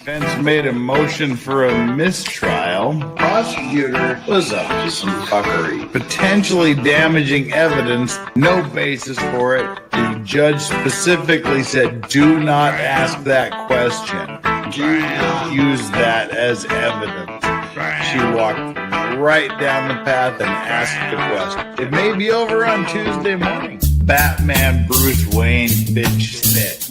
Defense made a motion for a mistrial. Prosecutor was up to some fuckery. Potentially damaging evidence, no basis for it. The judge specifically said, do not ask that question. Do not use that as evidence. She walked right down the path and asked the question. It may be over on Tuesday morning. Batman Bruce Wayne bitch snitch.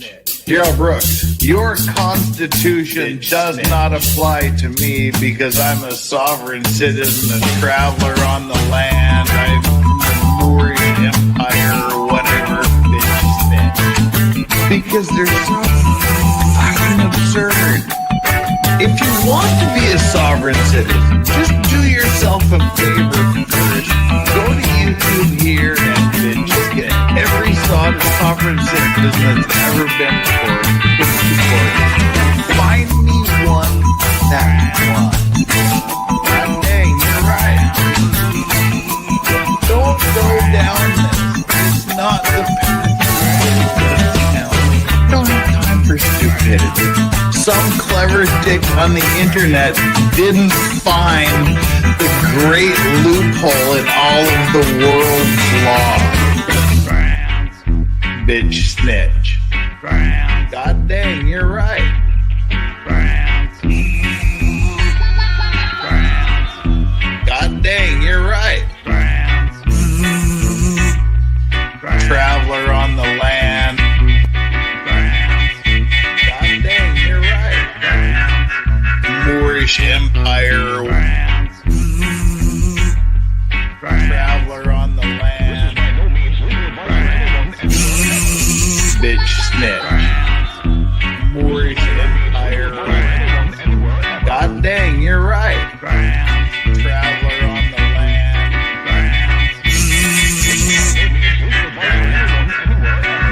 Gerald Brooks, your constitution does not apply to me because I'm a sovereign citizen, a traveler on the land, I'm the Moorish Empire or whatever, bitch snitch. Because they're so fucking absurd. If you want to be a sovereign citizen, just do yourself a favor first. Go to YouTube here and just get every sovereign citizen that's ever been before. Find me one that won. God dang, you're right. Don't go down this. It's not the path. Don't have time for stupidity. Some clever dick on the internet didn't find the great loophole in all of the world's law. Bitch snitch. God dang, you're right. God dang, you're right. Traveler on the land. God dang, you're right. Moorish Empire. Traveler on the land. Bitch snitch. Moorish Empire. God dang, you're right. Traveler on the land.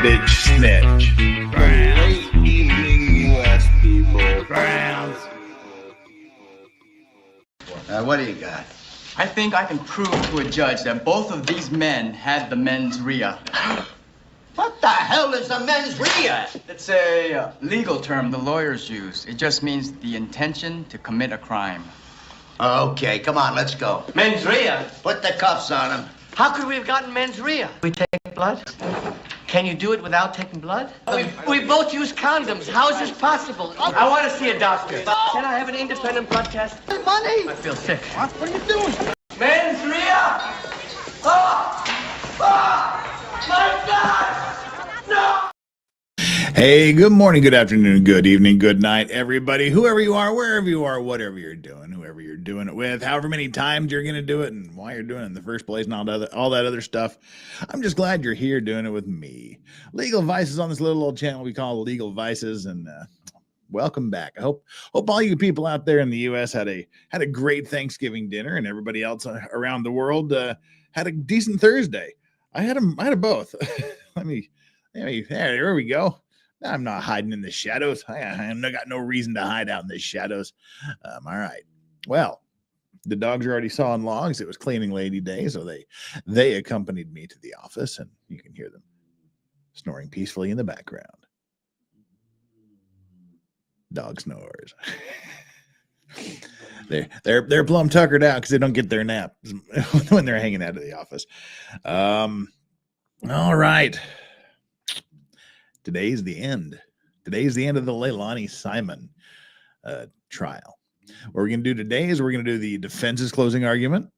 Bitch snitch. Late evening U.S. people. What do you got? I think I can prove to a judge that both of these men had the mens rea. What the hell is a mens rea? It's a legal term the lawyers use. It just means the intention to commit a crime. Okay, come on, let's go. Mens rea? Put the cuffs on him. How could we have gotten mens rea? We take blood? Can you do it without taking blood? We both use condoms. How is this possible? I want to see a doctor. Can I have an independent blood test? Money! I feel sick. What are you doing? Mens rea! Oh! Oh! My God! No! Hey, good morning, good afternoon, good evening, good night, everybody. Whoever you are, wherever you are, whatever you're doing, whoever you're doing it with, however many times you're going to do it and why you're doing it in the first place and all that other stuff. I'm just glad you're here doing it with me. Legal Vices on this little old channel we call Legal Vices, and welcome back. I hope all you people out there in the U.S. had a great Thanksgiving dinner, and everybody else around the world had a decent Thursday. I had a both. There we go. I'm not hiding in the shadows. I got no reason to hide out in the shadows. All right. Well, the dogs are already sawing logs. It was cleaning lady day, so they accompanied me to the office, and you can hear them snoring peacefully in the background. Dog snores. They're plumb tuckered out because they don't get their nap when they're hanging out of the office. All right. Today's the end. Today's the end of the LEILANI Simon trial. What we're going to do today is we're going to do the defense's closing argument.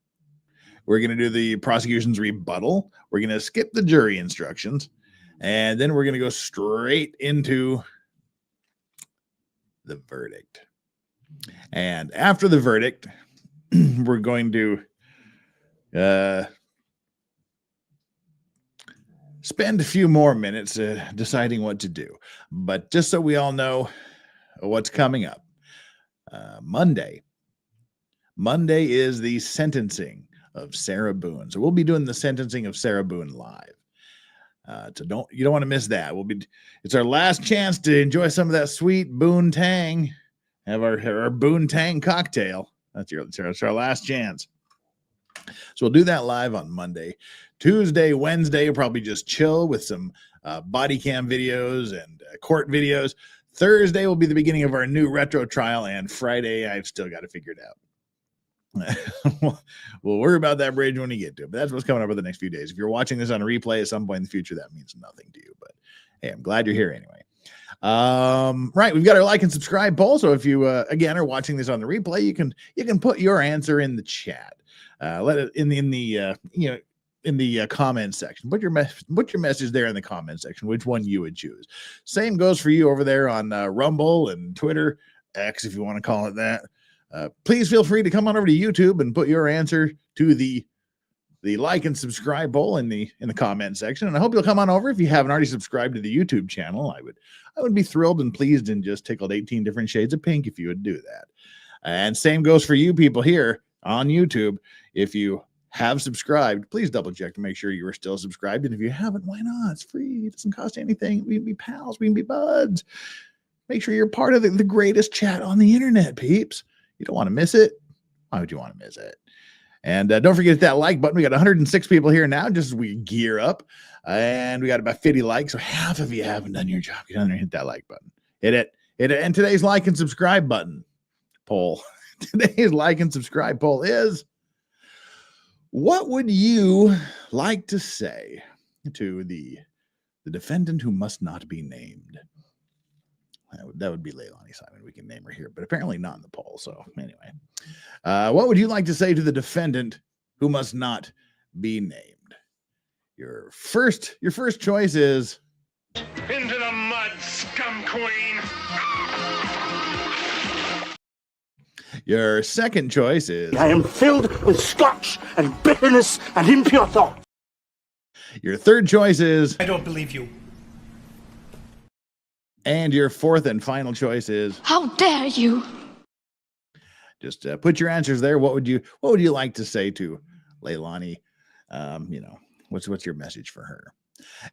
We're going to do the prosecution's rebuttal. We're going to skip the jury instructions. And then we're going to go straight into the verdict. And after the verdict, we're going to spend a few more minutes deciding what to do. But just so we all know what's coming up, Monday is the sentencing of Sarah Boone. So we'll be doing the sentencing of Sarah Boone live. So you don't want to miss that. It's our last chance to enjoy some of that sweet Boone Tang. Have our Boone Tang cocktail. That's our last chance. So we'll do that live on Monday. Tuesday, Wednesday, we'll probably just chill with some body cam videos and court videos. Thursday will be the beginning of our new retro trial, and Friday I've still got to figure it out. We'll worry about that bridge when we get to it, but that's what's coming up over the next few days. If you're watching this on a replay at some point in the future, that means nothing to you, but hey, I'm glad you're here anyway. Right, we've got our like and subscribe poll, so if you again are watching this on the replay, you can put your answer in the chat. Let it in the comment section. Put your message there in the comment section, which one you would choose. Same goes for you over there on Rumble and Twitter, X if you want to call it that. Please feel free to come on over to YouTube and put your answer to the like and subscribe poll in the comment section. And I hope you'll come on over if you haven't already subscribed to the YouTube channel. I would be thrilled and pleased and just tickled 18 different shades of pink if you would do that. And same goes for you people here on YouTube. If you have subscribed, please double check to make sure you are still subscribed. And if you haven't, why not? It's free. It doesn't cost anything. We can be pals. We can be buds. Make sure you're part of the greatest chat on the internet, peeps. You don't want to miss it. Why would you want to miss it? And don't forget that like button. We got 106 people here now, just as we gear up. And we got about 50 likes. So half of you haven't done your job. Get down there and hit that like button. Hit it. And today's like and subscribe button poll. Today's like and subscribe poll is, what would you like to say to the defendant who must not be named? That would be LEILANI Simon. We can name her here, but apparently not in the poll. So anyway, what would you like to say to the defendant who must not be named? Your first choice is into the mud, scum queen. Your second choice is I am filled with scotch and bitterness and impure thoughts. Your third choice is I don't believe you. And your fourth and final choice is how dare you? Just put your answers there. What would you like to say to LEILANI? What's your message for her?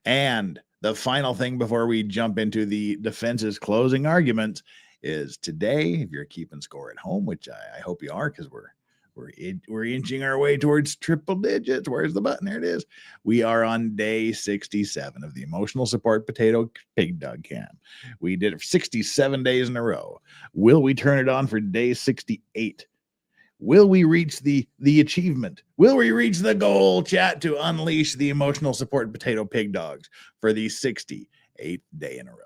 And the final thing before we jump into the defense's closing arguments is today, if you're keeping score at home, which I hope you are, because we're inching our way towards triple digits. Where's the button? There it is. We are on day 67 of the emotional support potato pig dog cam. We did it for 67 days in a row. Will we turn it on for day 68? Will we reach the achievement? Will we reach the goal, chat, to unleash the emotional support potato pig dogs for the 68th day in a row?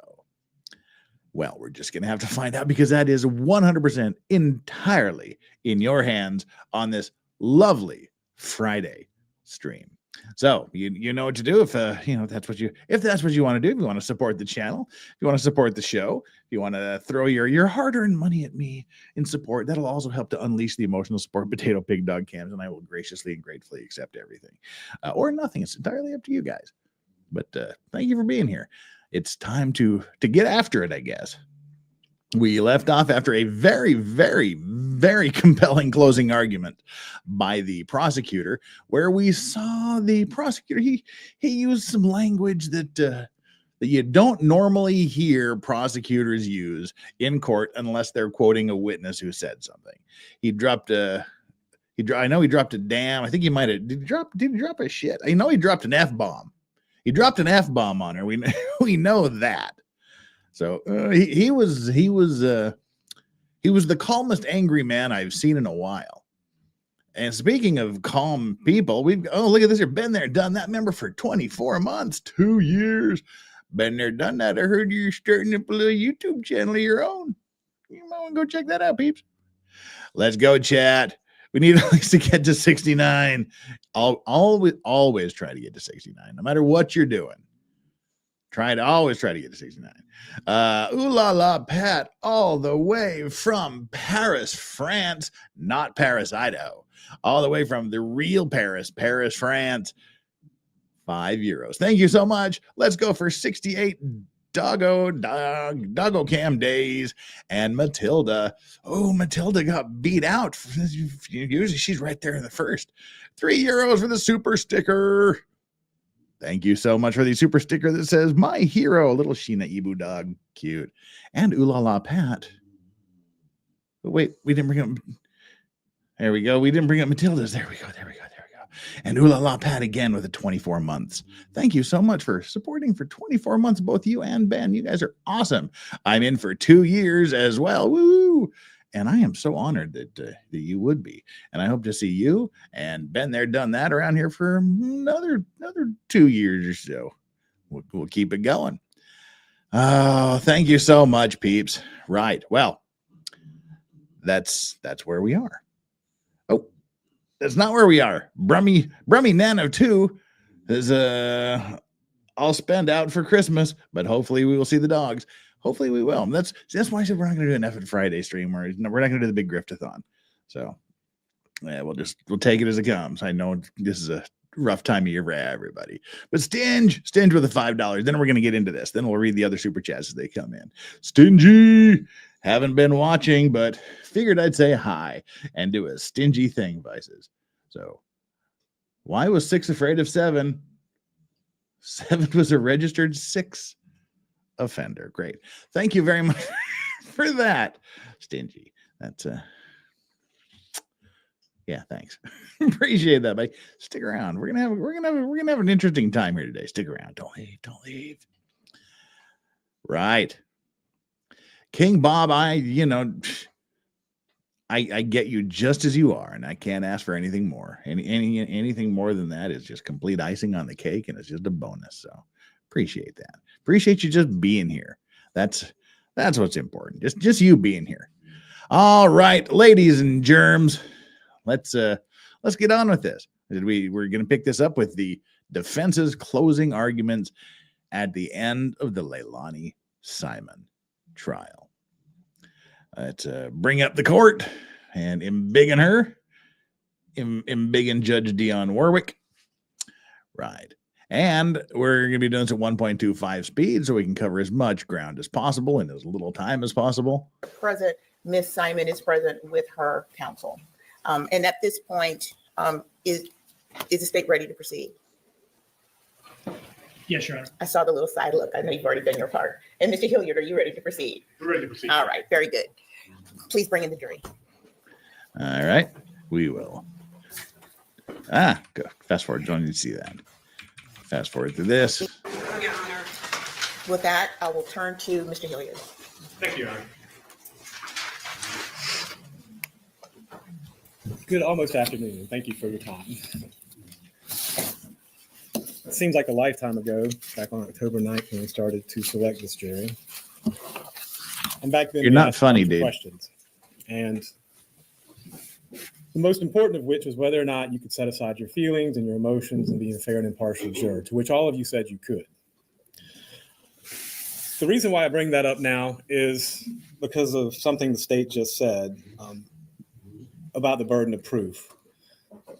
Well, we're just going to have to find out, because that is 100% entirely in your hands on this lovely Friday stream. So you know what to do if that's what you want to do. If you want to support the channel, if you want to support the show, if you want to throw your hard-earned money at me in support, that'll also help to unleash the emotional support potato pig dog cams, and I will graciously and gratefully accept everything or nothing. It's entirely up to you guys. But thank you for being here. It's time to get after it, I guess. We left off after a very, very, very compelling closing argument by the prosecutor, where we saw the prosecutor, he used some language that you don't normally hear prosecutors use in court unless they're quoting a witness who said something. I know he dropped a damn. I think he might have. Did he drop a shit? I know he dropped an F-bomb. He dropped an F-bomb on her. We know that. So he was the calmest angry man I've seen in a while. And speaking of calm people, look at this here. Been there, done that. Member for 24 months, 2 years. Been there, done that. I heard you're starting up a little YouTube channel of your own. You might want to go check that out, peeps. Let's go, chat. We need at least to get to 69. Always try to get to 69, no matter what you're doing. Always try to get to 69. Ooh la la, Pat, all the way from Paris, France, not Paris, Idaho. All the way from the real Paris, France. €5. Thank you so much. Let's go for 68 doggo cam days. And Matilda. Oh, Matilda got beat out. Usually she's right there in the first. €3 for the super sticker. Thank you so much for the super sticker that says, my hero, little Sheena Ibu dog. Cute. And ooh la la, Pat. But wait, we didn't bring up. There we go. We didn't bring up Matilda's. There we go. And ooh la la Pat again with the 24 months. Thank you so much for supporting for 24 months, both you and Ben. You guys are awesome. I'm in for 2 years as well. Woo! And I am so honored that you would be. And I hope to see you and Ben there done that around here for another 2 years or so. We'll keep it going. Oh, thank you so much, peeps. Right. Well, that's where we are. Oh, that's not where we are. Brummy Nano 2 is I'll spend out for Christmas, but hopefully we will see the dogs. Hopefully we will. That's why I said we're not going to do an effing Friday stream, or we're not going to do the big griftathon. So yeah, we'll take it as it comes. I know this is a rough time of year for everybody, but Stinge with the $5. Then we're going to get into this. Then we'll read the other super chats as they come in. Stingy, haven't been watching, but figured I'd say hi and do a stingy thing, Vices. So why was 6 afraid of 7? 7 was a registered 6 offender. Great. Thank you very much for that, Stingy. That's yeah, thanks. Appreciate that, buddy. Stick around. We're gonna have an interesting time here today. Stick around. Don't leave. Right. King Bob, I get you just as you are, and I can't ask for anything more. Anything more than that is just complete icing on the cake, and it's just a bonus. So appreciate that. Appreciate you just being here. That's what's important. Just you being here. All right, ladies and germs, let's get on with this. We're going to pick this up with the defense's closing arguments at the end of the LEILANI Simon trial. Let's bring up the court and embiggen her. Embiggen Judge Dionne Warwick. Right. And we're going to be doing this at 1.25 speed so we can cover as much ground as possible in as little time as possible. Present, Ms. Simon is present with her counsel. And at this point, is the state ready to proceed? Yes, Your Honor. I saw the little side look. I know you've already done your part. And Mr. Hilliard, are you ready to proceed? We're ready to proceed. All right, very good. Please bring in the jury. All right, we will. Go. Fast forward. Don't need to see that. Fast forward to this. Your Honor. With that, I will turn to Mr. Hilliard. Thank you, Your Honor. Good almost afternoon. Thank you for your time. It seems like a lifetime ago, back on October 9th when we started to select this jury. And back then, you're not funny, dude. Questions. And the most important of which was whether or not you could set aside your feelings and your emotions and be a fair and impartial juror, to which all of you said you could. The reason why I bring that up now is because of something the state just said about the burden of proof.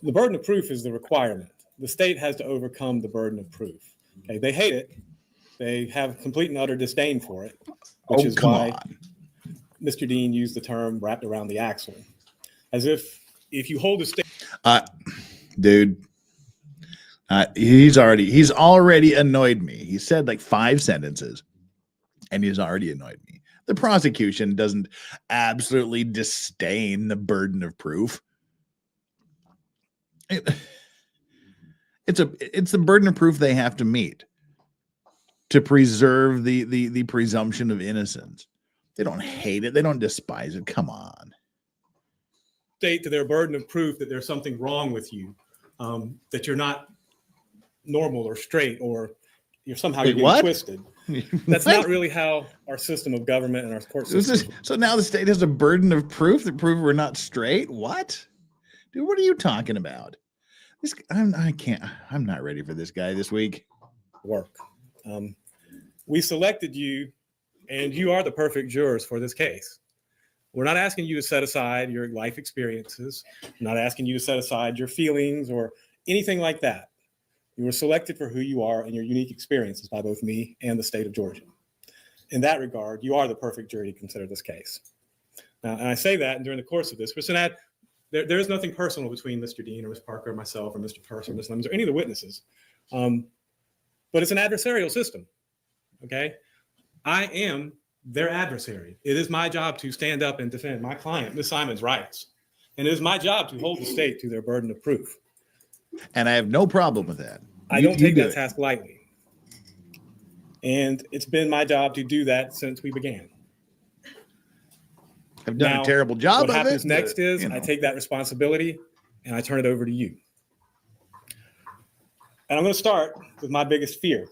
The burden of proof is the requirement. The state has to overcome the burden of proof. Okay, they hate it. They have complete and utter disdain for it, which is why Mr. Dean used the term wrapped around the axle, as if you hold a state. Dude, he's already annoyed me. He said like 5 sentences, and he's already annoyed me. The prosecution doesn't absolutely disdain the burden of proof. It's the burden of proof they have to meet to preserve the presumption of innocence. They don't hate it. They don't despise it. Come on. State to their burden of proof that there's something wrong with you, that you're not normal or straight, or you're somehow getting twisted. That's not really how our system of government and our court system. So now the state has a burden of proof to prove we're not straight? What? Dude, what are you talking about? I'm not ready for this guy this week. Work. We selected you, and you are the perfect jurors for this case. We're not asking you to set aside your life experiences. We're not asking you to set aside your feelings or anything like that. You were selected for who you are and your unique experiences by both me and the state of Georgia. In that regard, you are the perfect jury to consider this case. Now, and I say that, and during the course of this, there is nothing personal between Mr. Dean or Ms. Parker or myself or Mr. Purser or Ms. Lemons or any of the witnesses. But it's an adversarial system, okay? I am their adversary. It is my job to stand up and defend my client, Ms. Simon's rights. And it is my job to hold the state to their burden of proof. And I have no problem with that. I don't take that task lightly. And it's been my job to do that since we began. I've done a terrible job of it. What happens next is I take that responsibility and I turn it over to you. And I'm going to start with my biggest fear.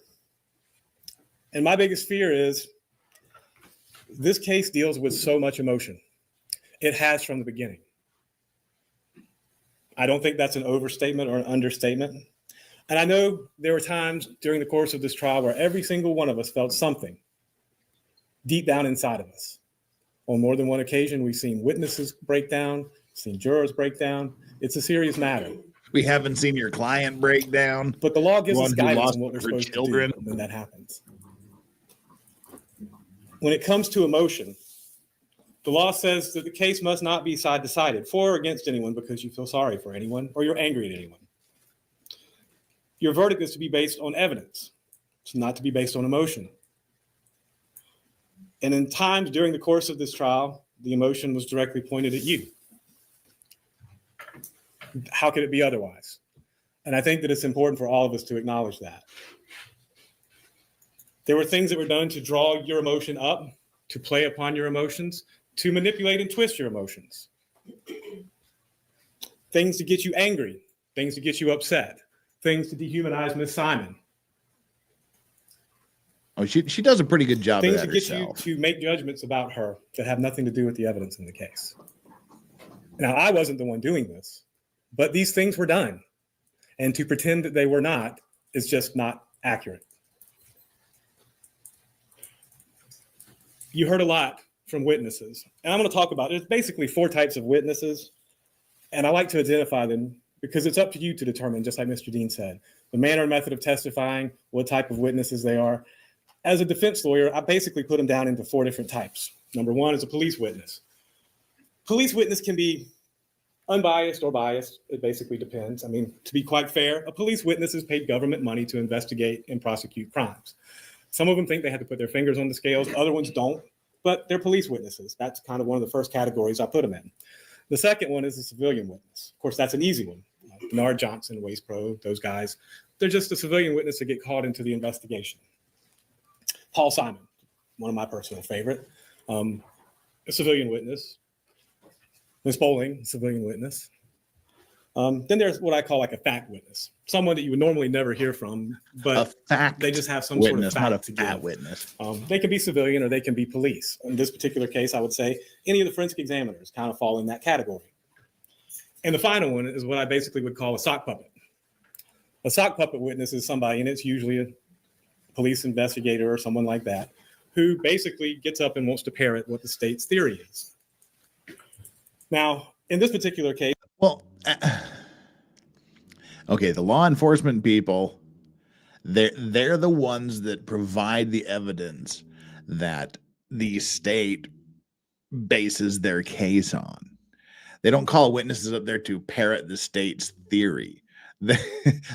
And my biggest fear is this case deals with so much emotion. It has from the beginning. I don't think that's an overstatement or an understatement. And I know there were times during the course of this trial where every single one of us felt something deep down inside of us. On more than one occasion, we've seen witnesses break down, seen jurors break down. It's a serious matter. We haven't seen your client break down. But the law gives us guidance on what we're supposed to do when that happens. When it comes to emotion, the law says that the case must not be side-decided for or against anyone because you feel sorry for anyone or you're angry at anyone. Your verdict is to be based on evidence. It's not to be based on emotion. And in times during the course of this trial, the emotion was directly pointed at you. How could it be otherwise? And I think that it's important for all of us to acknowledge that. There were things that were done to draw your emotion up, to play upon your emotions, to manipulate and twist your emotions. Things to get you angry, things to get you upset, things to dehumanize Miss Simon. Oh, she does a pretty good job of that Things to get herself. you to make judgments about her that have nothing to do with the evidence in the case. Now, I wasn't the one doing this, but these things were done. And to pretend that they were not is just not accurate. You heard a lot from witnesses, and I'm going to talk about it. There's basically 4 types of witnesses, and I like to identify them because it's up to you to determine, just like Mr. Dean said, the manner and method of testifying, what type of witnesses they are. As a defense lawyer, I basically put them down into 4 different types. Number 1 is a police witness. Police witness can be unbiased or biased. It basically depends. I mean, to be quite fair, a police witness is paid government money to investigate and prosecute crimes. Some of them think they have to put their fingers on the scales. Other ones don't, but they're police witnesses. That's kind of one of the first categories I put them in. The second one is a civilian witness. Of course, that's an easy one. Bernard Johnson, Ways Pro, those guys, they're just a civilian witness that get called into the investigation. Paul Simon, one of my personal favorite, a civilian witness. Ms. Bowling, civilian witness. Then there's what I call like a fact witness, someone that you would normally never hear from, but they just have some witness, sort of fact not a fat witness. They can be civilian or they can be police. In this particular case, I would say any of the forensic examiners kind of fall in that category. And the final one is what I basically would call a sock puppet. A sock puppet witness is somebody, and it's usually a police investigator or someone like that, who basically gets up and wants to parrot what the state's theory is. Now, in this particular case, well, okay, the law enforcement people, they're the ones that provide the evidence that the state bases their case on. They don't call witnesses up there to parrot the state's theory.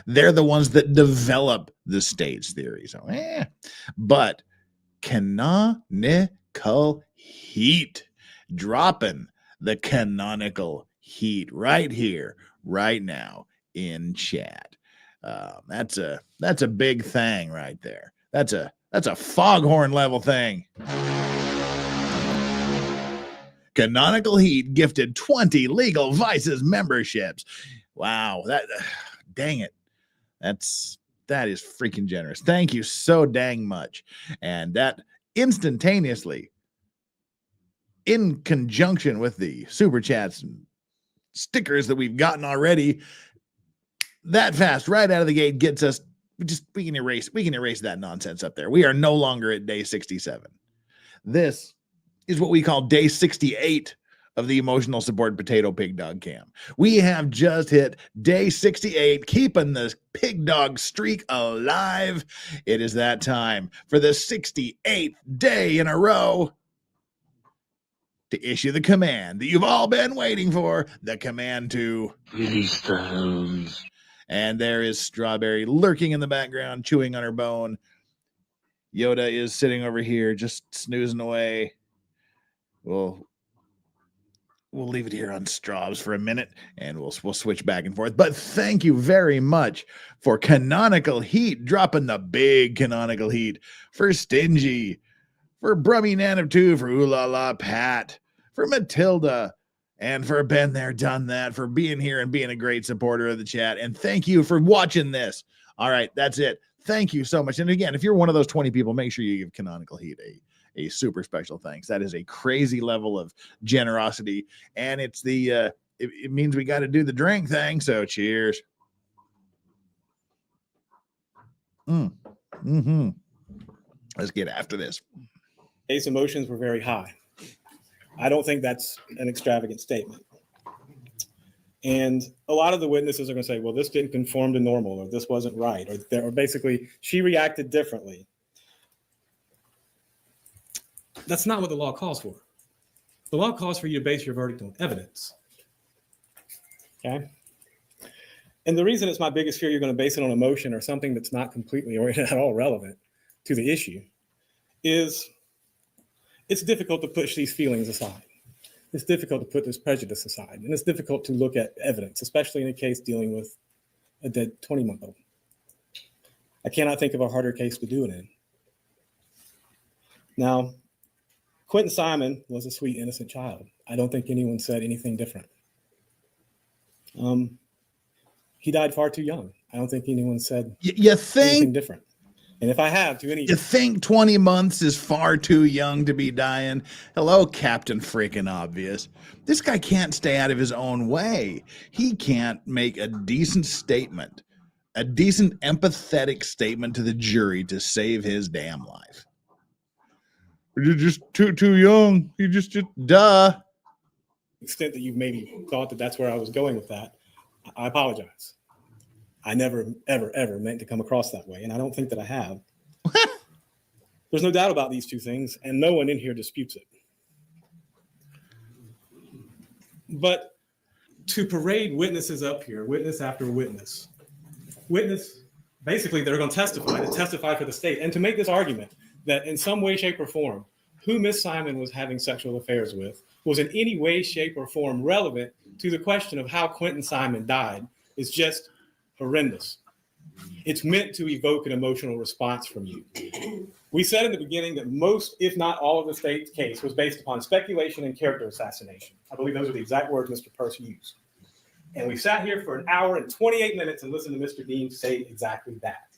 They're the ones that develop the state's theory. So, but canonical heat, dropping the canonical heat right here, right now in chat. That's a big thing right there. That's a foghorn level thing. Canonical Heat gifted 20 Legal Vices memberships. Wow, dang it. That is freaking generous. Thank you so dang much. And that instantaneously, in conjunction with the super chats and stickers that we've gotten already, that fast right out of the gate gets us we can erase that nonsense up there. We are no longer at day 67. This is what we call day 68 of the emotional support potato pig dog cam. We have just hit day 68, keeping the pig dog streak alive. It is that time for the 68th day in a row to issue the command that you've all been waiting for, the command to Release the hounds. And there is Strawberry lurking in the background, chewing on her bone. Yoda is sitting over here just snoozing away. We'll we'll leave it here on straws for a minute, and we'll switch back and forth. But thank you very much for Canonical Heat, dropping the big Canonical Heat, for Stingy, for Brummy Nan of Two, for Ooh La La Pat, for Matilda, and for Been There, Done That, for being here and being a great supporter of the chat. And thank you for watching this. All right, that's it. Thank you so much. And again, if you're one of those 20 people, make sure you give Canonical Heat a super special thanks. That is a crazy level of generosity. And it's the, it means we got to do the drink thing. So cheers. Let's get after this. His emotions were very high. I don't think that's an extravagant statement. And a lot of the witnesses are going to say, well, this didn't conform to normal, or this wasn't right, or basically she reacted differently. That's not what the law calls for. The law calls for you to base your verdict on evidence. Okay? And the reason it's my biggest fear you're going to base it on emotion or something that's not completely or at all relevant to the issue is it's difficult to push these feelings aside. It's difficult to put this prejudice aside. And it's difficult to look at evidence, especially in a case dealing with a dead 20-month-old. I cannot think of a harder case to do it in. Now, Quentin Simon was a sweet, innocent child. I don't think anyone said anything different. He died far too young. I don't think anyone said anything different. And if I have to any, you think 20 months is far too young to be dying? Hello, Captain Freaking Obvious. This guy can't stay out of his own way. He can't make a decent statement, a decent empathetic statement to the jury to save his damn life. You're just too young. You just duh. Extent that you maybe thought that that's where I was going with that, I apologize. I never, ever meant to come across that way, and I don't think that I have. There's no doubt about these two things, and no one in here disputes it. But to parade witnesses up here, witness after witness, basically they're going to testify for the state, and to make this argument that in some way, shape, or form, who Miss Simon was having sexual affairs with was in any way, shape, or form relevant to the question of how Quentin Simon died is just horrendous. It's meant to evoke an emotional response from you. We said in the beginning that most, if not all, of the state's case was based upon speculation and character assassination. I believe those are the exact words Mr. Peirce used. And we sat here for an hour and 28 minutes and listened to Mr. Dean say exactly that.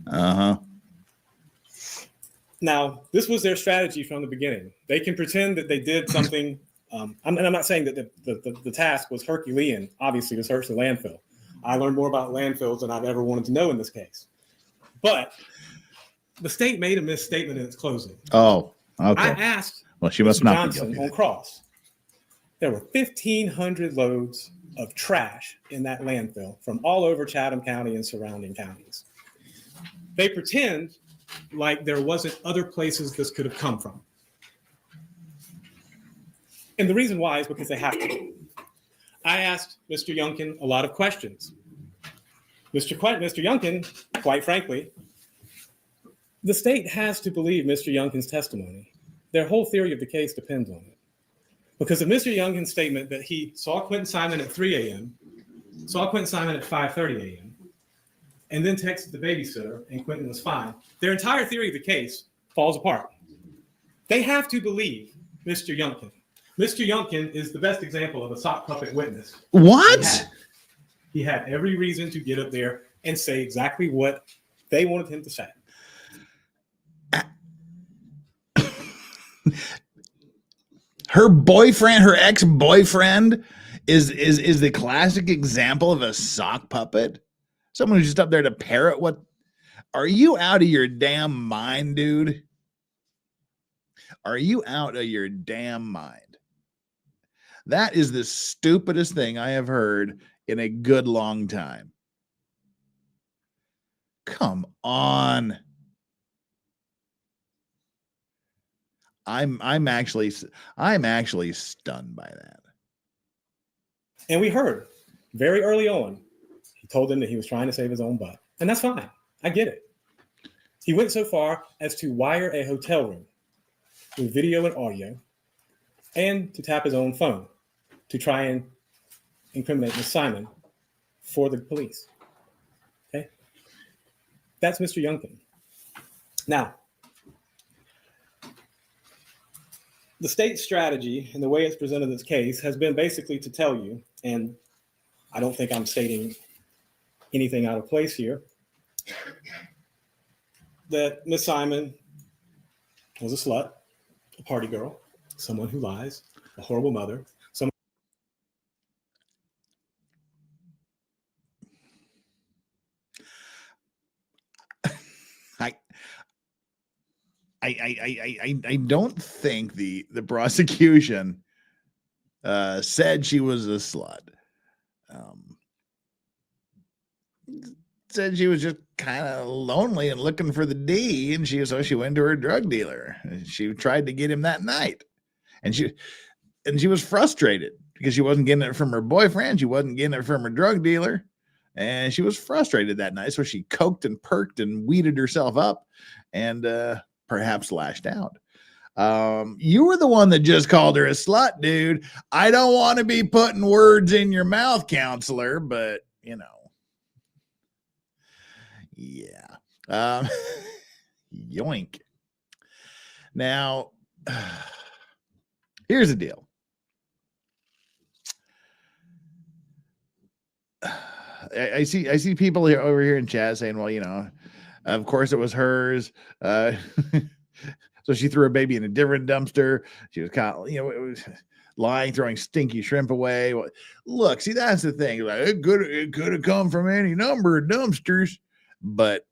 Uh-huh. Now, this was their strategy from the beginning. They can pretend that they did something. And I'm not saying that the task was Herculean, obviously, to search the landfill. I learned more about landfills than I've ever wanted to know in this case. But the state made a misstatement in its closing. Oh, okay. I asked she must not Johnson on cross. There were 1,500 loads of trash in that landfill from all over Chatham County and surrounding counties. They pretend like there wasn't other places this could have come from. And the reason why is because they have to. I asked Mr. Youngkin a lot of questions. Mr. Youngkin, quite frankly, the state has to believe Mr. Youngkin's testimony. Their whole theory of the case depends on it. Because of Mr. Youngkin's statement that he saw Quentin Simon at 3 a.m., saw Quentin Simon at 5:30 a.m., and then texted the babysitter, and Quentin was fine, their entire theory of the case falls apart. They have to believe Mr. Youngkin. Mr. Youngkin is the best example of a sock puppet witness. What? He had every reason to get up there and say exactly what they wanted him to say. Her boyfriend, her ex-boyfriend is the classic example of a sock puppet. Someone who's just up there to parrot what? Are you out of your damn mind, dude? Are you out of your damn mind? That is the stupidest thing I have heard in a good long time. Come on. I'm actually stunned by that. And we heard very early on, he told them that he was trying to save his own butt. And that's fine. I get it. He went so far as to wire a hotel room with video and audio and to tap his own phone to try and incriminate Ms. Simon for the police. Okay? That's Mr. Youngkin. Now, the state's strategy and the way it's presented this case has been basically to tell you, and I don't think I'm stating anything out of place here, that Miss Simon was a slut, a party girl, someone who lies, a horrible mother, someone. I don't think the prosecution said she was a slut. Said she was just kind of lonely and looking for the D, and she went to her drug dealer. She tried to get him that night, and she was frustrated because she wasn't getting it from her boyfriend. She wasn't getting it from her drug dealer, and she was frustrated that night. So she coked and perked and weeded herself up, and perhaps lashed out. You were the one that just called her a slut, dude. I don't want to be putting words in your mouth, counselor, but you know. Yeah. Yoink. Now, here's the deal. I see people here over here in chat saying, well, you know, of course it was hers. So she threw her baby in a different dumpster. She was kind of, you know, it was lying, throwing stinky shrimp away. Look, see, that's the thing. Like, it could have come from any number of dumpsters. But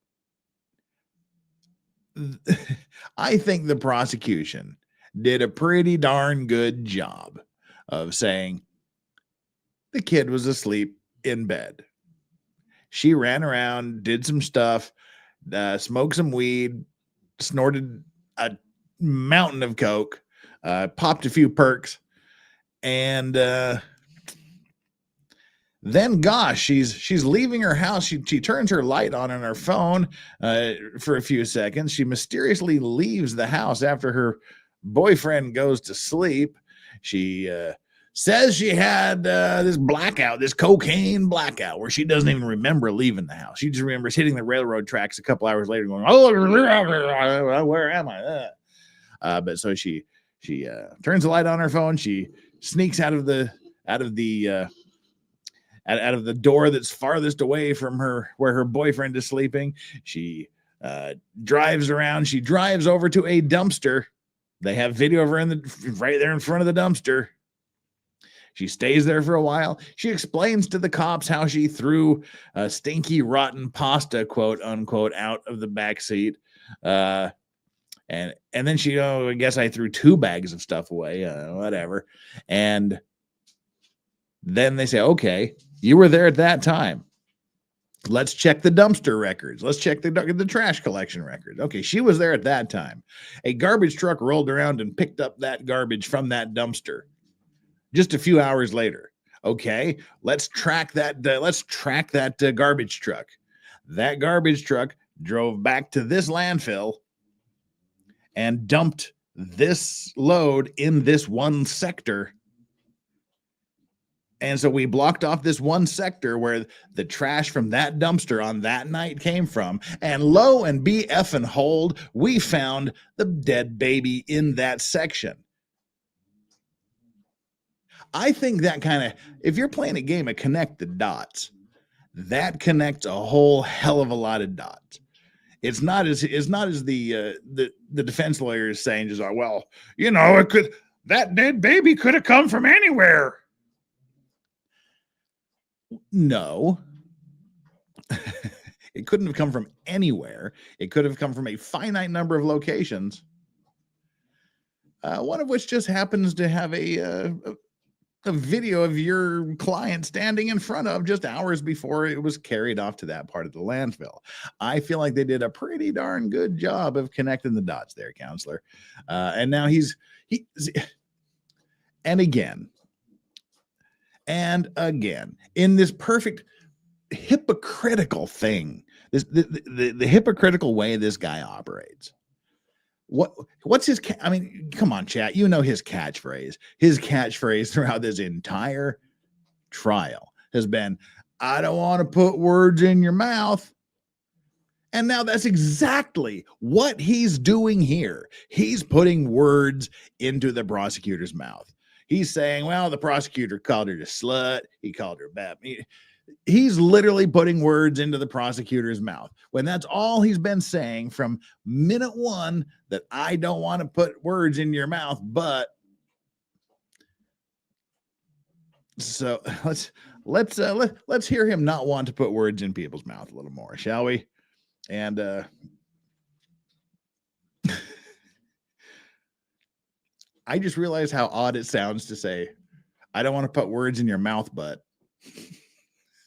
I think the prosecution did a pretty darn good job of saying the kid was asleep in bed. She ran around, did some stuff, smoked some weed, snorted a mountain of coke, popped a few perks, and then, gosh, she's leaving her house. She turns her light on her phone for a few seconds. She mysteriously leaves the house after her boyfriend goes to sleep. She says she had this blackout, this cocaine blackout, where she doesn't even remember leaving the house. She just remembers hitting the railroad tracks a couple hours later, going, "Oh, where am I?" But so she turns the light on her phone. She sneaks out of the door that's farthest away from her, where her boyfriend is sleeping. She drives around. She drives over to a dumpster. They have video of her right there in front of the dumpster. She stays there for a while. She explains to the cops how she threw stinky, rotten pasta, quote unquote, out of the back seat. And then she, I guess I threw 2 bags of stuff away, whatever. And then they say, okay, you were there at that time. Let's check the dumpster records. Let's check the trash collection records. Okay, she was there at that time. A garbage truck rolled around and picked up that garbage from that dumpster just a few hours later. Okay, let's track that. Garbage truck. That garbage truck drove back to this landfill and dumped this load in this one sector. And so we blocked off this one sector where the trash from that dumpster on that night came from. And lo and behold, we found the dead baby in that section. I think that kind of, if you're playing a game of connect the dots, that connects a whole hell of a lot of dots. It's not as the defense lawyer is saying, just like, well, you know, that dead baby could have come from anywhere. No, it couldn't have come from anywhere. It could have come from a finite number of locations, one of which just happens to have a video of your client standing in front of just hours before it was carried off to that part of the landfill. I feel like they did a pretty darn good job of connecting the dots there, counselor. And now and again, in this perfect hypocritical thing, the hypocritical way this guy operates. What's his I mean, come on, chat. You know his catchphrase. His catchphrase throughout this entire trial has been, I don't want to put words in your mouth. And now that's exactly what he's doing here. He's putting words into the prosecutor's mouth. He's saying, well, the prosecutor called her a slut. He called her bad. He's literally putting words into the prosecutor's mouth when that's all he's been saying from minute one, that I don't want to put words in your mouth. But so let's hear him not want to put words in people's mouth a little more, shall we? And I just realized how odd it sounds to say, I don't want to put words in your mouth, but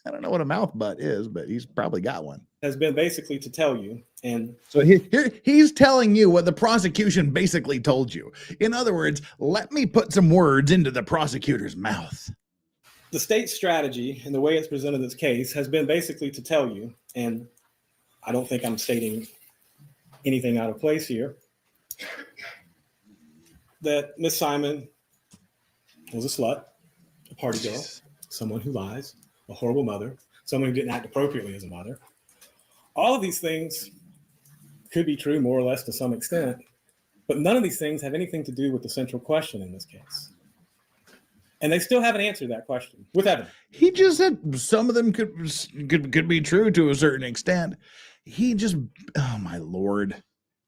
I don't know what a mouth butt is, but he's probably got one. Has been basically to tell you. And so he's telling you what the prosecution basically told you. In other words, let me put some words into the prosecutor's mouth. The state's strategy and the way it's presented this case has been basically to tell you, and I don't think I'm stating anything out of place here, that Miss Simon was a slut, a party girl, someone who lies, a horrible mother, someone who didn't act appropriately as a mother. All of these things could be true more or less to some extent, but none of these things have anything to do with the central question in this case. And they still haven't answered that question with evidence. He just said some of them could be true to a certain extent. He just, oh my Lord,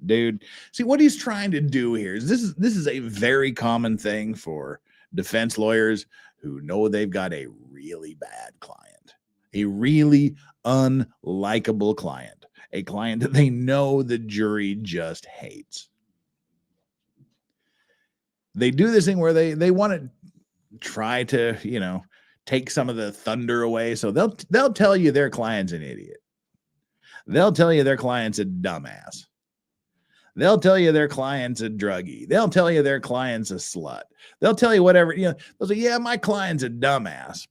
dude. See, what he's trying to do here is this is a very common thing for defense lawyers who know they've got a really bad client, a really unlikable client, a client that they know the jury just hates. They do this thing where they want to try to, take some of the thunder away. So they'll tell you their client's an idiot. They'll tell you their client's a dumbass. They'll tell you their client's a druggie. They'll tell you their client's a slut. They'll tell you whatever, they'll say, yeah, my client's a dumbass,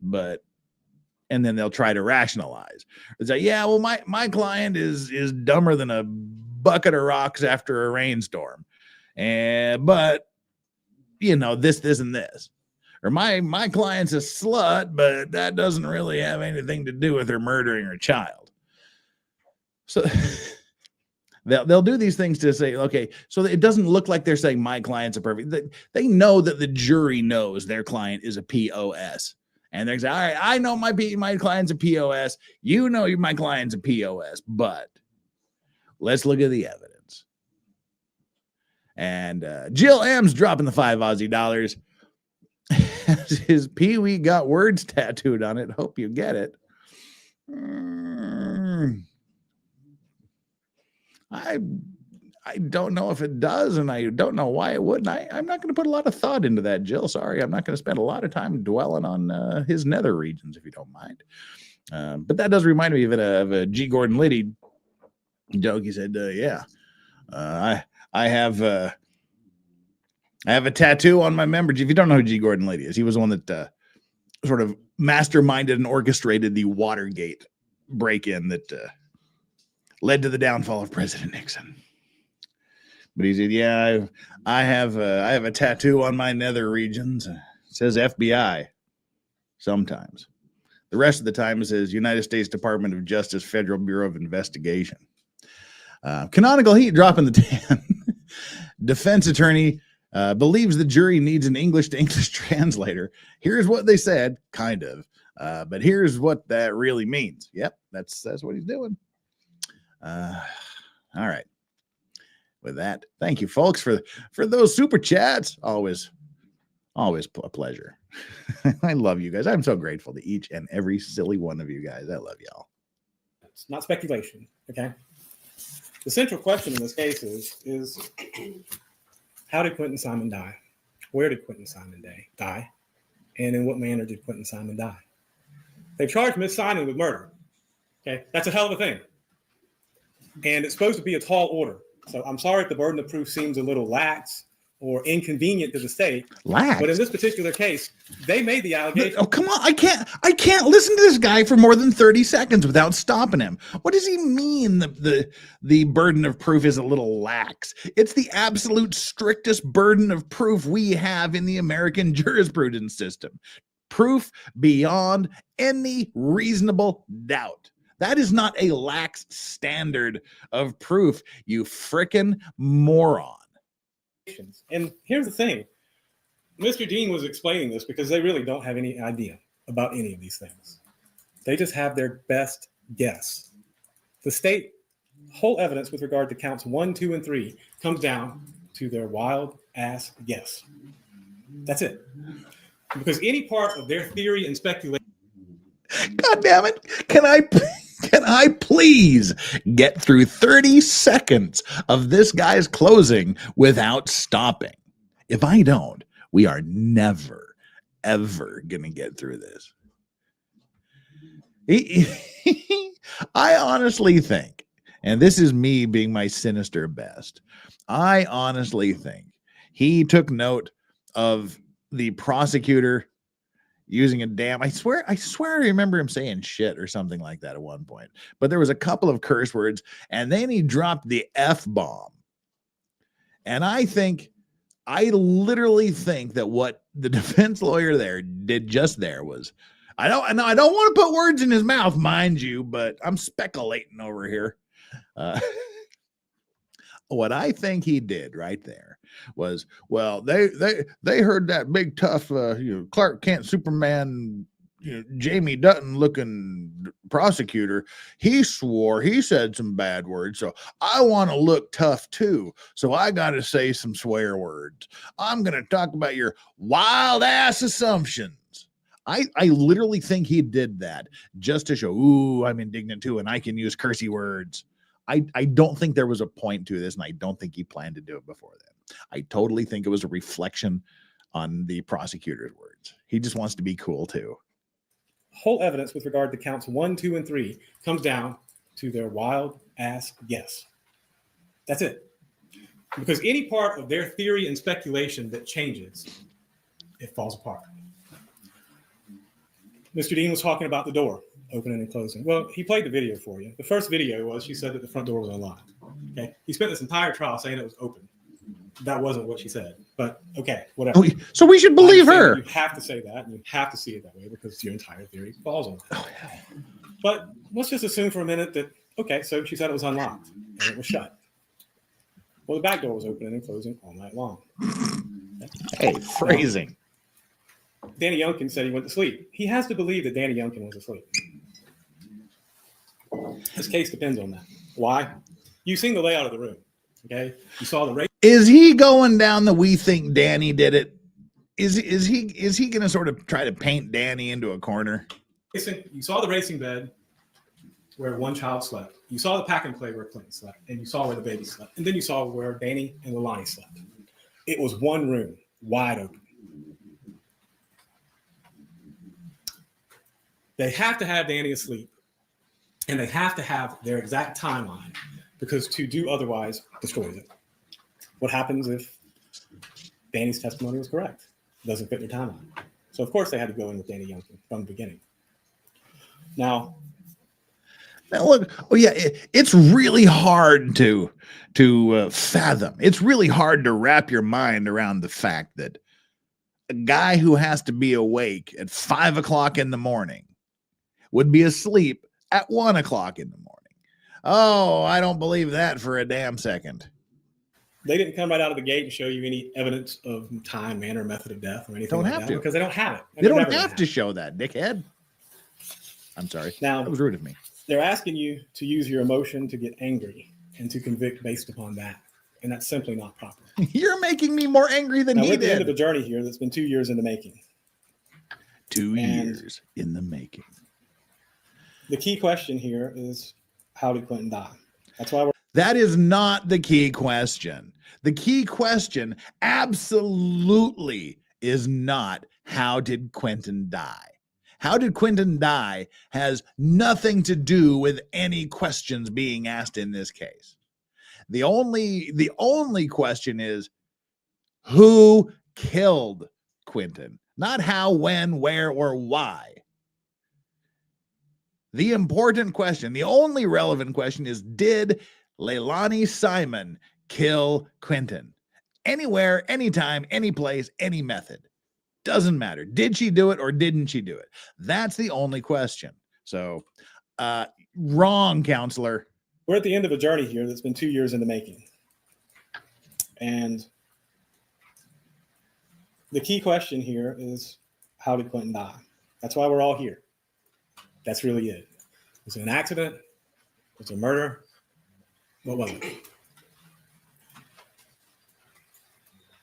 and then they'll try to rationalize. They'll say, yeah, well, my client is dumber than a bucket of rocks after a rainstorm. But this, and this. Or my client's a slut, but that doesn't really have anything to do with her murdering her child. So they'll do these things to say, okay, so it doesn't look like they're saying my client's a perfect. They know that the jury knows their client is a POS. And they're saying, all right, I know my client's a POS. You know my client's a POS, but let's look at the evidence. And Jill M's dropping the $5 Aussie. His Pee-wee got words tattooed on it. Hope you get it. I don't know if it does, and I don't know why it wouldn't. I'm not going to put a lot of thought into that, Jill. Sorry, I'm not going to spend a lot of time dwelling on his nether regions, if you don't mind. But that does remind me of a G. Gordon Liddy joke. He said, I have a tattoo on my membership. If you don't know who G. Gordon Liddy is, he was the one that sort of masterminded and orchestrated the Watergate break-in that led to the downfall of President Nixon. But he said, yeah, I have a tattoo on my nether regions. It says FBI sometimes. The rest of the time it says United States Department of Justice, Federal Bureau of Investigation. Canonical Heat dropping the 10. Defense attorney believes the jury needs an English to English translator. Here's what they said, kind of. But here's what that really means. Yep, that's what he's doing. All right. With that, thank you, folks, for those super chats. Always a pleasure. I love you guys. I'm so grateful to each and every silly one of you guys. I love y'all. It's not speculation, okay? The central question in this case is how did Quentin Simon die? Where did Quentin Simon die? And in what manner did Quentin Simon die? They charged Miss Simon with murder. Okay, that's a hell of a thing. And it's supposed to be a tall order. So I'm sorry if the burden of proof seems a little lax, or inconvenient to the state. Lax. But in this particular case, they made the allegation. Oh, come on. I can't listen to this guy for more than 30 seconds without stopping him. What does he mean the burden of proof is a little lax? It's the absolute strictest burden of proof we have in the American jurisprudence system. Proof beyond any reasonable doubt. That is not a lax standard of proof, you frickin' moron. And here's the thing. Mr. Dean was explaining this because they really don't have any idea about any of these things. They just have their best guess. The state whole evidence with regard to counts 1, 2, and 3 comes down to their wild ass guess. That's it. Because any part of their theory and speculation. God damn it. Can I please get through 30 seconds of this guy's closing without stopping? If I don't, we are never, ever going to get through this. I honestly think, and this is me being my sinister best, I honestly think he took note of the prosecutor using a damn, I swear I remember him saying shit or something like that at one point. But there was a couple of curse words, and then he dropped the F-bomb. And I literally think that what the defense lawyer there did just there was, I don't want to put words in his mouth, mind you, but I'm speculating over here. What I think he did right there was, well, they heard that big tough Clark Kent Superman Jamie Dutton looking prosecutor. He swore, he said some bad words, so I want to look tough too, so I got to say some swear words. I'm going to talk about your wild ass assumptions. I literally think he did that just to show, ooh, I'm indignant too, and I can use cursey words. I don't think there was a point to this, and I don't think he planned to do it before then. I totally think it was a reflection on the prosecutor's words. He just wants to be cool too. Whole evidence with regard to counts 1, 2, and 3 comes down to their wild ass guess. That's it. Because any part of their theory and speculation that changes, it falls apart. Mr. Dean was talking about the door opening and closing. Well, he played the video for you. The first video was she said that the front door was unlocked. Okay. He spent this entire trial saying it was open. That wasn't what she said, but okay, whatever. So we should believe her. You have to say that, and you have to see it that way because your entire theory falls on that. But let's just assume for a minute that, okay, so she said it was unlocked and it was shut. Well, the back door was opening and closing all night long. Hey, phrasing. Danny Youngkin said he went to sleep. He has to believe that Danny Youngkin was asleep. This case depends on that. Why? You've seen the layout of the room. Okay, you saw the race. Is he going down the we think Danny did it? Is he going to sort of try to paint Danny into a corner? You saw the racing bed where one child slept. You saw the pack and play where Clinton slept, and you saw where the baby slept, and then you saw where Danny and LEILANI slept. It was one room, wide open. They have to have Danny asleep, and they have to have their exact timeline, because to do otherwise destroys it. What happens if Danny's testimony was correct? It doesn't fit their timeline. So, of course, they had to go in with Danny Youngkin from the beginning. Now look, it's really hard to fathom. It's really hard to wrap your mind around the fact that a guy who has to be awake at 5 o'clock in the morning would be asleep at 1 o'clock in the morning. Oh, I don't believe that for a damn second. They didn't come right out of the gate and show you any evidence of time, manner, method of death or anything Don't like have that to. because they don't have it. They don't have to show that, dickhead. I'm sorry. Now, that was rude of me. They're asking you to use your emotion to get angry and to convict based upon that. And that's simply not proper. You're making me more angry than now, he we're at the end did. of a journey here that's been 2 years in the making. 2 years in the making. The key question here is, how did Quentin die? That's why That is not the key question. The key question absolutely is not, how did Quentin die? How did Quentin die has nothing to do with any questions being asked in this case. The only question is, Who killed Quentin? Not how, when, where, or why. The important question, the only relevant question is, did LEILANI Simon kill Quentin? Anywhere, anytime, any place, any method. Doesn't matter. Did she do it or didn't she do it? That's the only question. So, wrong, counselor. We're at the end of a journey here that's been 2 years in the making. And the key question here is, how did Quentin die? That's why we're all here. That's really it. Was it an accident? Was it a murder? What was it?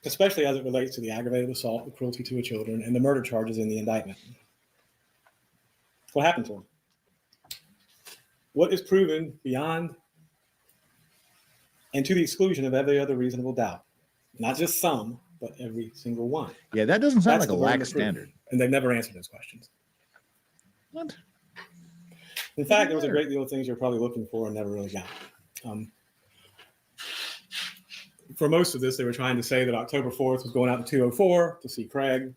Especially as it relates to the aggravated assault with cruelty to children and the murder charges in the indictment. What happened to him? What is proven beyond and to the exclusion of every other reasonable doubt? Not just some, but every single one. Yeah, that doesn't sound That's like a the burden lax of proof. standard. And they've never answered those questions. What? In fact, there was a great deal of things you're probably looking for and never really got. For most of this, they were trying to say that October 4th was going out to 204 to see Craig.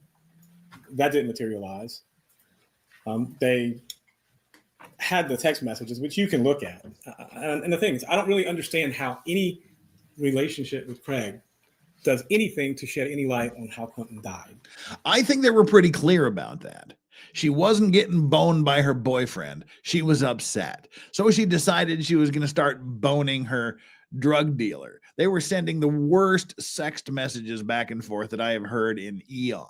That didn't materialize. They had the text messages, which you can look at. And the thing is, I don't really understand how any relationship with Craig does anything to shed any light on how Quentin died. I think they were pretty clear about that. She wasn't getting boned by her boyfriend. She was upset. So she decided she was going to start boning her drug dealer. They were sending the worst sext messages back and forth that I have heard in eons.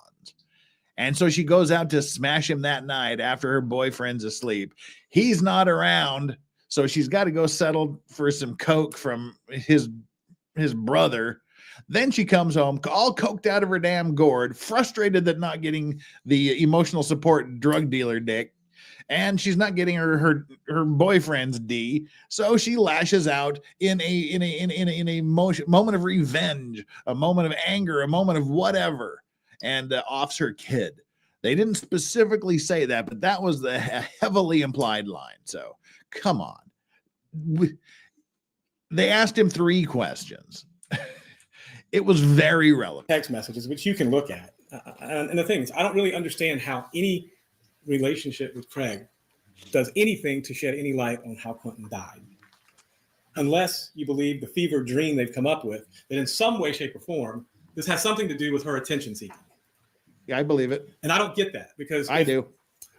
And so she goes out to smash him that night after her boyfriend's asleep. He's not around, so she's got to go settle for some coke from his brother. Then she comes home all coked out of her damn gourd, frustrated that not getting the emotional support drug dealer dick, and she's not getting her boyfriend's D. So she lashes out in a moment of revenge, a moment of anger, a moment of whatever, and offs her kid. They didn't specifically say that, but that was the heavily implied line. So come on. They asked him 3 questions. It was very relevant. Text messages, which you can look at. And the thing is, I don't really understand how any relationship with Craig does anything to shed any light on how Quentin died. Unless you believe the fever dream they've come up with, that in some way, shape, or form, this has something to do with her attention seeking. Yeah, I believe it. And I don't get that, because I do.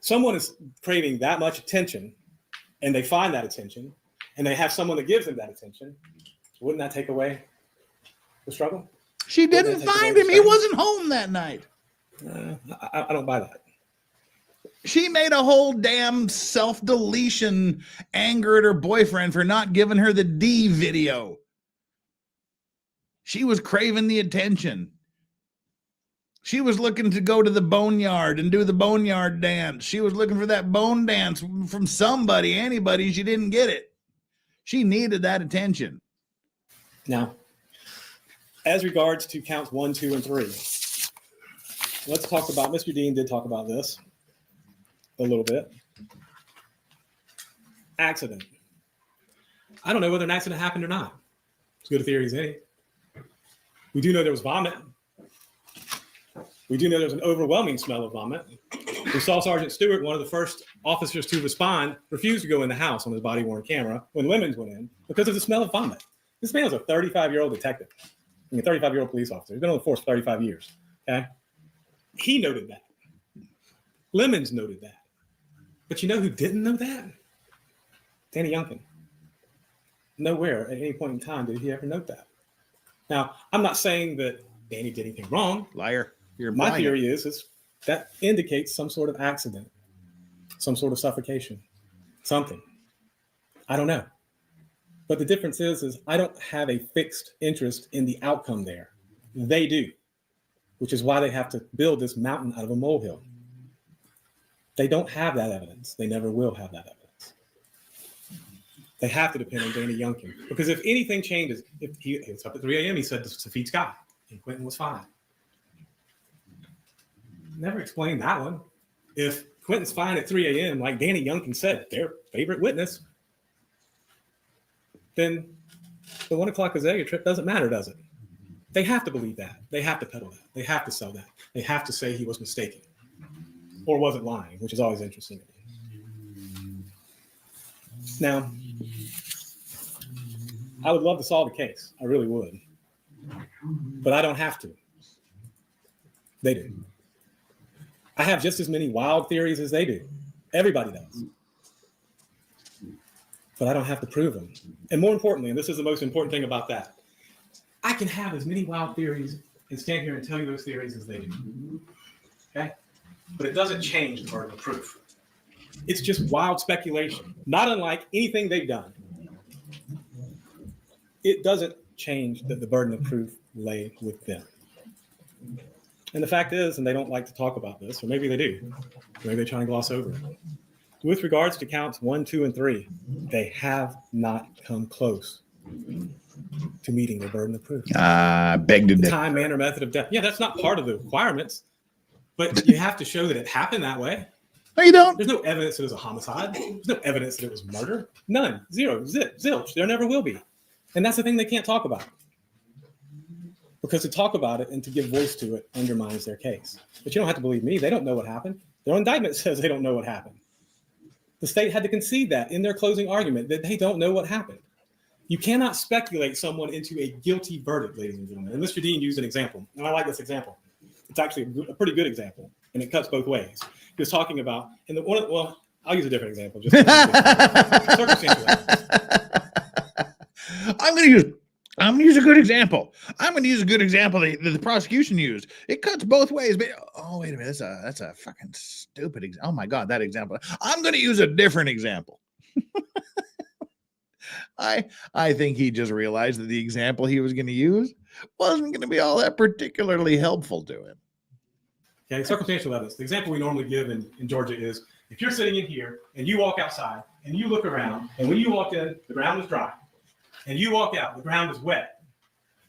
Someone is craving that much attention and they find that attention and they have someone that gives them that attention, wouldn't that take away the struggle? She didn't find him. He wasn't home that night. I don't buy that. She made a whole damn self-deletion anger at her boyfriend for not giving her the D video. She was craving the attention. She was looking to go to the boneyard and do the boneyard dance. She was looking for that bone dance from somebody, anybody. She didn't get it. She needed that attention. Now, as regards to counts 1, 2, and 3, let's talk about, Mr. Dean did talk about this a little bit. Accident. I don't know whether an accident happened or not. As good a theory as any. We do know there was vomit. We do know there was an overwhelming smell of vomit. We saw Sergeant Stewart, one of the first officers to respond, refuse to go in the house on his body-worn camera when Lemons went in because of the smell of vomit. This man was a 35-year-old detective. I mean, a 35-year-old police officer. He's been on the force for 35 years. Okay? He noted that. Lemons noted that. But you know who didn't know that? Danny Youngkin. Nowhere at any point in time did he ever note that. Now, I'm not saying that Danny did anything wrong. Liar. My theory is that indicates some sort of accident, some sort of suffocation, something. I don't know. But the difference is I don't have a fixed interest in the outcome there. They do, which is why they have to build this mountain out of a molehill. They don't have that evidence. They never will have that evidence. They have to depend on Danny Youngkin. Because if anything changes, if he was up at 3 a.m., he said to defeat Scott, and Quentin was fine. Never explained that one. If Quentin's fine at 3 a.m., like Danny Youngkin said, their favorite witness, then the 1 o'clock Azalea trip doesn't matter, does it? They have to believe that. They have to peddle that. They have to sell that. They have to say he was mistaken or wasn't lying, which is always interesting to me. Now, I would love to solve the case. I really would. But I don't have to. They do. I have just as many wild theories as they do. Everybody does. But I don't have to prove them. And more importantly, and this is the most important thing about that, I can have as many wild theories and stand here and tell you those theories as they do. Okay? But it doesn't change the burden of proof. It's just wild speculation, not unlike anything they've done. It doesn't change that the burden of proof lay with them. And the fact is, and they don't like to talk about this, or maybe they do, maybe they try and gloss over it. With regards to counts 1, 2, and 3, they have not come close to meeting the burden of proof. Beg to differ. Time, manner, method of death. Yeah, that's not part of the requirements, but you have to show that it happened that way. No, you don't. There's no evidence that it was a homicide. There's no evidence that it was murder. None. Zero. Zilch. There never will be. And that's the thing they can't talk about. Because to talk about it and to give voice to it undermines their case. But you don't have to believe me. They don't know what happened. Their indictment says they don't know what happened. The state had to concede that in their closing argument, that they don't know what happened. You cannot speculate someone into a guilty verdict, ladies and gentlemen. And Mr. Dean used an example, and I like this example. It's actually a pretty good example, and it cuts both ways. He was talking about, I'll use a different example. Just circumstantial evidence. I'm going to use a good example. I'm going to use a good example that the prosecution used. It cuts both ways. But oh, wait a minute, that's a fucking stupid example. Oh my God, that example. I'm going to use a different example. I think he just realized that the example he was going to use wasn't going to be all that particularly helpful to him. Okay, circumstantial evidence. The example we normally give in Georgia is if you're sitting in here and you walk outside and you look around, and when you walked in, the ground was dry, and you walk out, the ground is wet,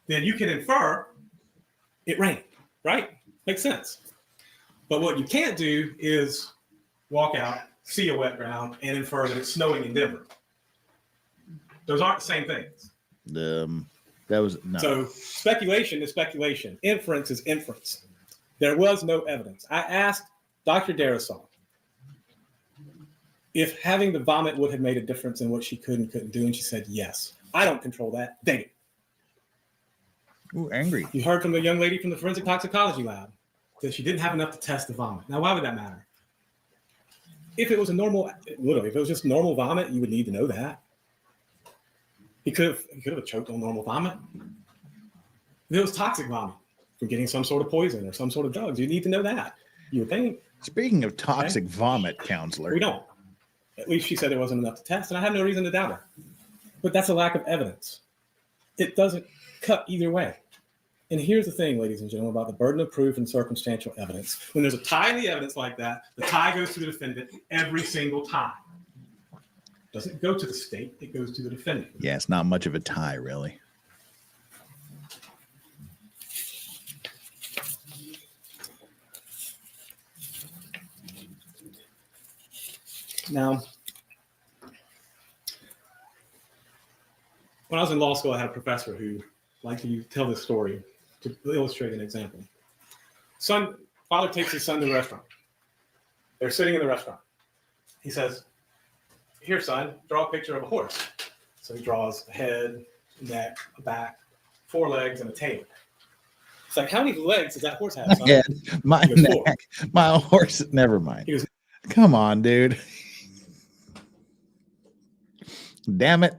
then you can infer it rained, right? Makes sense. But what you can't do is walk out, see a wet ground, and infer that it's snowing in Denver. Those aren't the same things. That was no. So speculation is speculation. Inference is inference. There was no evidence. I asked Dr. Darasol if having the vomit would have made a difference in what she could and couldn't do, and she said yes. I don't control that. They do. Ooh, angry. You heard from the young lady from the forensic toxicology lab that she didn't have enough to test the vomit. Now, why would that matter? If it was a normal, literally, if it was just normal vomit, you would need to know that. He could have choked on normal vomit. If it was toxic vomit from getting some sort of poison or some sort of drugs, you need to know that. You would think. Speaking of toxic vomit, counselor. We don't. At least she said there wasn't enough to test, and I have no reason to doubt her. But that's a lack of evidence. It doesn't cut either way. And here's the thing, ladies and gentlemen, about the burden of proof and circumstantial evidence. When there's a tie in the evidence like that, the tie goes to the defendant every single time. It doesn't go to the state, it goes to the defendant. Yeah, it's not much of a tie, really. Now, when I was in law school, I had a professor who liked to tell this story to illustrate an example. Father takes his son to the restaurant. They're sitting in the restaurant. He says, "Here, son, draw a picture of a horse." So he draws a head, neck, a back, 4 legs, and a tail. It's like, how many legs does that horse have, son? Head, my neck, my horse. Never mind. Goes, come on, dude. Damn it.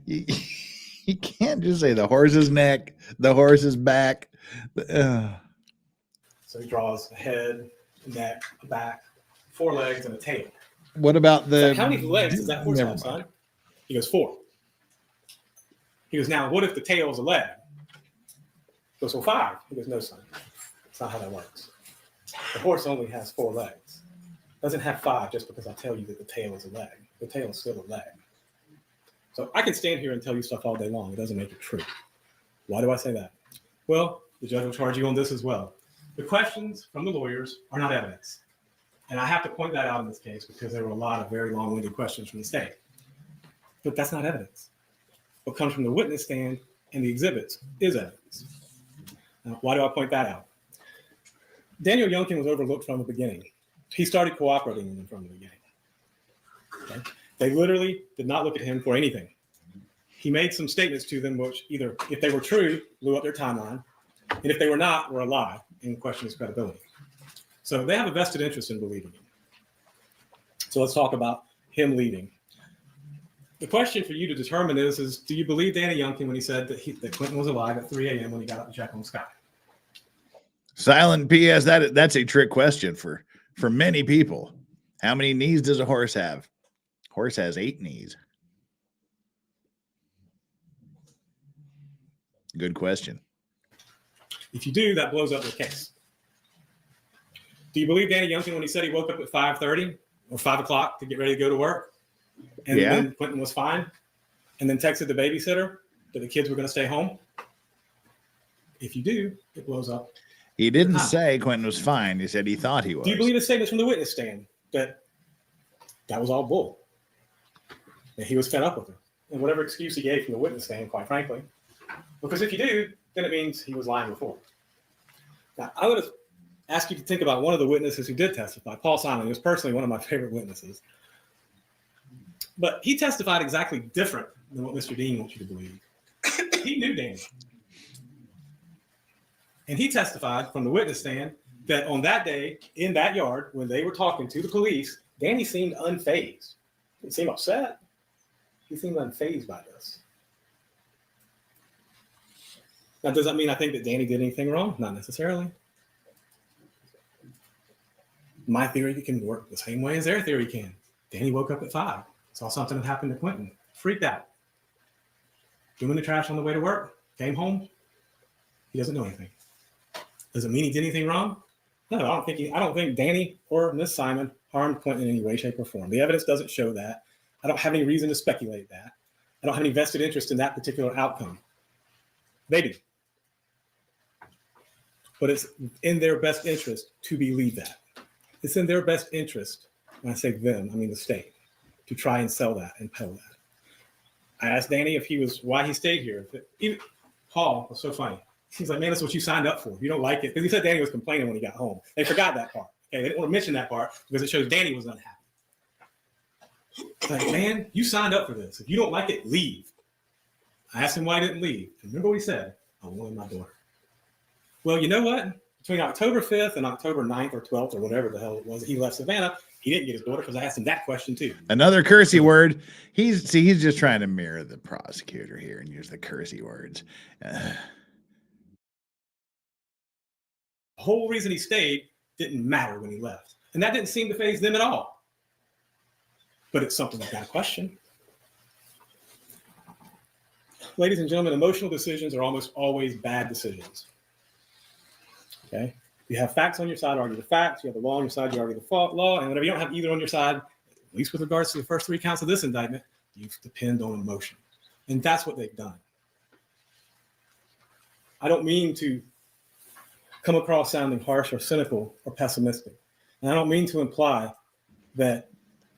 You can't just say the horse's neck, the horse's back. So he draws a head, a neck, a back, 4 legs, and a tail. What about the... Like, how many legs does that horse have, son? He goes, 4. He goes, now, what if the tail is a leg? He goes, well, 5. He goes, no, son. That's not how that works. The horse only has 4 legs. It doesn't have 5 just because I tell you that the tail is a leg. The tail is still a leg. So I can stand here and tell you stuff all day long. It doesn't make it true. Why do I say that? Well, the judge will charge you on this as well. The questions from the lawyers are not evidence. And I have to point that out in this case because there were a lot of very long-winded questions from the state. But that's not evidence. What comes from the witness stand and the exhibits is evidence. Now, why do I point that out? Daniel Youngkin was overlooked from the beginning. He started cooperating with them from the beginning. Okay? They literally did not look at him for anything. He made some statements to them, which either, if they were true, blew up their timeline, and if they were not, were a lie and questioned his credibility. So they have a vested interest in believing him. So let's talk about him leaving. The question for you to determine is do you believe Danny Youngkin when he said that Quentin was alive at 3 a.m. when he got up to check on Scott? Silent PS, that's a trick question for many people. How many knees does a horse have? Horse has 8 knees. Good question. If you do, that blows up the case. Do you believe Danny Youngkin when he said he woke up at 5:30 or 5 o'clock to get ready to go to work? And then Quentin was fine? And then texted the babysitter that the kids were going to stay home? If you do, it blows up. He didn't say Quentin was fine. He said he thought he was. Do you believe the statements from the witness stand that was all bull? That he was fed up with her? And whatever excuse he gave from the witness stand, quite frankly. Because if you do, then it means he was lying before. Now, I would ask you to think about one of the witnesses who did testify, Paul Simon. He was personally one of my favorite witnesses. But he testified exactly different than what Mr. Dean wants you to believe. He knew Danny. And he testified from the witness stand that on that day in that yard, when they were talking to the police, Danny seemed unfazed. He didn't seem upset. He seemed unfazed by this. Now, does that mean I think that Danny did anything wrong? Not necessarily. My theory can work the same way as their theory can. Danny woke up at 5, saw something that happened to Quentin, freaked out, doing the trash on the way to work, came home. He doesn't know anything. Does it mean he did anything wrong? No, I don't think Danny or Miss Simon harmed Quentin in any way, shape, or form. The evidence doesn't show that. I don't have any reason to speculate that. I don't have any vested interest in that particular outcome. They do. But it's in their best interest to believe that. It's in their best interest, when I say them, I mean the state, to try and sell that and peddle that. I asked Danny why he stayed here. Even Paul was so funny. He's like, man, that's what you signed up for. You don't like it. Because he said Danny was complaining when he got home. They forgot that part. Okay, they didn't want to mention that part because it shows Danny was unhappy. It's like, man, you signed up for this. If you don't like it, leave. I asked him why he didn't leave. And remember what he said? I wanted my daughter. Well, you know what? Between October 5th and October 9th or 12th or whatever the hell it was, he left Savannah. He didn't get his daughter because I asked him that question too. Another cursey word. He's just trying to mirror the prosecutor here and use the cursey words. The whole reason he stayed didn't matter when he left. And that didn't seem to faze them at all. But it's something I've got to question. Ladies and gentlemen, emotional decisions are almost always bad decisions. Okay? You have facts on your side, argue the facts. You have the law on your side, you argue the law. And whenever you don't have either on your side, at least with regards to the first 3 counts of this indictment, you depend on emotion. And that's what they've done. I don't mean to come across sounding harsh or cynical or pessimistic. And I don't mean to imply that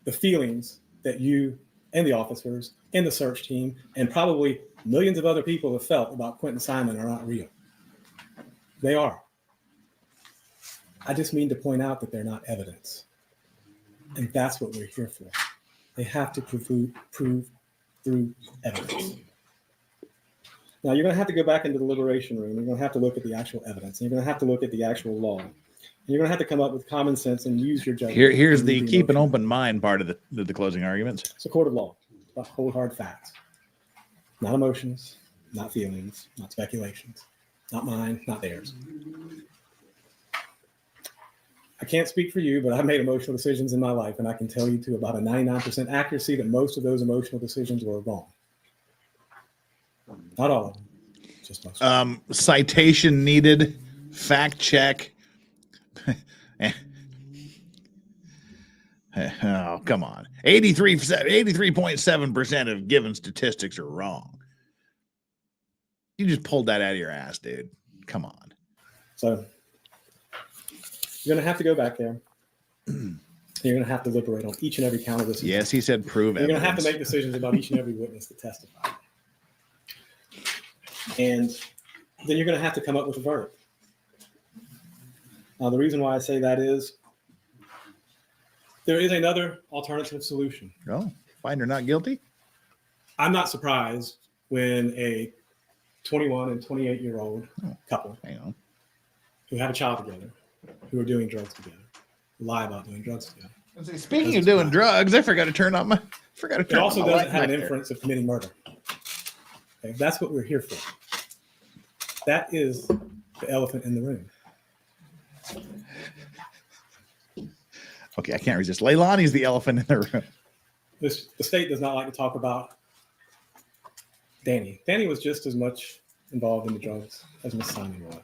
the feelings that you and the officers and the search team and probably millions of other people have felt about Quentin Simon are not real. They are. I just mean to point out that they're not evidence. And that's what we're here for. They have to prove through evidence. Now, you're going to have to go back into the deliberation room. You're going to have to look at the actual evidence. And you're going to have to look at the actual law. And you're going to have to come up with common sense and use your judgment. Here's the keep an open mind part of the closing arguments. It's a court of law. It's about cold, hard facts. Not emotions, not feelings, not speculations. Not mine, not theirs. I can't speak for you, but I've made emotional decisions in my life, and I can tell you to about a 99% accuracy that most of those emotional decisions were wrong. Not all of them, just most. Citation needed. Fact check. Oh, come on. 83.7% of given statistics are wrong. You just pulled that out of your ass, dude. Come on. So you're going to have to go back there. You're going to have to deliberate on each and every count of this. Yes, he said prove You're evidence. going to have to make decisions about each and every witness that testified. And then you're going to have to come up with a verdict. Now, the reason why I say that is there is another alternative solution. Oh, find her not guilty? I'm not surprised when a 21 and 28-year-old couple who have a child together, who are doing drugs together, lie about doing drugs together. Speaking of doing drugs, I forgot to turn on my. It also doesn't have an inference of committing murder. Okay, that's what we're here for. That is the elephant in the room. Okay, I can't resist. Leilani's the elephant in the room. The state does not like to talk about Danny. Danny was just as much involved in the drugs as Miss Simon was.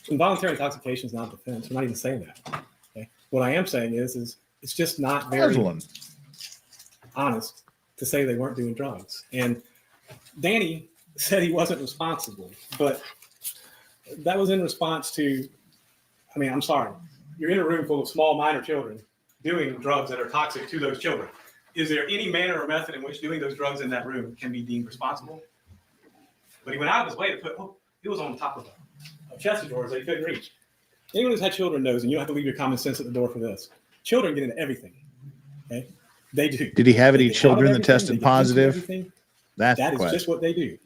Involuntary intoxication is not a defense. We're not even saying that. Okay? What I am saying is it's just not very honest to say they weren't doing drugs. And Danny said he wasn't responsible, but that was in response to, I mean, I'm sorry. You're in a room full of small minor children doing drugs that are toxic to those children. Is there any manner or method in which doing those drugs in that room can be deemed responsible? But he went out of his way to put, he was on top of a chest of drawers that he couldn't reach. Anyone who's had children knows, and you don't have to leave your common sense at the door for this. Children get into everything. Okay? They do. Did he have any children that tested positive? That is just what they do.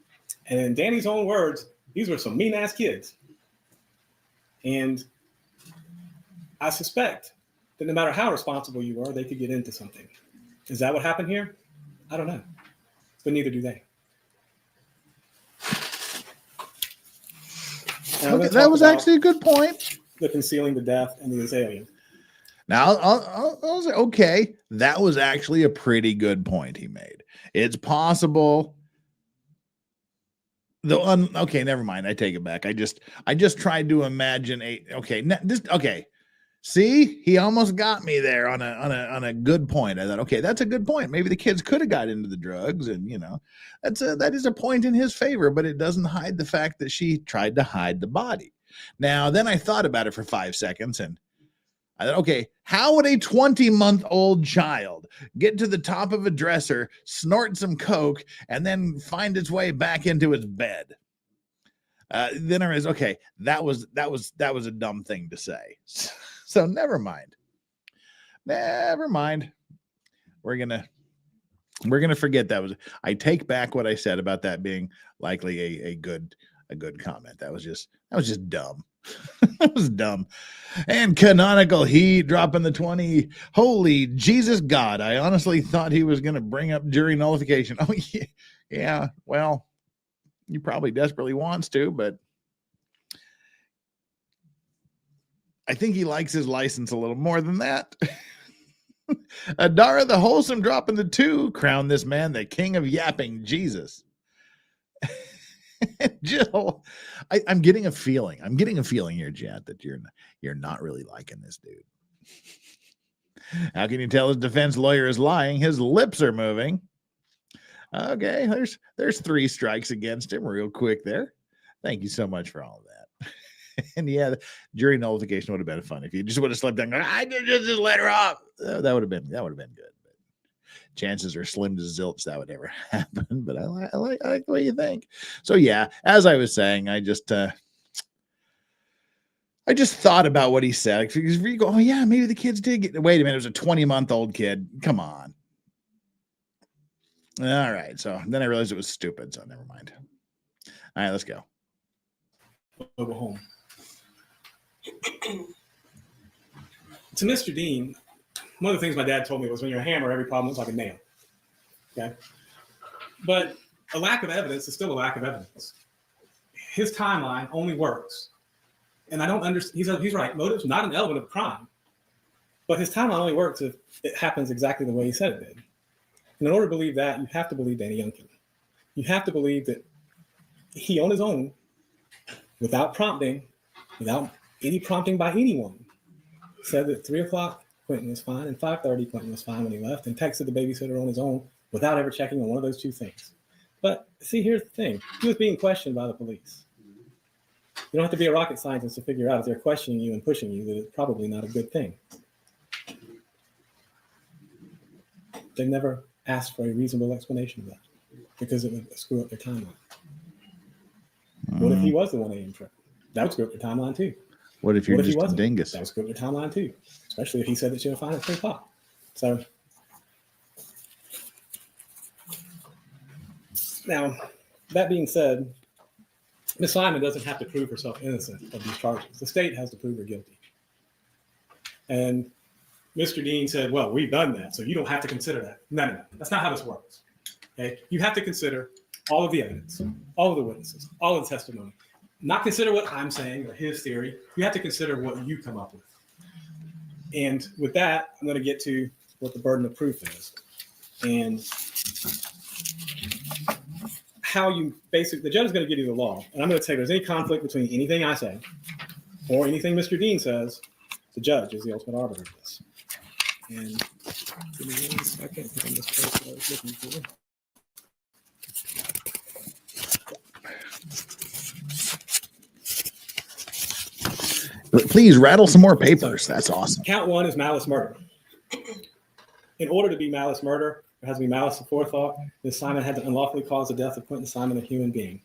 And in Danny's own words, these were some mean-ass kids. And I suspect that no matter how responsible you are, they could get into something. Is that what happened here? I don't know. But neither do they. Okay, that was actually a good point. The concealing the death and the azalea. Now, I'll say, okay, that was actually a pretty good point he made. It's possible. Okay, never mind. I take it back. I just tried to imagine okay. See, he almost got me there on a good point. I thought, okay, that's a good point. Maybe the kids could have got into the drugs, and that is a point in his favor, but it doesn't hide the fact that she tried to hide the body. Now, then I thought about it for 5 seconds, and I thought, okay, how would a 20-month-old child get to the top of a dresser, snort some coke, and then find its way back into its bed? Then I was okay. That was a dumb thing to say. So never mind. We're gonna forget that was. I take back what I said about that being likely a good comment. That was just dumb. That was dumb. And Canonical Heat dropping the 20. Holy Jesus God! I honestly thought he was gonna bring up jury nullification. Oh yeah. Well, he probably desperately wants to, but I think he likes his license a little more than that. Adara the Wholesome dropping the 2. Crown this man the king of yapping, Jesus. Jill, I'm getting a feeling. Here, Jet, that you're not really liking this dude. How can you tell his defense lawyer is lying? His lips are moving. Okay, there's 3 strikes against him real quick there. Thank you so much for all of that. And yeah, the jury nullification would have been fun if you just would have slipped down. I just let her off. That would have been good. But chances are slim to zilch that would ever happen. But I like the way you think. So yeah, as I was saying, I just thought about what he said. Because you go, oh yeah, maybe the kids did get. Wait a minute, it was a 20-month-old kid. Come on. All right. So then I realized it was stupid. So never mind. All right, let's go. We'll go home. To Mr. Dean, one of the things my dad told me was when you're a hammer, every problem looks like a nail. Okay? But a lack of evidence is still a lack of evidence. His timeline only works. And I don't understand. He's right. Motive's not an element of crime. But his timeline only works if it happens exactly the way he said it did. And in order to believe that, you have to believe Danny Youngkin. You have to believe that he, on his own, without prompting, without any prompting by anyone, said that 3 o'clock Quentin was fine and 5:30 Quentin was fine when he left, and texted the babysitter on his own without ever checking on one of those 2 things. But see, here's the thing. He was being questioned by the police. You don't have to be a rocket scientist to figure out if they're questioning you and pushing you that it's probably not a good thing. They never asked for a reasonable explanation of that because it would screw up their timeline. What if he was the 1 a.m. trip? That would screw up your timeline too. What if you're What if he just a wasn't? dingus? That would screw up your timeline too, especially if he said that she'll find at 3 o'clock. So now, that being said, Ms. Simon doesn't have to prove herself innocent of these charges. The state has to prove her guilty. And Mr. Dean said, well, we've done that, so you don't have to consider that. No. That's not how this works. Okay? You have to consider all of the evidence, all of the witnesses, all of the testimony. Not consider what I'm saying or his theory. You have to consider what you come up with. And with that, I'm going to get to what the burden of proof is. And how you basically, the judge is going to give you the law. And I'm going to say if there's any conflict between anything I say or anything Mr. Dean says, the judge is the ultimate arbiter of this. And give me 1 second. I misplaced what I was looking for. Please rattle some more papers. That's awesome. Count 1 is malice murder. In order to be malice murder, there has to be malice aforethought. Ms. Simon had to unlawfully cause the death of Quentin Simon, a human being.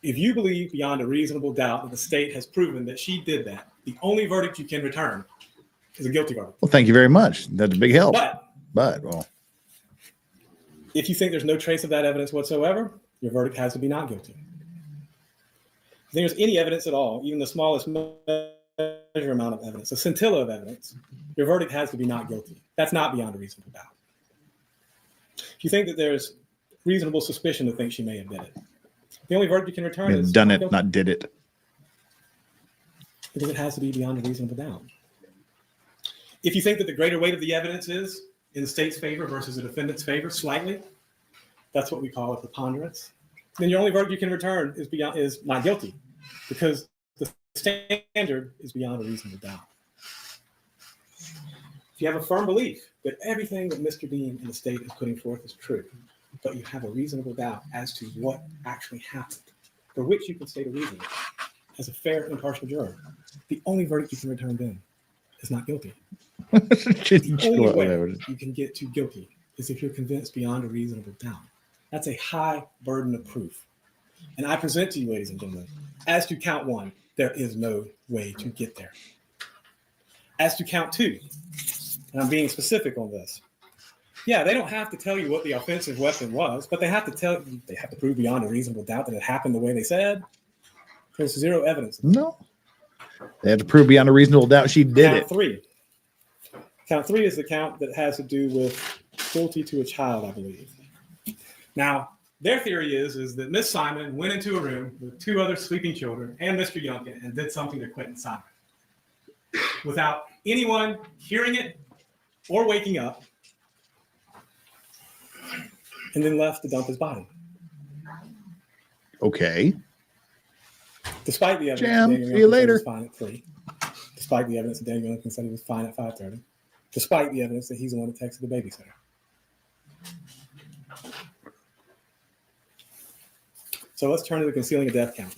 If you believe beyond a reasonable doubt that the state has proven that she did that, the only verdict you can return is a guilty verdict. Well, thank you very much. That's a big help. But well, if you think there's no trace of that evidence whatsoever, your verdict has to be not guilty. If there's any evidence at all, even the smallest measure amount of evidence, a scintilla of evidence, your verdict has to be not guilty. That's not beyond a reasonable doubt. If you think that there's reasonable suspicion to think she may have did it, the only verdict you can return is done not it, guilty. not did it. Because it has to be beyond a reasonable doubt. If you think that the greater weight of the evidence is in the state's favor versus the defendant's favor, slightly, that's what we call a preponderance, then your only verdict you can return is not guilty, because the standard is beyond a reasonable doubt. If you have a firm belief that everything that Mr. Dean and the state is putting forth is true, but you have a reasonable doubt as to what actually happened, for which you can state a reason as a fair and impartial juror, the only verdict you can return then is not guilty. The only way you can get to guilty is if you're convinced beyond a reasonable doubt. That's a high burden of proof. And I present to you, ladies and gentlemen, as to count 1, there is no way to get there. As to count 2, and I'm being specific on this. Yeah, they don't have to tell you what the offensive weapon was, but they have to prove beyond a reasonable doubt that it happened the way they said. There's zero evidence. No. They have to prove beyond a reasonable doubt she did Count it. 3. Count 3 is the count that has to do with cruelty to a child, I believe. Now, their theory is that Miss Simon went into a room with 2 other sleeping children and Mr. Youngkin and did something to Quentin Simon without anyone hearing it or waking up, and then left to dump his body. Okay. Despite the evidence, Jam, Daniel see you Youngkin said he later. was fine at 3. Despite the evidence that Daniel Youngkin said he was fine at 5:30. Despite the evidence that he's the one that texted the babysitter. So let's turn to the concealing a death count.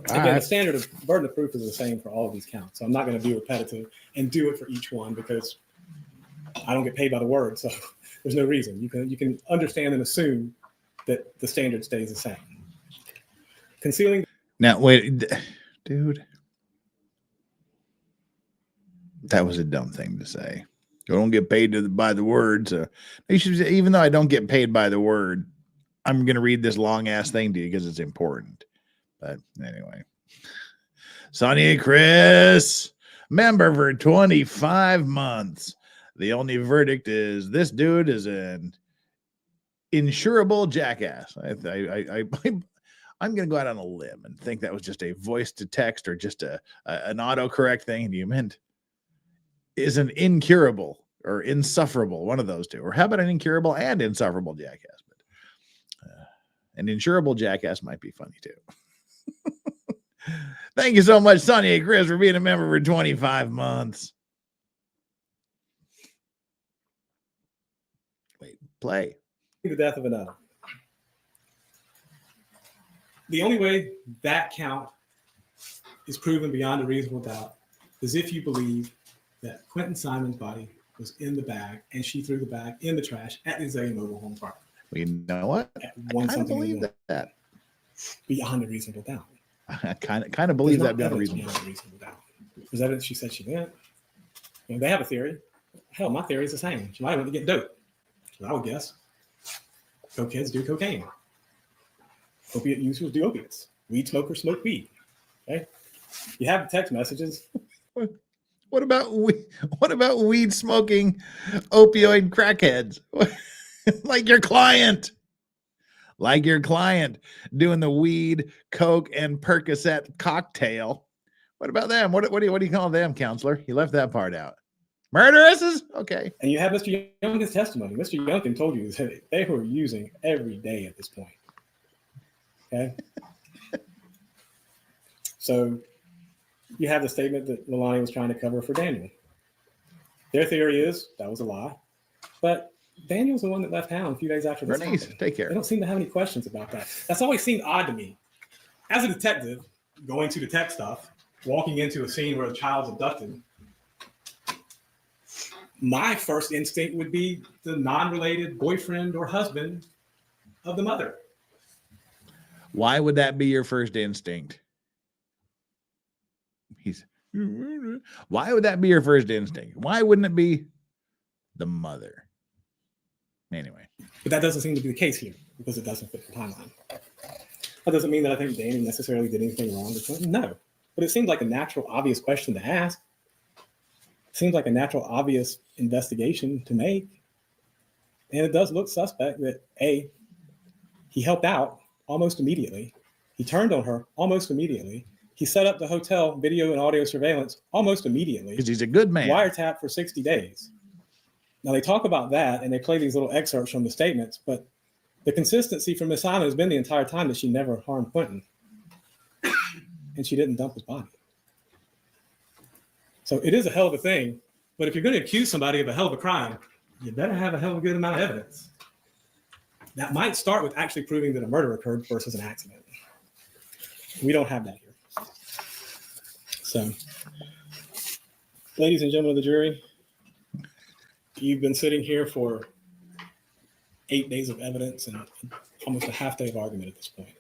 Again, the standard of burden of proof is the same for all of these counts. So I'm not going to be repetitive and do it for each one because I don't get paid by the word. So there's no reason. You can understand and assume that the standard stays the same. Concealing. Now, wait, dude. That was a dumb thing to say. You don't get paid by the word. So you should say, even though I don't get paid by the word, I'm going to read this long ass thing to you because it's important. But anyway, Sonia Chris, member for 25 months. The only verdict is this dude is an insurable jackass. I'm going to go out on a limb and think that was just a voice to text or just an autocorrect thing. And you meant is an incurable or insufferable, one of those two. Or how about an incurable and insufferable jackass? But an insurable jackass might be funny too. Thank you so much, Sonia and Chris, for being a member for 25 months. Wait, play. The death of another. The only way that count is proven beyond a reasonable doubt is if you believe that Quentin Simon's body was in the bag and she threw the bag in the trash at the Zelle mobile home park. Well, you know what? At I kind of believe that. beyond a reasonable doubt. I kind of believe There's that not beyond a evidence reasonable doubt. There's evidence she said she went. You know, they have a theory. Hell, my theory is the same. She might have went to get dope. I would guess. Cokeheads do cocaine. Opiate users do opiates. Weed smokers smoke weed. Okay. You have the text messages. What about weed smoking opioid crackheads? Like your client. Like your client doing the weed, coke, and Percocet cocktail. What about them? What do you call them, counselor? You left that part out. Murderesses? Okay. And you have Mr. Youngkin's testimony. Mr. Youngkin told you that they were using every day at this point. Okay. So you have the statement that LEILANI was trying to cover for Daniel. Their theory is that was a lie. But Daniel's the one that left town a few days after this. Bernice, happened. take care. They don't seem to have any questions about that. That's always seemed odd to me. As a detective, going to detect stuff, walking into a scene where a child's abducted, my first instinct would be the non-related boyfriend or husband of the mother. Why would that be your first instinct? Why would that be your first instinct? Why wouldn't it be the mother? Anyway. But that doesn't seem to be the case here because it doesn't fit the timeline. That doesn't mean that I think Danny necessarily did anything wrong. No. But it seems like a natural, obvious question to ask. It seems like a natural, obvious investigation to make. And it does look suspect that, A, he helped out almost immediately. He turned on her almost immediately. He set up the hotel video and audio surveillance almost immediately. Because he's a good man. Wiretap for 60 days. Now, they talk about that, and they play these little excerpts from the statements, but the consistency from Ms. Simon has been the entire time that she never harmed Quentin. And she didn't dump his body. So it is a hell of a thing, but if you're going to accuse somebody of a hell of a crime, you better have a hell of a good amount of evidence. That might start with actually proving that a murder occurred versus an accident. We don't have that here. So, ladies and gentlemen of the jury, you've been sitting here for 8 days of evidence and almost a half day of argument at this point.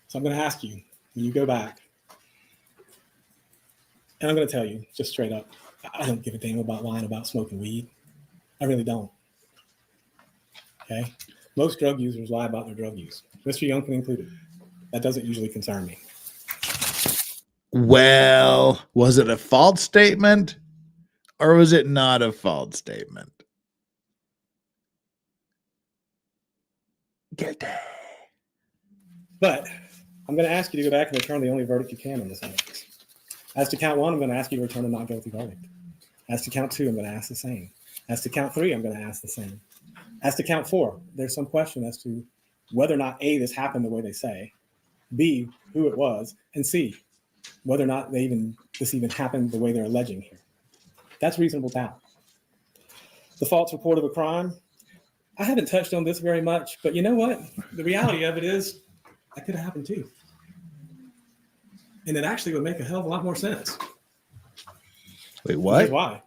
So I'm going to ask you, when you go back, and I'm going to tell you just straight up, I don't give a damn about lying about smoking weed. I really don't. Okay? Most drug users lie about their drug use, Mr. Youngkin included. That doesn't usually concern me. Well, was it a false statement or was it not a false statement? Guilty. But I'm going to ask you to go back and return the only verdict you can on this evidence. As to count 1, I'm going to ask you to return a not guilty verdict. As to count 2, I'm going to ask the same. As to count 3, I'm going to ask the same. As to count 4, there's some question as to whether or not A, this happened the way they say, B, who it was, and C, whether or not this even happened the way they're alleging here. That's reasonable doubt. The false report of a crime, I haven't touched on this very much, but you know what? The reality of it is that could have happened too. And it actually would make a hell of a lot more sense. Wait, what? Here's why.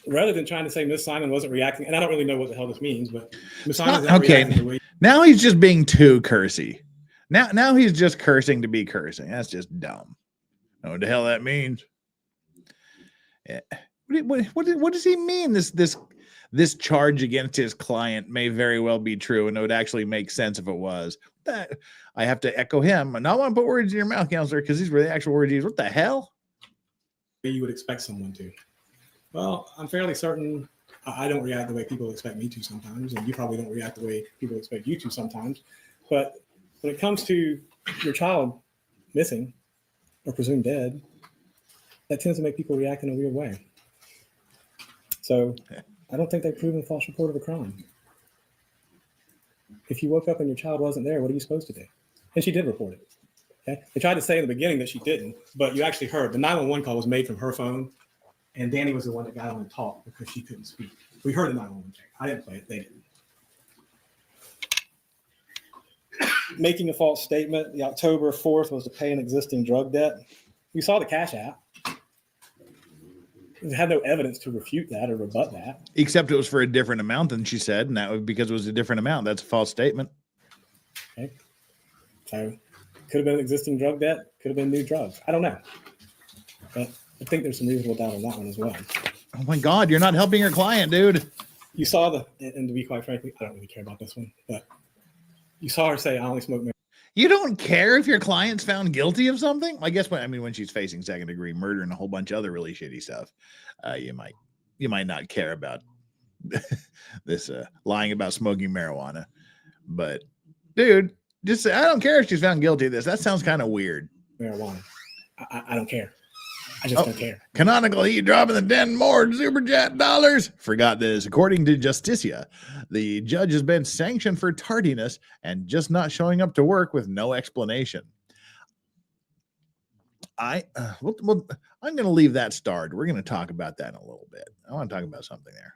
Rather than trying to say Miss Simon wasn't reacting, and I don't really know what the hell this means, but Miss Simon's not reacting the way. Now he's just being too cursy. Now he's just cursing to be cursing. That's just dumb. Know what the hell that means? Yeah. What does he mean? This charge against his client may very well be true, and it would actually make sense if it was. I have to echo him. I don't want to put words in your mouth, counselor, because these were the actual words. What the hell? You would expect someone to. Well, I'm fairly certain I don't react the way people expect me to sometimes, and you probably don't react the way people expect you to sometimes. But when it comes to your child missing or presumed dead, that tends to make people react in a weird way. So I don't think they've proven false report of a crime. If you woke up and your child wasn't there, what are you supposed to do? And she did report it. Okay. They tried to say in the beginning that she didn't, but you actually heard the 911 call was made from her phone, and Danny was the one that got on and talked because she couldn't speak. We heard the 911 check. I didn't play it. They didn't. Making a false statement. The October 4th was to pay an existing drug debt. We saw the Cash App. We had no evidence to refute that or rebut that. Except it was for a different amount than she said, and that was because it was a different amount. That's a false statement. Okay. So could have been existing drug debt, could have been new drugs. I don't know. But I think there's some reasonable doubt on that one as well. Oh my God, you're not helping your client, dude. You saw and to be quite frankly, I don't really care about this one, but you saw her say, I only smoke marijuana. You don't care if your client's found guilty of something? I guess when she's facing second degree murder and a whole bunch of other really shitty stuff, you might not care about this lying about smoking marijuana. But dude, just say, I don't care if she's found guilty of this. That sounds kind of weird. Marijuana. I don't care. I just don't care. Canonical heat dropping the 10 more super chat dollars. Forgot this. According to Justicia, the judge has been sanctioned for tardiness and just not showing up to work with no explanation. I'm going to leave that starred. We're going to talk about that in a little bit. I want to talk about something there.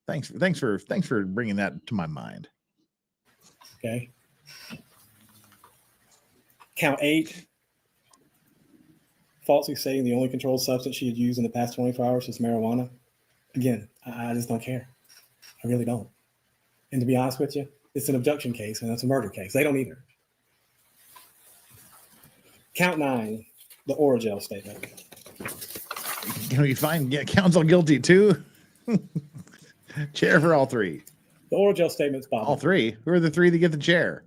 Thanks for bringing that to my mind. Okay. Count 8. Falsely saying the only controlled substance she had used in the past 24 hours was marijuana. Again, I just don't care. I really don't. And to be honest with you, it's an abduction case and it's a murder case. They don't either. Count 9, the Oragel statement. Can we find counsel guilty too? Chair for all three. The Oragel statement's Bob. All three? Who are the three that get the chair?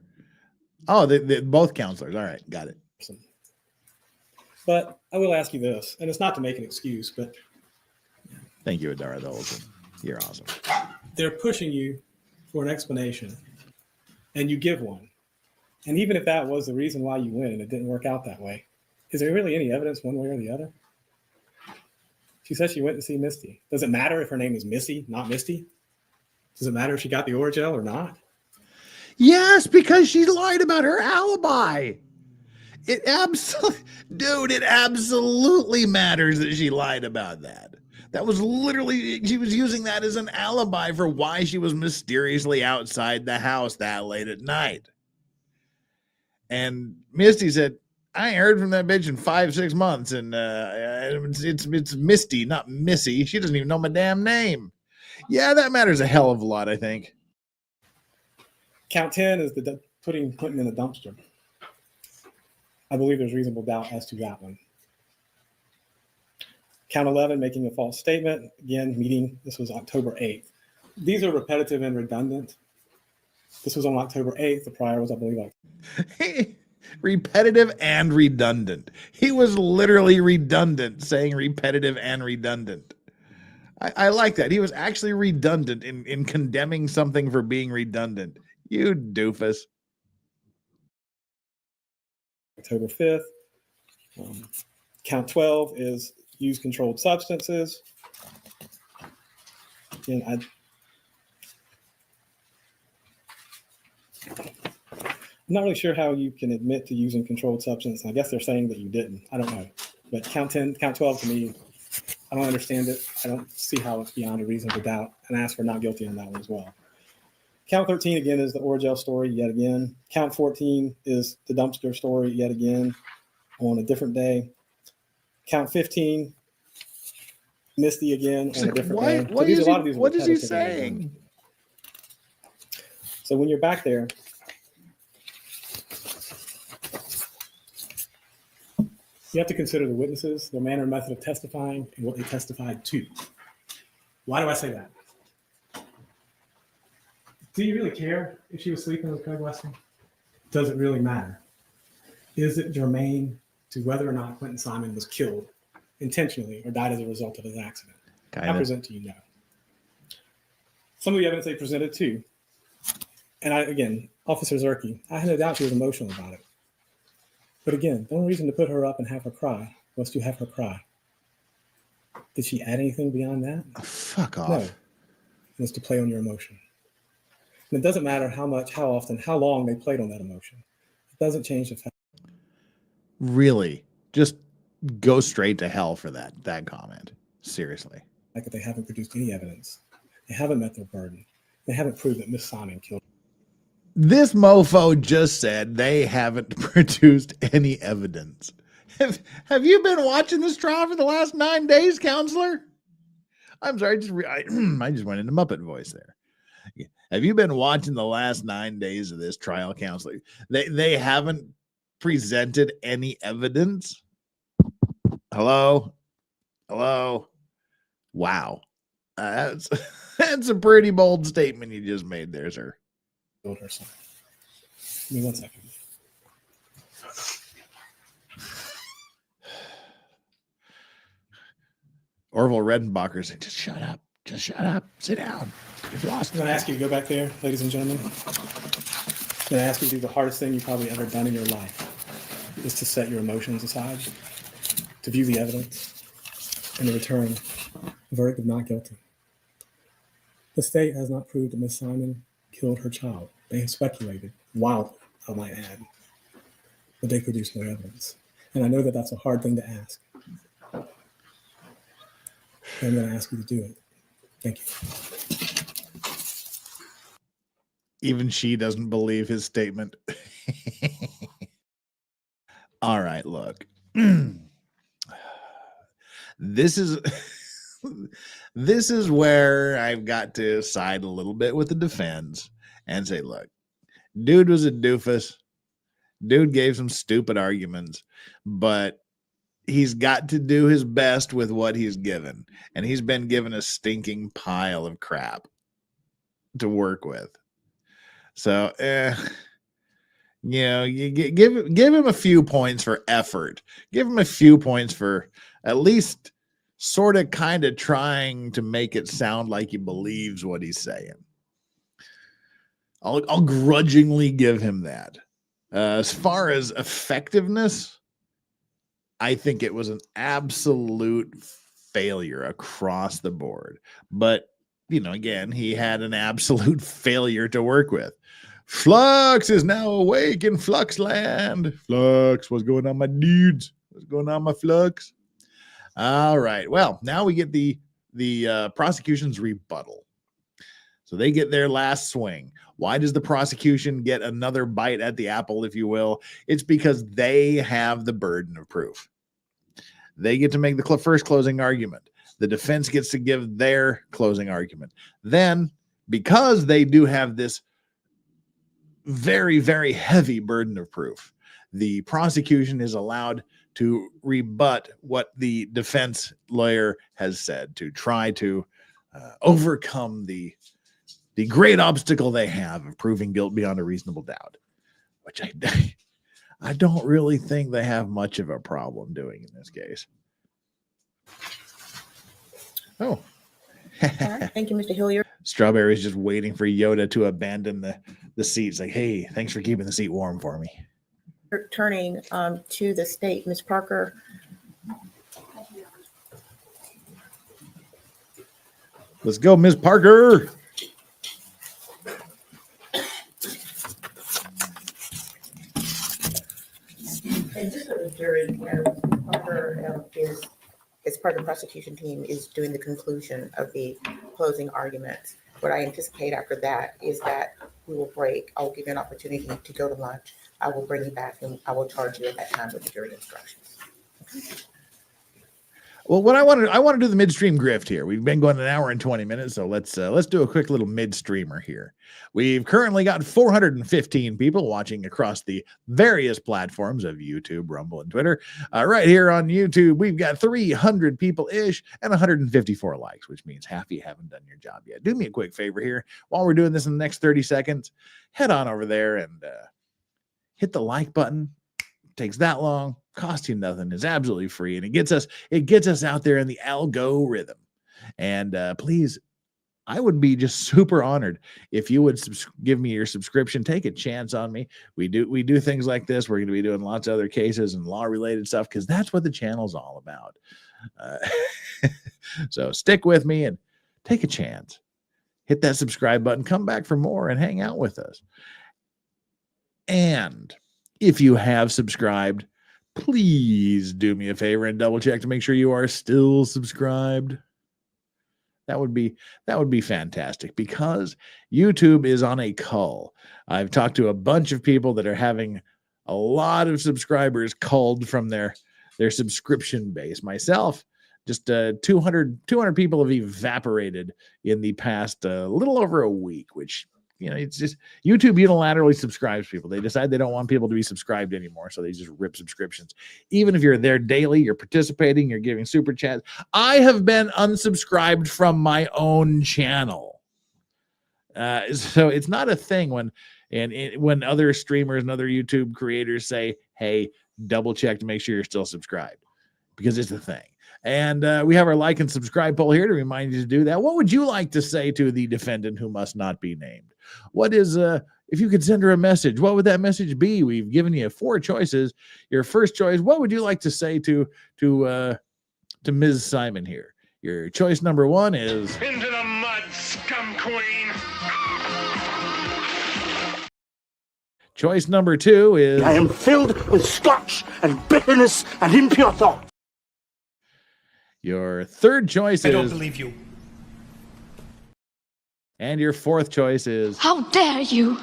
Oh, both counselors. All right, got it. But I will ask you this, and it's not to make an excuse, but thank you, Adara the Olsen. You're awesome. They're pushing you for an explanation, and you give one. And even if that was the reason why you win and it didn't work out that way, is there really any evidence one way or the other? She said she went to see Misty. Does it matter if her name is Missy, not Misty? Does it matter if she got the Oragel or not? Yes, because she lied about her alibi. It absolutely matters that she lied about that. That was literally, she was using that as an alibi for why she was mysteriously outside the house that late at night. And Misty said, I ain't heard from that bitch in 5-6 months. And it's Misty, not Missy. She doesn't even know my damn name. Yeah, that matters a hell of a lot, I think. Count 10 is the putting Quentin in a dumpster. I believe there's reasonable doubt as to that one. Count 11, making a false statement. Again, this was October 8th. These are repetitive and redundant. This was on October 8th. The prior was, I believe, repetitive and redundant. He was literally redundant, saying repetitive and redundant. I like that. He was actually redundant in condemning something for being redundant. You doofus. October 5th. Count 12 is use controlled substances. Again, I'm not really sure how you can admit to using controlled substance. I guess they're saying that you didn't. I don't know. But count 12 to me, I don't understand it. I don't see how it's beyond a reasonable doubt. And I ask for not guilty on that one as well. Count 13 again is the Oragel story yet again. Count 14 is the dumpster story yet again on a different day. Count 15, Misty again on a different day. What is he saying? So when you're back there, you have to consider the witnesses, their manner and method of testifying, and what they testified to. Why do I say that? Do you really care if she was sleeping with Craig Weston? Does it really matter? Is it germane to whether or not Quentin Simon was killed intentionally or died as a result of his accident? I present to you now. Some of the evidence they presented too, and again, Officer Zerke, I had no doubt she was emotional about it. But again, the only reason to put her up and have her cry was to have her cry. Did she add anything beyond that? Oh, fuck off. No. It was to play on your emotion. And it doesn't matter how much, how often, how long they played on that emotion. It doesn't change the fact. Really? Just go straight to hell for that comment. Seriously. Like they haven't produced any evidence. They haven't met their burden. They haven't proved that Miss Simon killed her. This mofo just said they haven't produced any evidence. Have you been watching this trial for the last 9 days, counselor? I'm sorry, I just went into Muppet voice there. Have you been watching the last 9 days of this trial counseling? They haven't presented any evidence. Hello? Wow. That's that's a pretty bold statement you just made there, sir. Give me 1 second. Orville Redenbacher saying, just shut up. Just shut up. Sit down. You've lost. I'm going to ask you to go back there, ladies and gentlemen. I'm going to ask you to do the hardest thing you've probably ever done in your life, is to set your emotions aside, to view the evidence, and to return a verdict of not guilty. The state has not proved that Ms. Simon killed her child. They have speculated wildly, I might add, but they produced no evidence. And I know that that's a hard thing to ask. And I'm going to ask you to do it. Thank you. Even she doesn't believe his statement. All right, look. This is this is where I've got to side a little bit with the defense and say, look, dude was a doofus. Dude gave some stupid arguments, but he's got to do his best with what he's given. And he's been given a stinking pile of crap to work with. So, you give him a few points for effort. Give him a few points for at least sort of kind of trying to make it sound like he believes what he's saying. I'll grudgingly give him that. As far as effectiveness, I think it was an absolute failure across the board. But, again, he had an absolute failure to work with. Flux is now awake in Fluxland. Flux, what's going on, my dudes? What's going on, my Flux? All right. Well, now we get the prosecution's rebuttal. So they get their last swing. Why does the prosecution get another bite at the apple, if you will? It's because they have the burden of proof. They get to make the first closing argument. The defense gets to give their closing argument. Then, because they do have this very, very heavy burden of proof, the prosecution is allowed to rebut what the defense lawyer has said, to try to overcome the great obstacle they have of proving guilt beyond a reasonable doubt, which I don't really think they have much of a problem doing in this case. Oh. All right. Thank you, Mr. Hilliard. Strawberry's just waiting for Yoda to abandon the seats. Like, hey, thanks for keeping the seat warm for me. Turning to the state, Ms. Parker. Let's go, Ms. Parker. And just for the jury, Parker is, as part of the prosecution team, is doing the conclusion of the closing arguments. What I anticipate after that is that we will break. I'll give you an opportunity to go to lunch. I will bring you back and I will charge you at that time with the jury instructions. Okay. Well, what I want to do the midstream grift here. We've been going an hour and 20 minutes, so let's do a quick little midstreamer here. We've currently got 415 people watching across the various platforms of YouTube, Rumble, and Twitter. Right here on YouTube, we've got 300 people-ish and 154 likes, which means half of you haven't done your job yet. Do me a quick favor here. While we're doing this in the next 30 seconds, head on over there and hit the like button. It takes that long. Cost you nothing, is absolutely free, and it gets us out there in the algorithm. And please, I would be just super honored if you would give me your subscription. Take a chance on me. We do things like this. We're going to be doing lots of other cases and law related stuff because that's what the channel's all about. So stick with me and take a chance. Hit that subscribe button. Come back for more and hang out with us. And if you have subscribed, please do me a favor and double check to make sure you are still subscribed. That would be fantastic because YouTube is on a cull. I've talked to a bunch of people that are having a lot of subscribers culled from their subscription base. Myself, just 200 people have evaporated in the past little over a week, which it's just YouTube unilaterally subscribes people. They decide they don't want people to be subscribed anymore, so they just rip subscriptions. Even if you're there daily, you're participating, you're giving super chats. I have been unsubscribed from my own channel. So it's not a thing when other streamers and other YouTube creators say, hey, double check to make sure you're still subscribed, because it's a thing. And we have our like and subscribe poll here to remind you to do that. What would you like to say to the defendant who must not be named? What is, if you could send her a message, what would that message be? We've given you 4 choices. Your first choice, what would you like to say to Ms. Simon here? Your choice number 1 is... Into the mud, scum queen! Choice number 2 is... I am filled with scotch and bitterness and impure thought. Your third choice is... I don't believe you. And your fourth choice is... How dare you?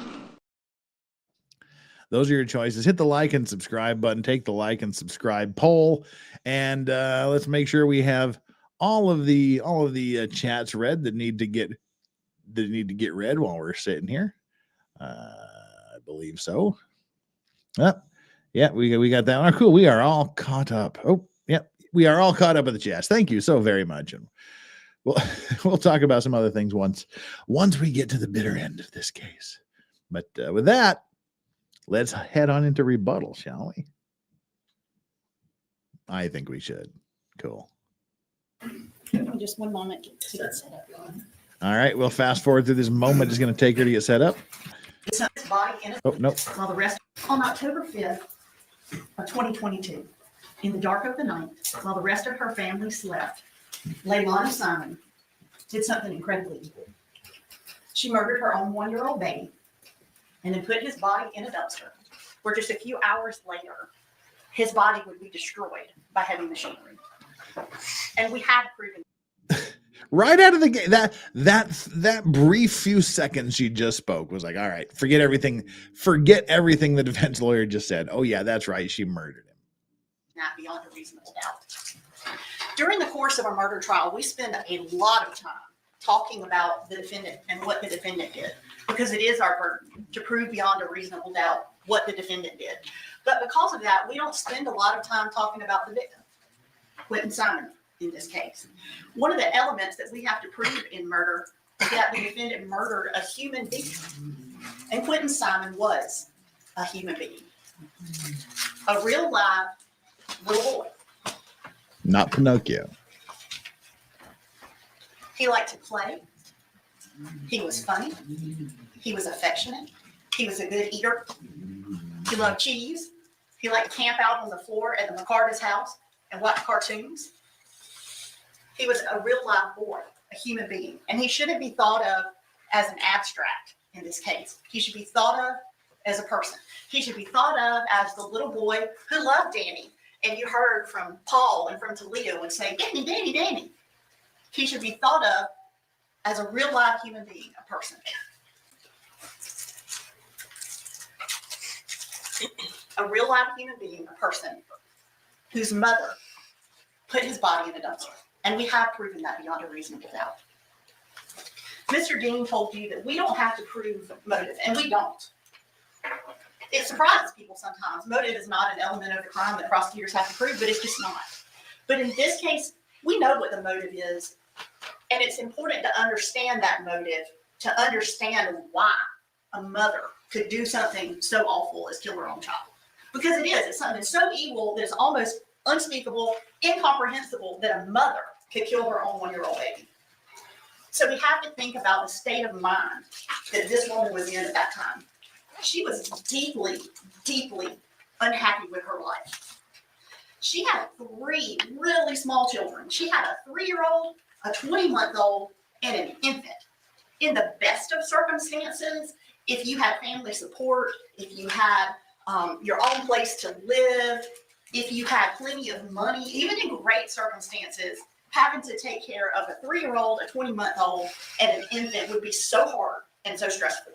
Those are your choices. Hit the like and subscribe button. Take the like and subscribe poll. And let's make sure we have all of the chats read that need to get read while we're sitting here. I believe so. Yeah, we got that one. Oh, cool. We are all caught up. Oh, yeah. We are all caught up in the chats. Thank you so very much. And we'll talk about some other things once we get to the bitter end of this case. But with that, let's head on into rebuttal, shall we? I think we should. Cool. Just one moment to get set up. All right, we'll fast forward through this moment. It's going to take her to get set up. Oh, no. While the rest on October 5th of 2022, in the dark of the night, while the rest of her family slept, LEILANI Simon did something incredibly evil. She murdered her own 1-year-old baby and then put his body in a dumpster, where just a few hours later, his body would be destroyed by heavy machinery. And we had proven. Right out of the gate, that brief few seconds she just spoke was like, all right, forget everything the defense lawyer just said. Oh yeah, that's right, she murdered him. Not beyond a reasonable doubt. During the course of our murder trial, we spend a lot of time talking about the defendant and what the defendant did, because it is our burden to prove beyond a reasonable doubt what the defendant did. But because of that, we don't spend a lot of time talking about the victim, Quentin Simon, in this case. One of the elements that we have to prove in murder is that the defendant murdered a human being. And Quentin Simon was a human being. A real live little boy. Not Pinocchio. He liked to play. He was funny. He was affectionate. He was a good eater. He loved cheese. He liked to camp out on the floor at the McCarter's house and watch cartoons. He was a real live boy, a human being, and he shouldn't be thought of as an abstract in this case. He should be thought of as a person. He should be thought of as the little boy who loved Danny. And you heard from Paul and from Toledo and say, Danny, Danny, Danny. He should be thought of as a real live human being, a person. A real live human being, a person whose mother put his body in a dumpster. And we have proven that beyond a reasonable doubt. Mr. Dean told you that we don't have to prove motive, and we don't. It surprises people sometimes. Motive is not an element of the crime that prosecutors have to prove, but it's just not. But in this case, we know what the motive is, and it's important to understand that motive, to understand why a mother could do something so awful as kill her own child. Because it is. It's something so evil that it's almost unspeakable, incomprehensible that a mother could kill her own 1-year-old baby. So we have to think about the state of mind that this woman was in at that time. She was deeply, deeply unhappy with her life. She had 3 really small children. She had a 3-year-old, a 20-month-old, and an infant. In the best of circumstances, if you had family support, if you had your own place to live, if you had plenty of money, even in great circumstances, having to take care of a 3-year-old, a 20-month-old, and an infant would be so hard and so stressful.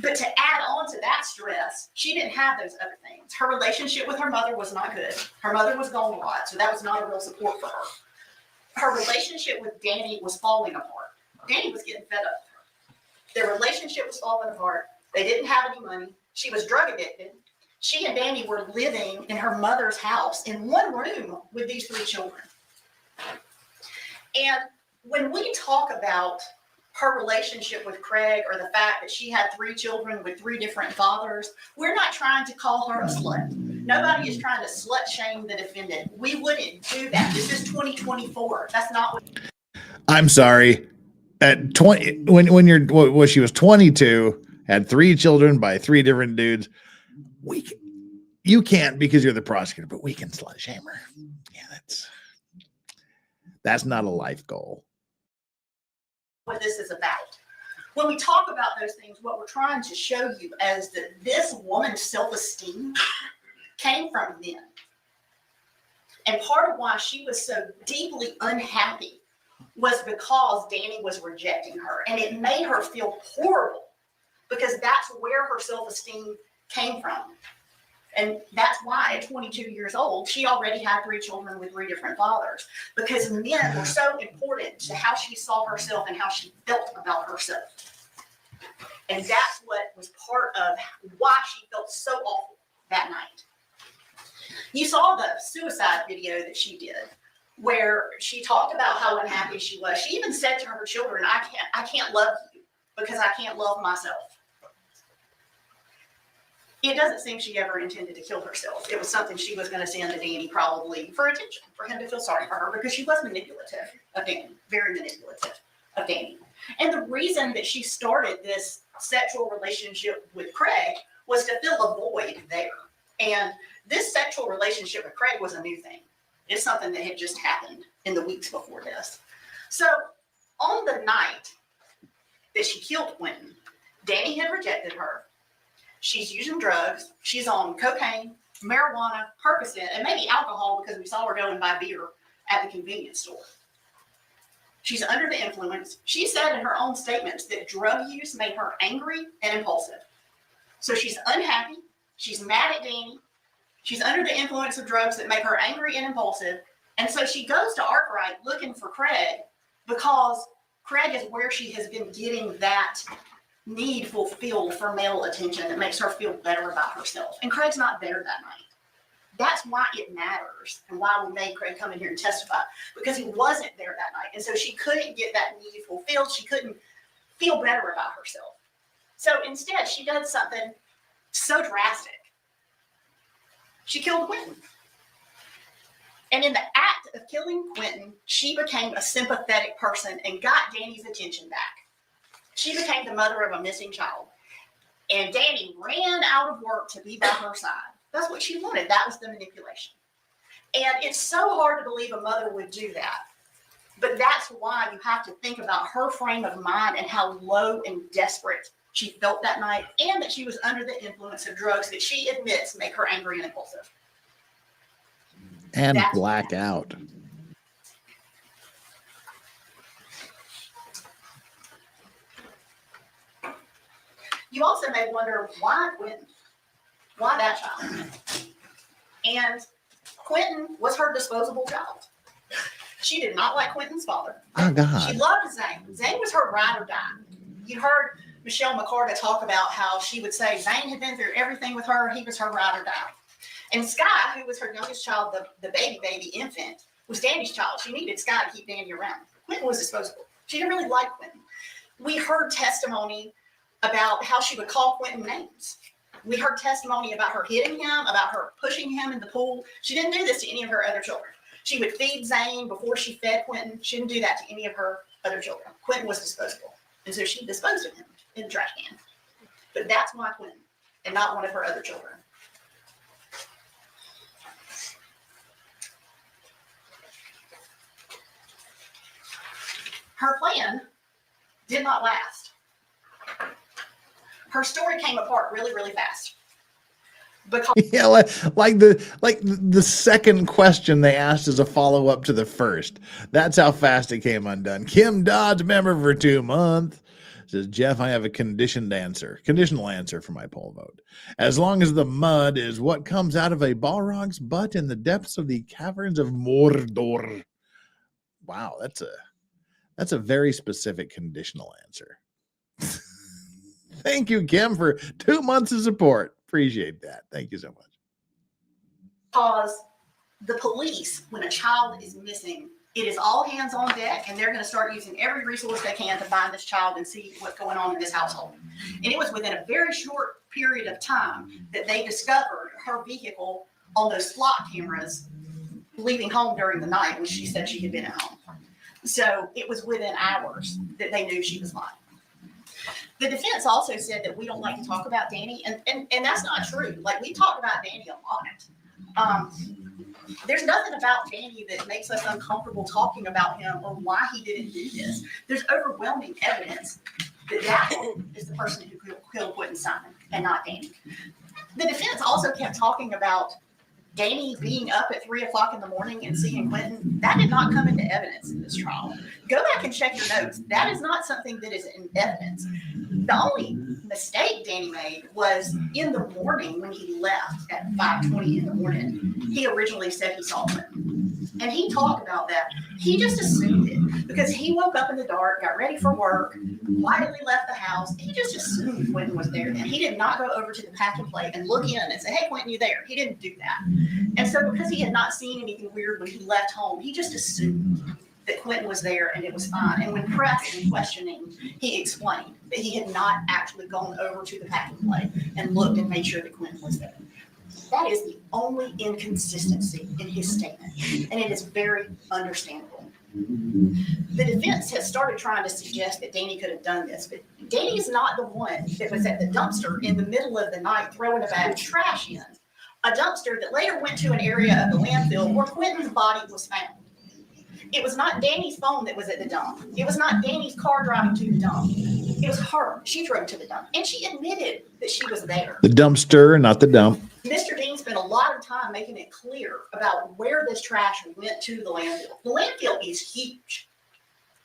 But to add on to that stress, she didn't have those other things. Her relationship with her mother was not good. Her mother was gone a lot, so that was not a real support for her. Her relationship with Danny was falling apart. Danny was getting fed up with her. Their relationship was falling apart. They didn't have any money. She was drug addicted. She and Danny were living in her mother's house in one room with these 3 children. And when we talk about her relationship with Craig or the fact that she had 3 children with 3 different fathers, we're not trying to call her a slut. Nobody is trying to slut shame the defendant. We wouldn't do that. This is 2024. That's not what. I'm sorry. At 20, when she was 22, had 3 children by 3 different dudes. You can't because you're the prosecutor, but we can slut shame her. Yeah, that's not a life goal. What this is about. When we talk about those things, what we're trying to show you is that this woman's self-esteem came from men. And part of why she was so deeply unhappy was because Danny was rejecting her. And it made her feel horrible because that's where her self-esteem came from. And that's why at 22 years old, she already had 3 children with 3 different fathers, because men were so important to how she saw herself and how she felt about herself. And that's what was part of why she felt so awful that night. You saw the suicide video that she did, where she talked about how unhappy she was. She even said to her children, I can't love you because I can't love myself. It doesn't seem she ever intended to kill herself. It was something she was going to send to Danny probably for attention, for him to feel sorry for her, because she was manipulative of Danny, very manipulative of Danny. And the reason that she started this sexual relationship with Craig was to fill a void there. And this sexual relationship with Craig was a new thing. It's something that had just happened in the weeks before this. So on the night that she killed Quentin, Danny had rejected her. She's using drugs. She's on cocaine, marijuana, Percocet, and maybe alcohol because we saw her go and buy beer at the convenience store. She's under the influence. She said in her own statements that drug use made her angry and impulsive. So she's unhappy. She's mad at Danny. She's under the influence of drugs that make her angry and impulsive. And so she goes to Arkwright looking for Craig because Craig is where she has been getting that need fulfilled for male attention that makes her feel better about herself. And Craig's not there that night. That's why it matters and why we made Craig come in here and testify, because he wasn't there that night. And so she couldn't get that need fulfilled. She couldn't feel better about herself. So instead, she does something so drastic. She killed Quentin. And in the act of killing Quentin, she became a sympathetic person and got Danny's attention back. She became the mother of a missing child. And Danny ran out of work to be by her side. That's what she wanted. That was the manipulation. And it's so hard to believe a mother would do that. But that's why you have to think about her frame of mind and how low and desperate she felt that night, and that she was under the influence of drugs that she admits make her angry and impulsive. And black out. You also may wonder, why Quentin? Why that child? And Quentin was her disposable child. She did not like Quentin's father. Oh, God. She loved Zane. Zane was her ride or die. You heard Michelle McCarta talk about how she would say Zane had been through everything with her. He was her ride or die. And Sky, who was her youngest child, the baby infant, was Danny's child. She needed Sky to keep Danny around. Quentin was disposable. She didn't really like Quentin. We heard testimony about how she would call Quentin names. We heard testimony about her hitting him, about her pushing him in the pool. She didn't do this to any of her other children. She would feed Zane before she fed Quentin. She didn't do that to any of her other children. Quentin was disposable. And so she disposed of him in the trash can. But that's why Quentin, and not one of her other children. Her plan did not last. Her story came apart really, really fast. Because Yeah, like the second question they asked is a follow-up to the first. That's how fast it came undone. Kim Dodd's member for 2 months says, Jeff, I have a conditional answer for my poll vote. As long as the mud is what comes out of a Balrog's butt in the depths of the caverns of Mordor. Wow, that's a very specific conditional answer. Thank you, Kim, for 2 months of support. Appreciate that. Thank you so much. Because the police, when a child is missing, it is all hands on deck, and they're going to start using every resource they can to find this child and see what's going on in this household. And it was within a very short period of time that they discovered her vehicle on those slot cameras leaving home during the night when she said she had been at home. So it was within hours that they knew she was lying. The defense also said that we don't like to talk about Danny, and that's not true. Like, we talk about Danny a lot. There's nothing about Danny that makes us uncomfortable talking about him or why he didn't do this. There's overwhelming evidence that Daphne is the person who killed Quentin Simon and not Danny. The defense also kept talking about Danny being up at 3 o'clock in the morning and seeing Quentin. That did not come into evidence in this trial. Go back and check your notes. That is not something that is in evidence. The only mistake Danny made was in the morning when he left at 5:20 in the morning. He originally said he saw Quentin. And he talked about that. He just assumed it because he woke up in the dark, got ready for work, quietly left the house. He just assumed Quentin was there. And he did not go over to the pack and play and look in and say, hey, Quentin, you there? He didn't do that. And so because he had not seen anything weird when he left home, he just assumed that Quentin was there and it was fine. And when pressed and questioning, he explained that he had not actually gone over to the pack and play and looked and made sure that Quentin was there. That is the only inconsistency in his statement, and it is very understandable. The defense has started trying to suggest that Danny could have done this, but Danny is not the one that was at the dumpster in the middle of the night throwing a bag of trash in, a dumpster that later went to an area of the landfill where Quentin's body was found. It was not Danny's phone that was at the dump. It was not Danny's car driving to the dump. It was her. She drove to the dump, and she admitted that she was there. The dumpster, not the dump. Mr. Dean spent a lot of time making it clear about where this trash went to the landfill. The landfill is huge,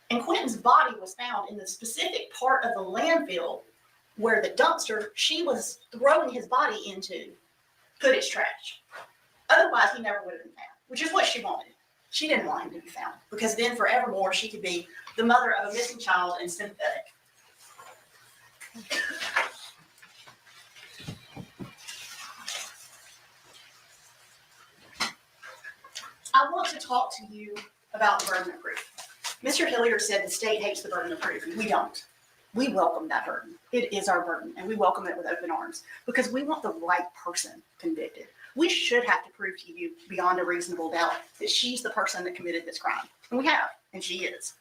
and Quentin's body was found in the specific part of the landfill where the dumpster she was throwing his body into put its trash. Otherwise, he never would have been found, which is what she wanted. She didn't want him to be found because then forevermore she could be the mother of a missing child and sympathetic. I want to talk to you about the burden of proof. Mr. Hilliard said the state hates the burden of proof, and we don't. We welcome that burden. It is our burden, and we welcome it with open arms because we want the right person convicted. We should have to prove to you beyond a reasonable doubt that she's the person that committed this crime. And we have, and she is.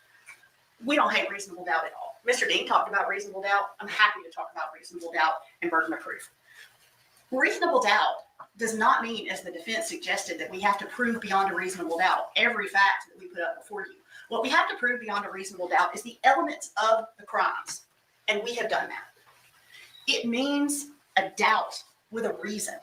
We don't hate reasonable doubt at all. Mr. Dean talked about reasonable doubt. I'm happy to talk about reasonable doubt and burden of proof. Reasonable doubt does not mean, as the defense suggested, that we have to prove beyond a reasonable doubt every fact that we put up before you. What we have to prove beyond a reasonable doubt is the elements of the crimes, and we have done that. It means a doubt with a reason,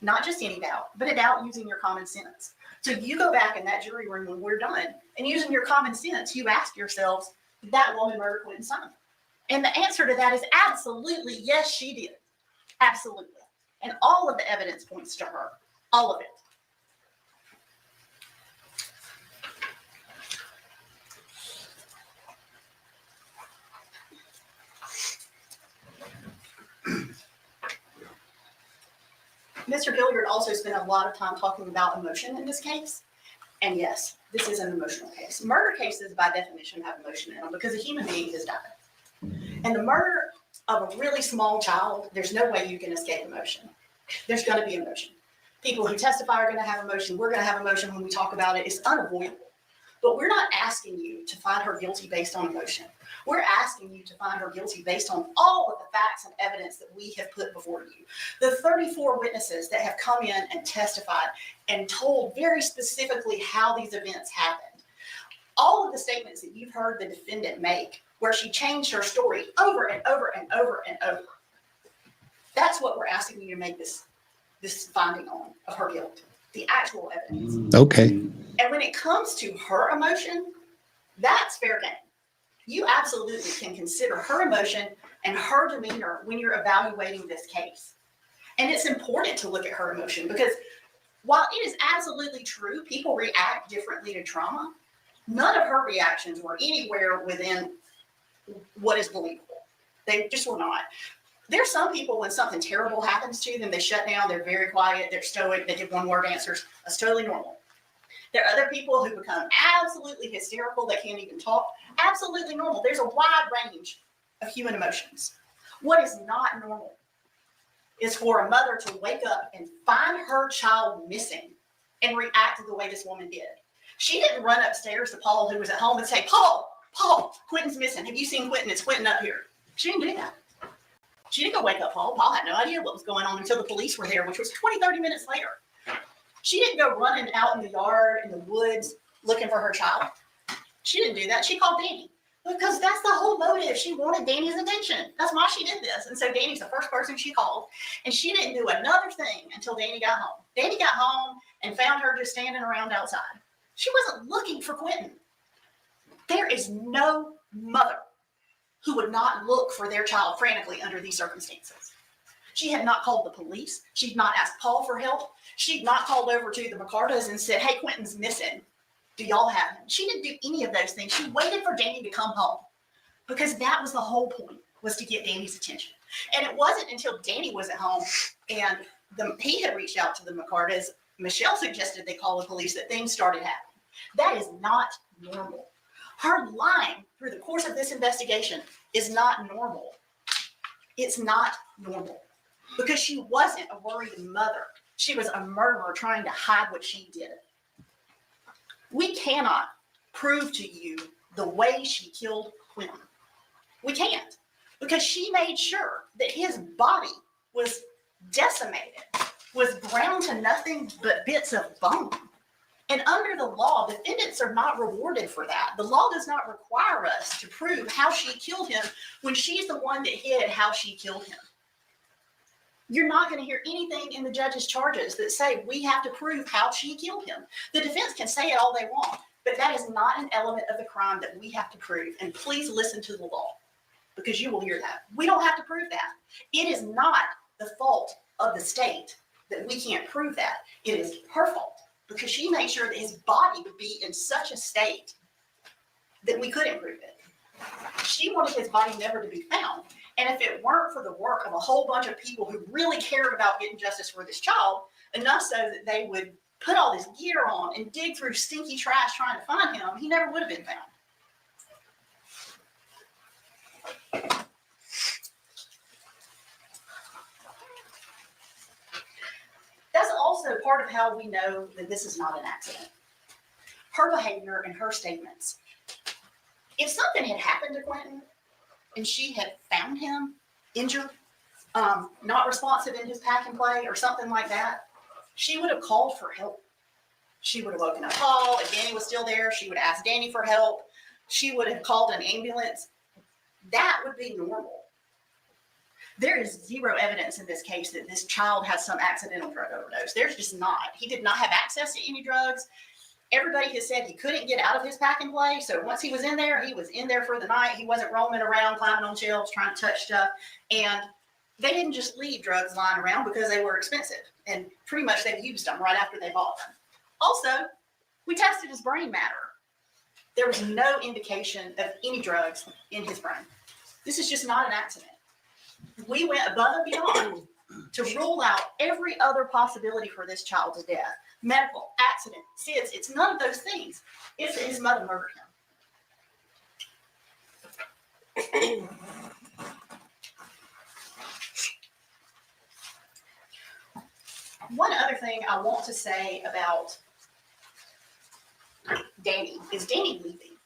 not just any doubt, but a doubt using your common sense. So you go back in that jury room when we're done, and using your common sense, you ask yourselves, did that woman murder Quentin Simon? And the answer to that is absolutely yes, she did. Absolutely. And all of the evidence points to her. All of it. Mr. Hilliard also spent a lot of time talking about emotion in this case. And yes, this is an emotional case. Murder cases, by definition, have emotion in them because a human being has died. And the murder of a really small child, there's no way you can escape emotion. There's going to be emotion. People who testify are going to have emotion. We're going to have emotion when we talk about it. It's unavoidable. But we're not asking you to find her guilty based on emotion. We're asking you to find her guilty based on all of the facts and evidence that we have put before you. The 34 witnesses that have come in and testified and told very specifically how these events happened. All of the statements that you've heard the defendant make where she changed her story over and over and over and over. That's what we're asking you to make this finding on of her guilt, the actual evidence. Okay. And when it comes to her emotion, that's fair game. You absolutely can consider her emotion and her demeanor when you're evaluating this case. And it's important to look at her emotion because while it is absolutely true, people react differently to trauma, none of her reactions were anywhere within what is believable. They just were not. There's some people, when something terrible happens to them, they shut down, they're very quiet, they're stoic, they give one-word answers. That's totally normal. There are other people who become absolutely hysterical, they can't even talk. Absolutely normal. There's a wide range of human emotions. What is not normal is for a mother to wake up and find her child missing and react the way this woman did. She didn't run upstairs to Paul, who was at home, and say, Paul, Quentin's missing. Have you seen Quentin? It's Quentin up here. She didn't do that. She didn't go wake up Paul. Paul had no idea what was going on until the police were there, which was 20, 30 minutes later. She didn't go running out in the yard, in the woods, looking for her child. She didn't do that. She called Danny because that's the whole motive. She wanted Danny's attention. That's why she did this. And so Danny's the first person she called. And she didn't do another thing until Danny got home. Danny got home and found her just standing around outside. She wasn't looking for Quentin. There is no mother who would not look for their child frantically under these circumstances. She had not called the police. She'd not asked Paul for help. She'd not called over to the McCartas and said, hey, Quentin's missing. Do y'all have him? She didn't do any of those things. She waited for Danny to come home because that was the whole point, was to get Danny's attention. And it wasn't until Danny was at home and he had reached out to the McCartas, Michelle suggested they call the police, that things started happening. That is not normal. Her lying through the course of this investigation is not normal. It's not normal because she wasn't a worried mother. She was a murderer trying to hide what she did. We cannot prove to you the way she killed Quentin. We can't, because she made sure that his body was decimated, was ground to nothing but bits of bone. And under the law, defendants are not rewarded for that. The law does not require us to prove how she killed him when she's the one that hid how she killed him. You're not going to hear anything in the judge's charges that say we have to prove how she killed him. The defense can say it all they want, but that is not an element of the crime that we have to prove. And please listen to the law, because you will hear that. We don't have to prove that. It is not the fault of the state that we can't prove that. It is her fault, because she made sure that his body would be in such a state that we couldn't prove it. She wanted his body never to be found. And if it weren't for the work of a whole bunch of people who really cared about getting justice for this child, enough so that they would put all this gear on and dig through stinky trash trying to find him, he never would have been found. That's also part of how we know that this is not an accident. Her behavior and her statements. If something had happened to Quentin and she had found him injured, not responsive in his pack and play or something like that, she would have called for help. She would have woken up Paul. If Danny was still there, she would ask Danny for help. She would have called an ambulance. That would be normal. There is zero evidence in this case that this child has some accidental drug overdose. There's just not. He did not have access to any drugs. Everybody has said he couldn't get out of his pack and play. So once he was in there, he was in there for the night. He wasn't roaming around, climbing on shelves, trying to touch stuff. And they didn't just leave drugs lying around because they were expensive. And pretty much they used them right after they bought them. Also, we tested his brain matter. There was no indication of any drugs in his brain. This is just not an accident. We went above and beyond to rule out every other possibility for this child's death. Medical, accident, SIDS, it's none of those things. It's that his mother murdered him. One other thing I want to say about Danny is Danny leaving.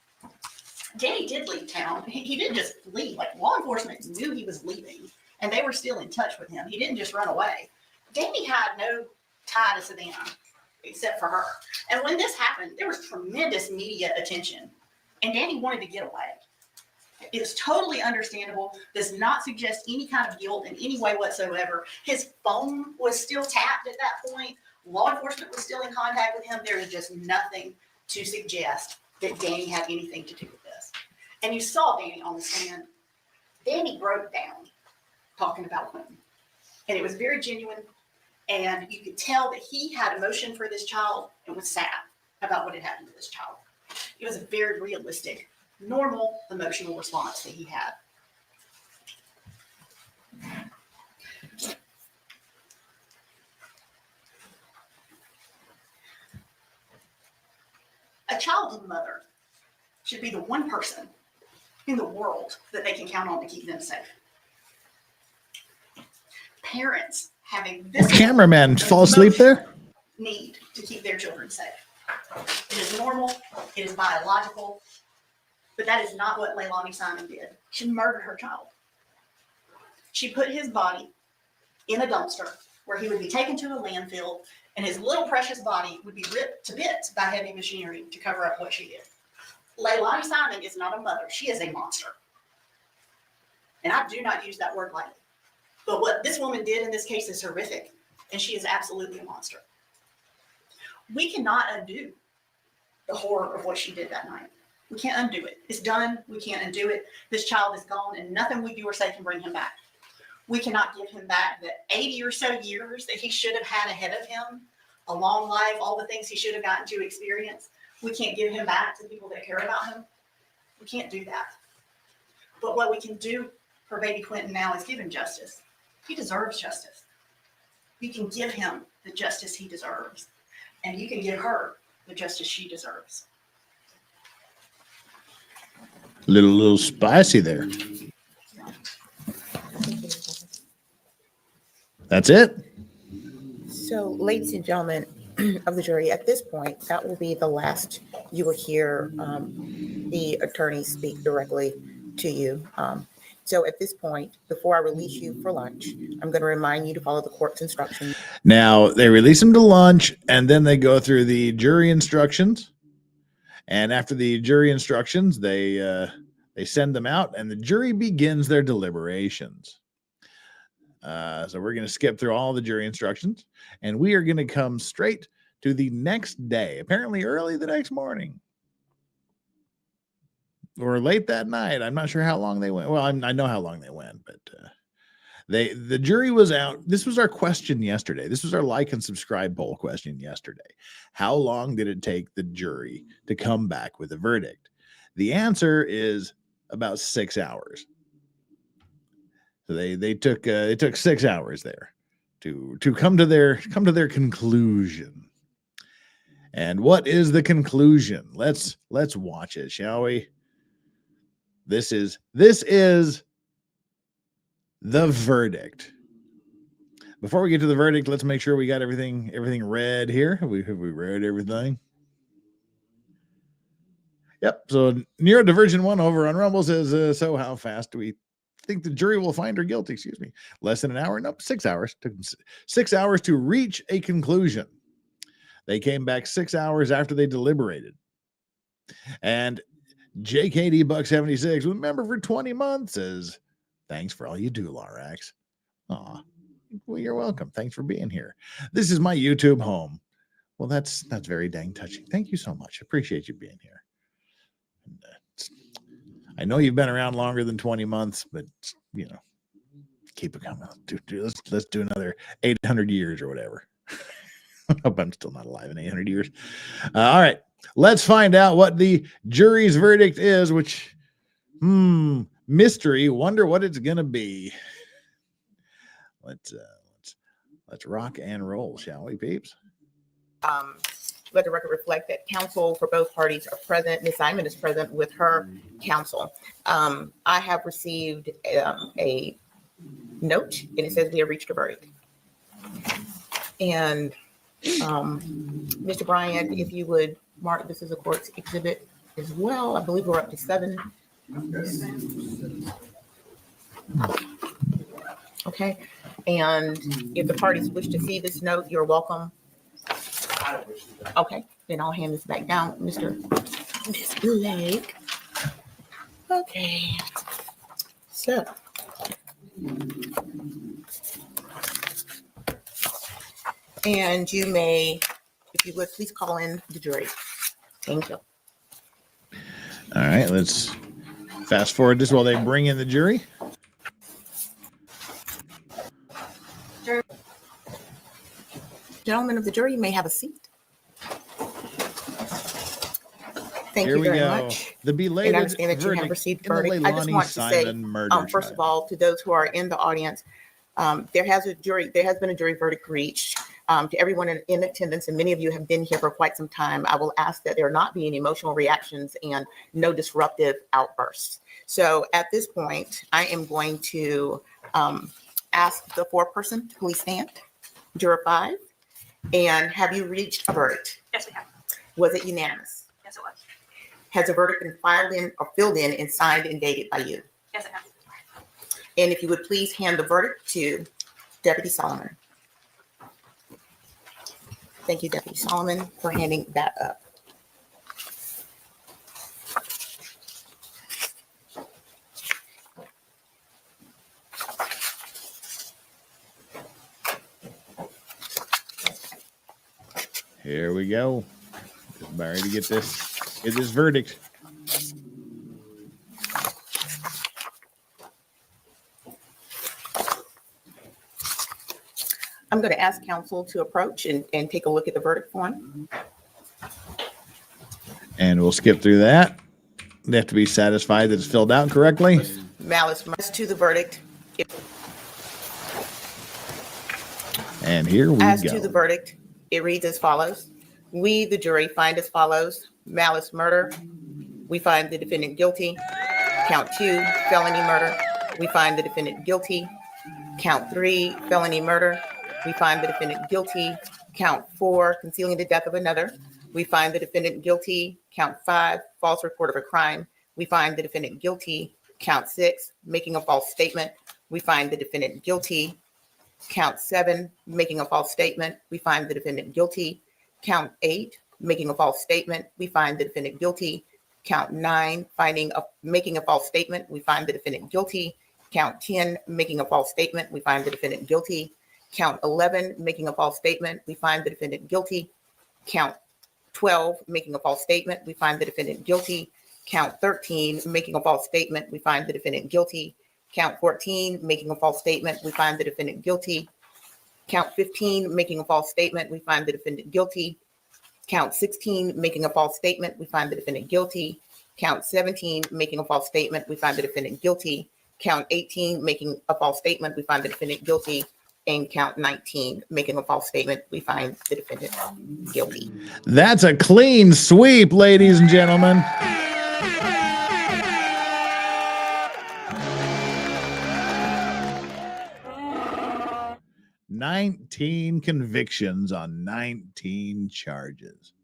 Danny did leave town. He didn't just leave. Like, law enforcement knew he was leaving, and they were still in touch with him. He didn't just run away. Danny had no tie to Savannah except for her. And when this happened, there was tremendous media attention, and Danny wanted to get away. It's totally understandable. Does not suggest any kind of guilt in any way whatsoever. His phone was still tapped at that point. Law enforcement was still in contact with him. There is just nothing to suggest that Danny had anything to do with this. And you saw Danny on the stand. Danny broke down talking about Quentin. And it was very genuine. And you could tell that he had emotion for this child and was sad about what had happened to this child. It was a very realistic, normal emotional response that he had. child's mother should be the one person in the world that they can count on to keep them safe. Parents having this Cameraman fall asleep there? need to keep their children safe. It is normal, it is biological, but that is not what LEILANI Simon did. She murdered her child. She put his body in a dumpster where he would be taken to a landfill and his little precious body would be ripped to bits by heavy machinery to cover up what she did. LEILANI Simon is not a mother. She is a monster. And I do not use that word lightly. But what this woman did in this case is horrific, and she is absolutely a monster. We cannot undo the horror of what she did that night. We can't undo it. It's done. We can't undo it. This child is gone, and nothing we do or say can bring him back. We cannot give him back the 80 or so years that he should have had ahead of him, a long life, all the things he should have gotten to experience. We can't give him back to people that care about him. We can't do that. But what we can do for baby Quentin now is give him justice. He deserves justice. You can give him the justice he deserves, and you can give her the justice she deserves. Little spicy there. That's it. So, ladies and gentlemen of the jury, at this point, that will be the last you will hear the attorney speak directly to you. So at this point, before I release you for lunch, I'm going to remind you to follow the court's instructions. Now, they release them to lunch, and then they go through the jury instructions. And after the jury instructions, they send them out, and the jury begins their deliberations. So we're going to skip through all the jury instructions, and we are going to come straight to the next day, apparently early the next morning. Or late that night. I'm not sure how long they went. Well, I know how long they went, but the jury was out. This was our question yesterday. This was our like and subscribe poll question yesterday. How long did it take the jury to come back with a verdict? The answer is about 6 hours. So it took 6 hours there to come to their conclusion. And what is the conclusion? Let's watch it, shall we? This is the verdict. Before we get to the verdict, let's make sure we got everything read here. Have we read everything? Yep. So Neurodivergent 1 over on Rumble says, so how fast do we think the jury will find her guilty? Excuse me. Less than an hour? Nope, 6 hours. Took them 6 hours to reach a conclusion. They came back 6 hours after they deliberated. And JKD Buck 76, remember for 20 months, says, thanks for all you do, Lorax. Aw, well, you're welcome. Thanks for being here. This is my YouTube home. Well, that's very dang touching. Thank you so much. Appreciate you being here. And, I know you've been around longer than 20 months, but keep it coming. Let's do another 800 years or whatever. I hope I'm still not alive in 800 years. All right. Let's find out what the jury's verdict is, which, mystery. Wonder what it's going to be. Let's rock and roll, shall we, peeps? Let the record reflect that counsel for both parties are present. Ms. Simon is present with her counsel. I have received a note, and it says we have reached a verdict. And Mr. Bryant, if you would mark this as a court's exhibit as well. I believe we're up to 7. Okay. And if the parties wish to see this note, you're welcome. Okay. Then I'll hand this back down, Miss Blake. Okay. So. And you may, if you would, please call in the jury. Thank you. All right, let's fast forward this while they bring in the jury. Gentlemen of the jury, you may have a seat. Thank Here you we very go. much. The belated And I understand that you have received verdict. I just want to say, first of all, to those who are in the audience, there has been a jury verdict reached. To everyone in attendance, and many of you have been here for quite some time, I will ask that there not be any emotional reactions and no disruptive outbursts. So at this point, I am going to ask the foreperson to please stand. Juror 5. And have you reached a verdict? Yes, we have. Was it unanimous? Yes, it was. Has the verdict been filed in or filled in and signed and dated by you? Yes, it has. And if you would please hand the verdict to Deputy Solomon. Thank you, Deputy Solomon, for handing that up. Here we go. Just about ready to get this verdict. I'm going to ask counsel to approach and take a look at the verdict form. And we'll skip through that. They have to be satisfied that it's filled out correctly. Malice to the verdict. And here we As go. to the verdict, it reads as follows. We, the jury, find as follows. Malice murder. We find the defendant guilty. Count 2, felony murder. We find the defendant guilty. Count 3, felony murder. We find the defendant guilty. Count 4, concealing the death of another. We find the defendant guilty. Count 5, false report of a crime. We find the defendant guilty. Count 6, making a false statement. We find the defendant guilty. Count 7, making a false statement. We find the defendant guilty. Count 8, making a false statement. We find the defendant guilty. Count 9, making a false statement. We find the defendant guilty. Count 10, making a false statement. We find the defendant guilty. Count 11, making a false statement. We find the defendant guilty. Count 12, making a false statement. We find the defendant guilty. Count 13, making a false statement. We find the defendant guilty. Count 14, making a false statement. We find the defendant guilty. Count 15, making a false statement. We find the defendant guilty. Count 16, making a false statement. We find the defendant guilty. Count 17, making a false statement. We find the defendant guilty. Count 18, making a false statement. We find the defendant guilty. And count 19, making a false statement. We find the defendant guilty. That's a clean sweep, ladies and gentlemen. "19 convictions on 19 charges."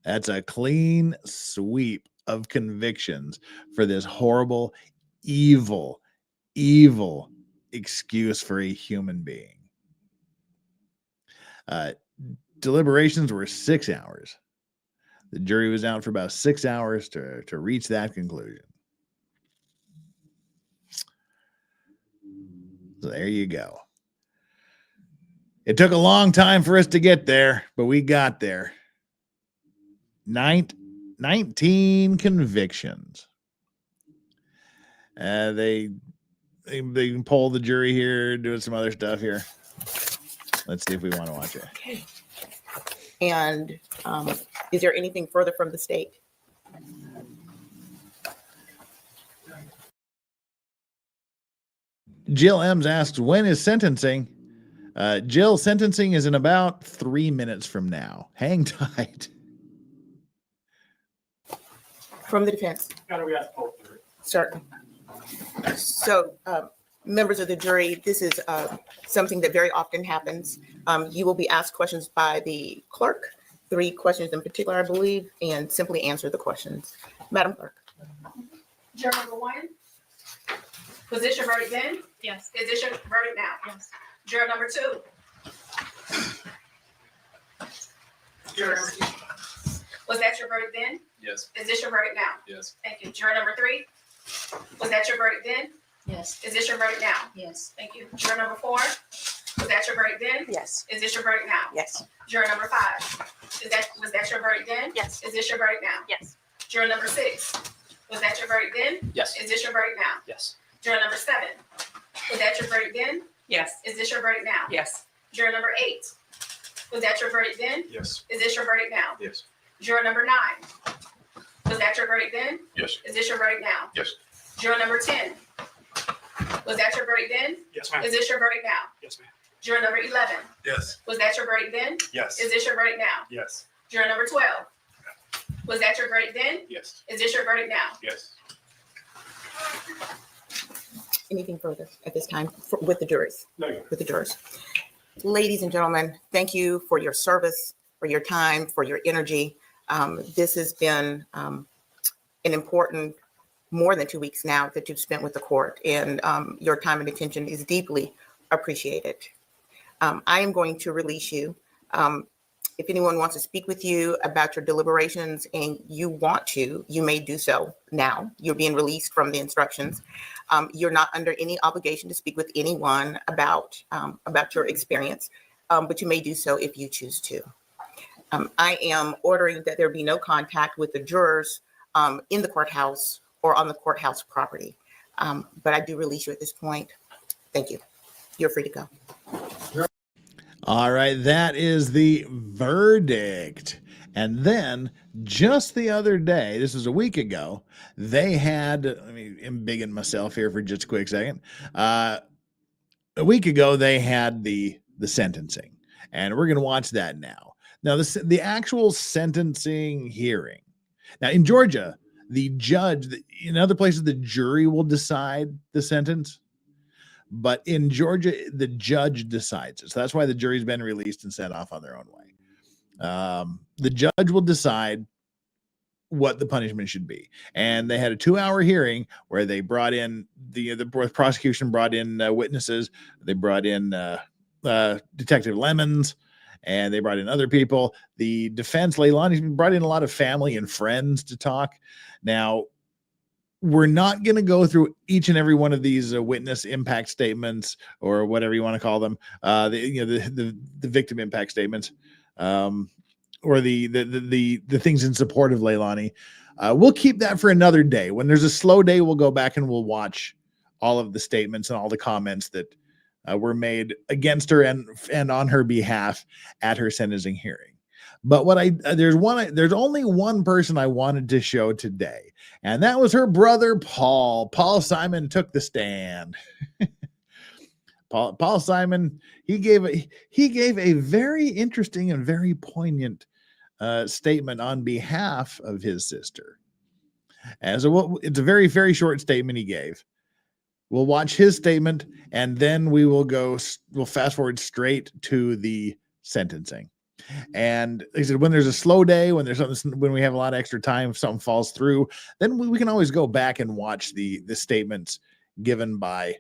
That's a clean sweep of convictions for this horrible, evil excuse for a human being. Deliberations were 6 hours. The jury was out for about 6 hours to reach that conclusion. So there you go. It took a long time for us to get there, but we got there. 19 convictions. They poll the jury here, doing some other stuff here. Let's see if we want to watch it. Okay. And is there anything further from the state? Jill Ems asks, when is sentencing? Jill, sentencing is in about 3 minutes from now. Hang tight. From the defense? Certainly. So, members of the jury, this is something that very often happens. You will be asked questions by the clerk, 3 questions in particular, I believe, and simply answer the questions. Madam Clerk. Juror number 1, was this your verdict then? Yes. Is this your verdict now? Yes. Juror number 2. Juror number 2. Was that your verdict then? Yes. Is this your verdict now? Yes. Thank you. Juror number 3. Was that your verdict then? Yes. Is this your verdict now? Yes. Thank you. Juror number 4. Was that your verdict then? Yes. Is this your verdict now? Yes. Juror number 5. Was that your verdict then? Yes. Is this your verdict now? Yes. Juror number 6. Was that your verdict then? Yes. Is this your verdict now? Yes. Juror number 7. Was that your verdict then? Yes. Is this your verdict now? Yes. Juror number 8. Was that your verdict then? Yes. Is this your verdict now? Yes. Juror number 9. Was that your verdict then? Yes. Is this your verdict now? Yes. Juror number 10. Was that your verdict then? Yes, ma'am. Is this your verdict now? Yes, ma'am. Juror number 11. Yes. Was that your verdict then? Yes. Is this your verdict now? Yes. Juror number 12. Was that your verdict then? Yes. Is this your verdict now? Yes. Anything further at this time with the jurors? No. With the jurors. Ladies and gentlemen, thank you for your service, for your time, for your energy. This has been an important more than 2 weeks now that you've spent with the court, and your time and attention is deeply appreciated. I am going to release you. If anyone wants to speak with you about your deliberations and you want to, you may do so now. You're being released from the instructions. You're not under any obligation to speak with anyone about your experience, but you may do so if you choose to. I am ordering that there be no contact with the jurors in the courthouse or on the courthouse property. But I do release you at this point. Thank you. You're free to go. All right, that is the verdict. And then just the other day, this was a week ago, they had, let me embiggen myself here for just a quick second. A week ago, they had the sentencing, and we're going to watch that now. Now, the actual sentencing hearing. Now, in Georgia, the judge, in other places, the jury will decide the sentence. But in Georgia, the judge decides it. So that's why the jury's been released and sent off on their own way. The judge will decide what the punishment should be. And they had a 2-hour hearing where they brought in the prosecution brought in witnesses. They brought in Detective Lemons, and they brought in other people. The defense, LEILANI, brought in a lot of family and friends to talk. Now, we're not going to go through each and every one of these witness impact statements, or whatever you want to call them, the victim impact statements, or the things in support of LEILANI. We'll keep that for another day. When there's a slow day, we'll go back and we'll watch all of the statements and all the comments that were made against her and on her behalf at her sentencing hearing. But there's only one person I wanted to show today, and that was her brother, Paul. Paul Simon took the stand. Paul Simon, he gave a very interesting and very poignant statement on behalf of his sister. And so it's a very, very short statement he gave. We'll watch his statement, and then we'll fast forward straight to the sentencing. And he said, when there's a slow day, when we have a lot of extra time, if something falls through, then we can always go back and watch the statements given by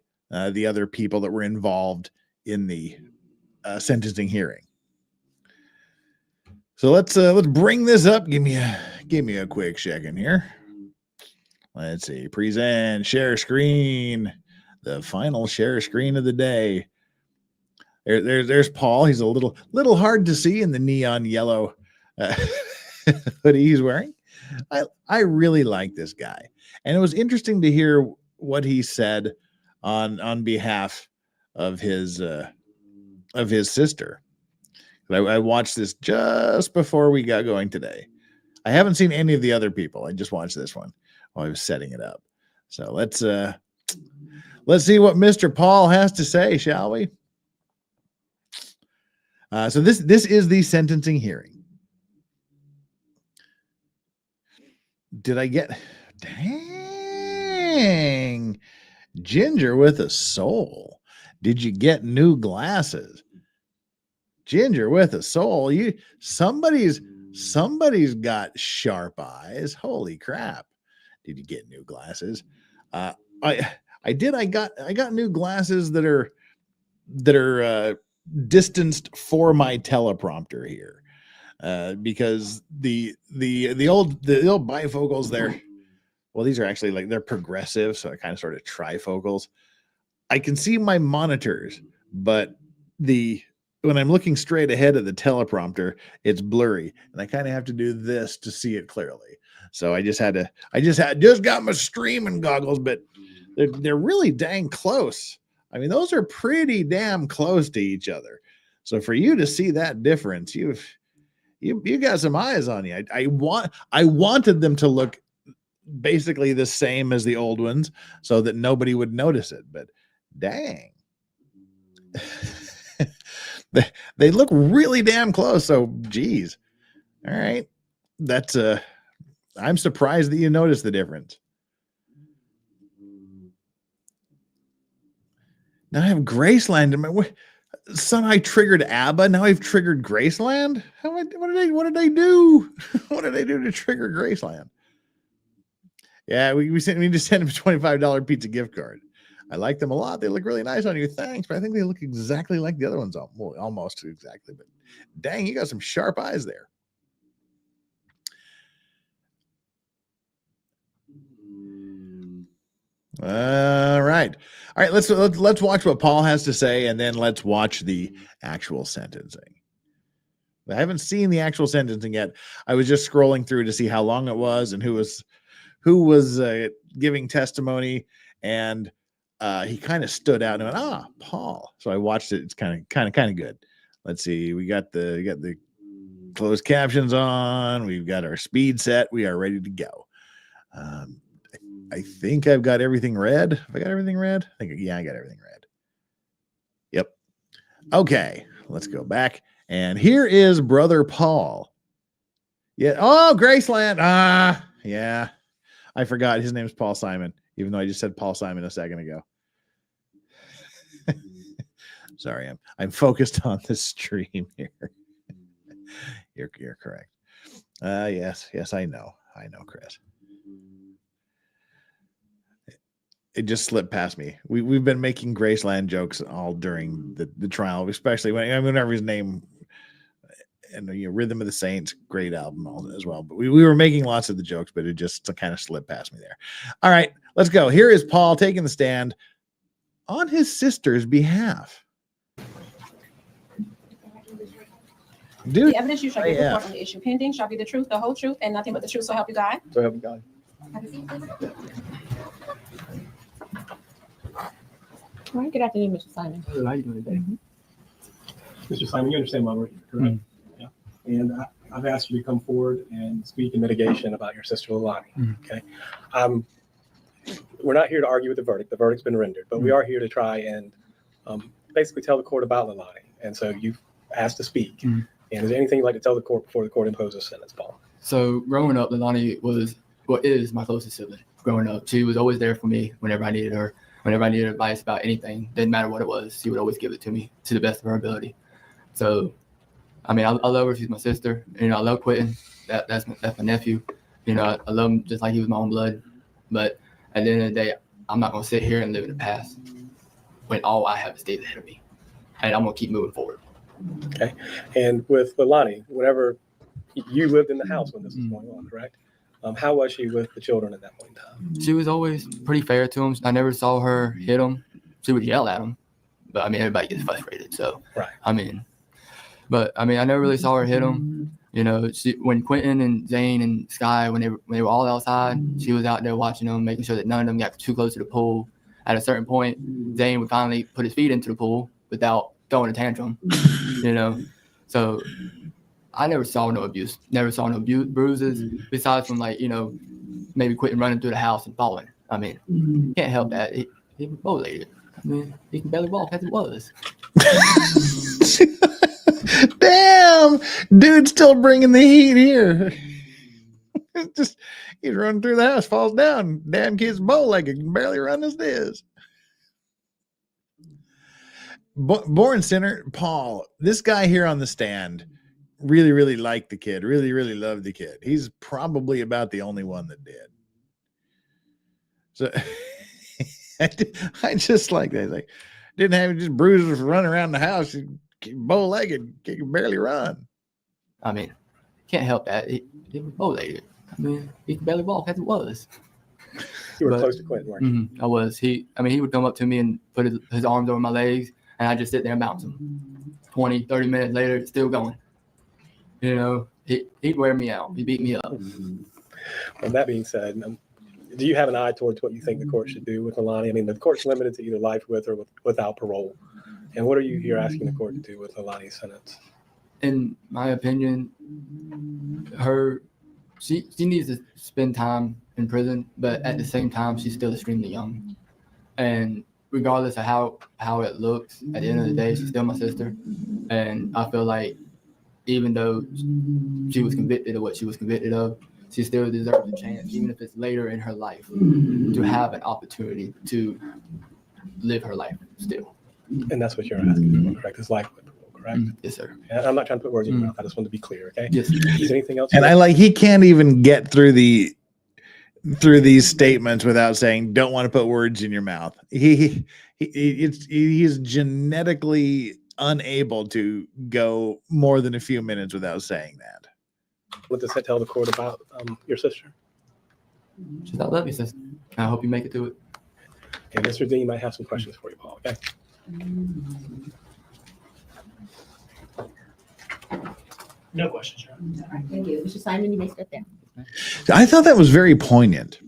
the other people that were involved in the sentencing hearing. So let's bring this up. Give me a quick second here. Let's see. Present, share screen. The final share screen of the day. There's Paul. He's a little hard to see in the neon yellow hoodie he's wearing. I really like this guy, and it was interesting to hear what he said on behalf of his sister. I watched this just before we got going today. I haven't seen any of the other people. I just watched this one while I was setting it up. So let's see what Mr. Paul has to say, shall we? So this is the sentencing hearing. Did I get... Dang. Ginger with a soul. Did you get new glasses? Ginger with a soul. Somebody's got sharp eyes. Holy crap. Did you get new glasses? I did. I got new glasses that are distanced for my teleprompter here, because the old bifocals there, well, these are actually they're progressive, so I kind of sort of trifocals. I can see my monitors, but when I'm looking straight ahead of the teleprompter, it's blurry, and I kind of have to do this to see it clearly. So I just got my streaming goggles, but they're really dang close. I mean, those are pretty damn close to each other. So for you to see that difference, you got some eyes on you. I wanted them to look basically the same as the old ones so that nobody would notice it. But dang. they look really damn close. So, geez. All right. That's I'm surprised that you noticed the difference. Now I have Graceland in my son. I triggered ABBA. Now I've triggered Graceland. What did I do? What did I do to trigger Graceland? Yeah, we just sent him a $25 pizza gift card. I like them a lot. They look really nice on you. Thanks, but I think they look exactly like the other ones. Well, almost exactly, but dang, you got some sharp eyes there. All right. Let's watch what Paul has to say, and then let's watch the actual sentencing. I haven't seen the actual sentencing yet. I was just scrolling through to see how long it was and who was giving testimony, and he kind of stood out and went, Paul. So I watched it. It's kind of good. Let's see. We got the closed captions on. We've got our speed set. We are ready to go. I think I've got everything read. Have I got everything read? I got everything read. Yep. Okay, let's go back. And here is Brother Paul. Yeah. Oh, Graceland. Yeah. I forgot his name's Paul Simon, even though I just said Paul Simon a second ago. Sorry, I'm focused on the stream here. You're correct. Yes, I know, Chris. It just slipped past me. We've been making Graceland jokes all during the trial, especially whenever his name and Rhythm of the Saints, great album as well. But we were making lots of the jokes, but it just kind of slipped past me there. All right, let's go. Here is Paul taking the stand on his sister's behalf. Dude, the evidence you shall give report on the issue pending shall be the truth, the whole truth, and nothing but the truth. So help you God. So help you God. All right, good afternoon, Mr. Simon. Hello, how you doing today? Mr. Simon, you understand why we're here, correct? Yeah. And I've asked you to come forward and speak in mitigation about your sister LEILANI. Okay. We're not here to argue with the verdict. The verdict's been rendered, but we are here to try and basically tell the court about LEILANI. And so you've asked to speak. And is there anything you'd like to tell the court before the court imposes a sentence, Paul? So growing up, LEILANI is my closest sibling. Growing up, she was always there for me whenever I needed her. Whenever I needed advice about anything, didn't matter what it was, she would always give it to me to the best of her ability. So, I mean, I love her. She's my sister. I love Quentin. That's my nephew. I love him just like he was my own blood. But at the end of the day, I'm not going to sit here and live in the past when all I have is days ahead of me. And I'm going to keep moving forward. Okay. And with LEILANI, whenever you lived in the house when this was going on, correct? How was she with the children at that point in time? She was always pretty fair to them. I never saw her hit them. She would yell at them. But, everybody gets frustrated. So, right. I never really saw her hit them. When Quentin and Zane and Sky, when they were all outside, she was out there watching them, making sure that none of them got too close to the pool. At a certain point, Zane would finally put his feet into the pool without throwing a tantrum, So I never saw no abuse, bruises, besides from maybe Quentin running through the house and falling. Can't help that. He was bow-legged. He can barely walk as it was. Damn, dude's still bringing the heat here. He's running through the house, falls down. Damn kid's bow-legged, can barely run as it is. Born sinner, Paul, this guy here on the stand really, really liked the kid, really, really loved the kid. He's probably about the only one that did. So I just like that. Didn't have just bruises running around the house, bow-legged, he can barely run. Can't help that. He was bow-legged. He can barely walk as it was. You were close to Quentin, weren't you? I was. He would come up to me and put his arms over my legs, and I just sit there and bounce him. 20, 30 minutes later, it's still going. He'd wear me out. He'd beat me up. Well, that being said, do you have an eye towards what you think the court should do with LEILANI? The court's limited to either life with or without parole. And what are you here asking the court to do with LEILANI's sentence? In my opinion, she needs to spend time in prison, but at the same time, she's still extremely young. And regardless of how it looks, at the end of the day, she's still my sister. And I feel like even though she was convicted of what she was convicted of, she still deserves a chance, even if it's later in her life, to have an opportunity to live her life still. And that's what you're asking for, correct? It's life with parole, correct? Yes, sir. And I'm not trying to put words in your mouth. I just want to be clear, okay? Yes. Is there anything else? And I like, he can't even get through these statements without saying, don't want to put words in your mouth. He's genetically unable to go more than a few minutes without saying that. What does that tell the court about your sister? She's I love you, sister. I hope you make it through it. And Mr. Dean might have some questions for you, Paul, okay? No questions, Your Honor. All right, thank you. Mr. Simon, you may step down. I thought that was very poignant.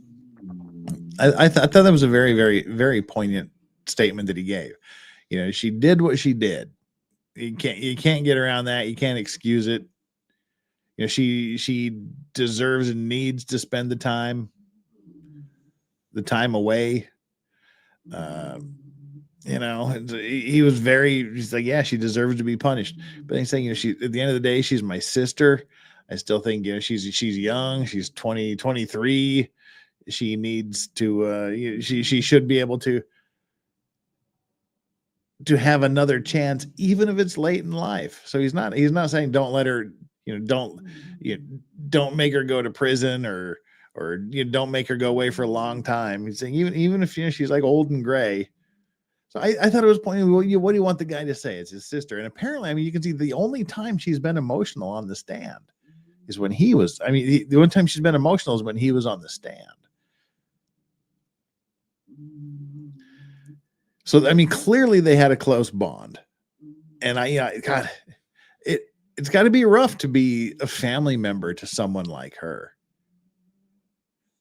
I thought that was a very, very, very poignant statement that he gave. You know, she did what she did. You can't get around that. You can't excuse it. You know, she deserves and needs to spend the time away. You know, he's like, yeah, she deserves to be punished. But he's saying, you know, at the end of the day, she's my sister. I still think, you know, she's young. She's 23. She needs to, she should be able to have another chance, even if it's late in life. So he's not saying don't let her, you know, don't make her go to prison or don't make her go away for a long time. He's saying even if, you know, she's like old and gray. So I thought it was pointing. What do you want the guy to say? It's his sister. And apparently, I mean, you can see the only time she's been emotional on the stand is when he was. I mean, the only time she's been emotional is when he was on the stand. So I mean, clearly they had a close bond, and God, it's got to be rough to be a family member to someone like her.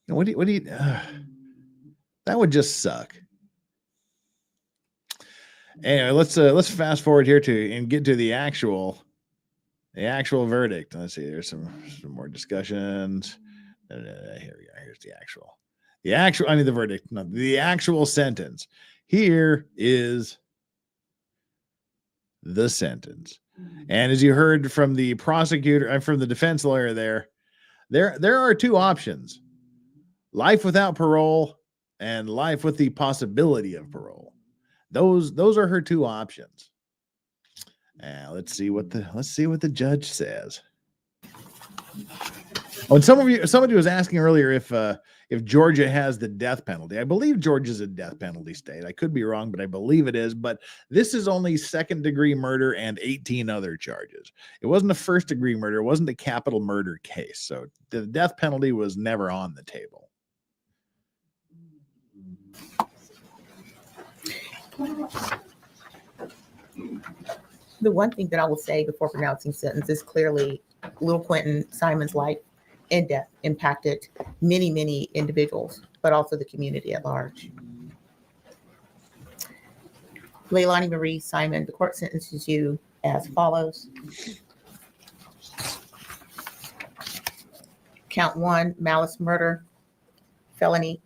You know, what do you that would just suck. Anyway, let's fast forward here and get to the actual verdict. Let's see. There's some more discussions. Here we go. Here's the actual. The verdict. No, the actual sentence. Here is the sentence. And as you heard from the prosecutor and from the defense lawyer there are two options: life without parole and life with the possibility of parole. Those are her two options. Let's see what the judge says. Oh, and somebody was asking earlier if Georgia has the death penalty. I believe Georgia's a death penalty state. I could be wrong, but I believe it is. But this is only second-degree murder and 18 other charges. It wasn't a first-degree murder. It wasn't a capital murder case. So the death penalty was never on the table. The one thing that I will say before pronouncing sentence is clearly little Quentin Simon's life and death impacted many, many individuals, but also the community at large. LEILANI Marie Simon, the court sentences you as follows. Count 1, malice murder, felony,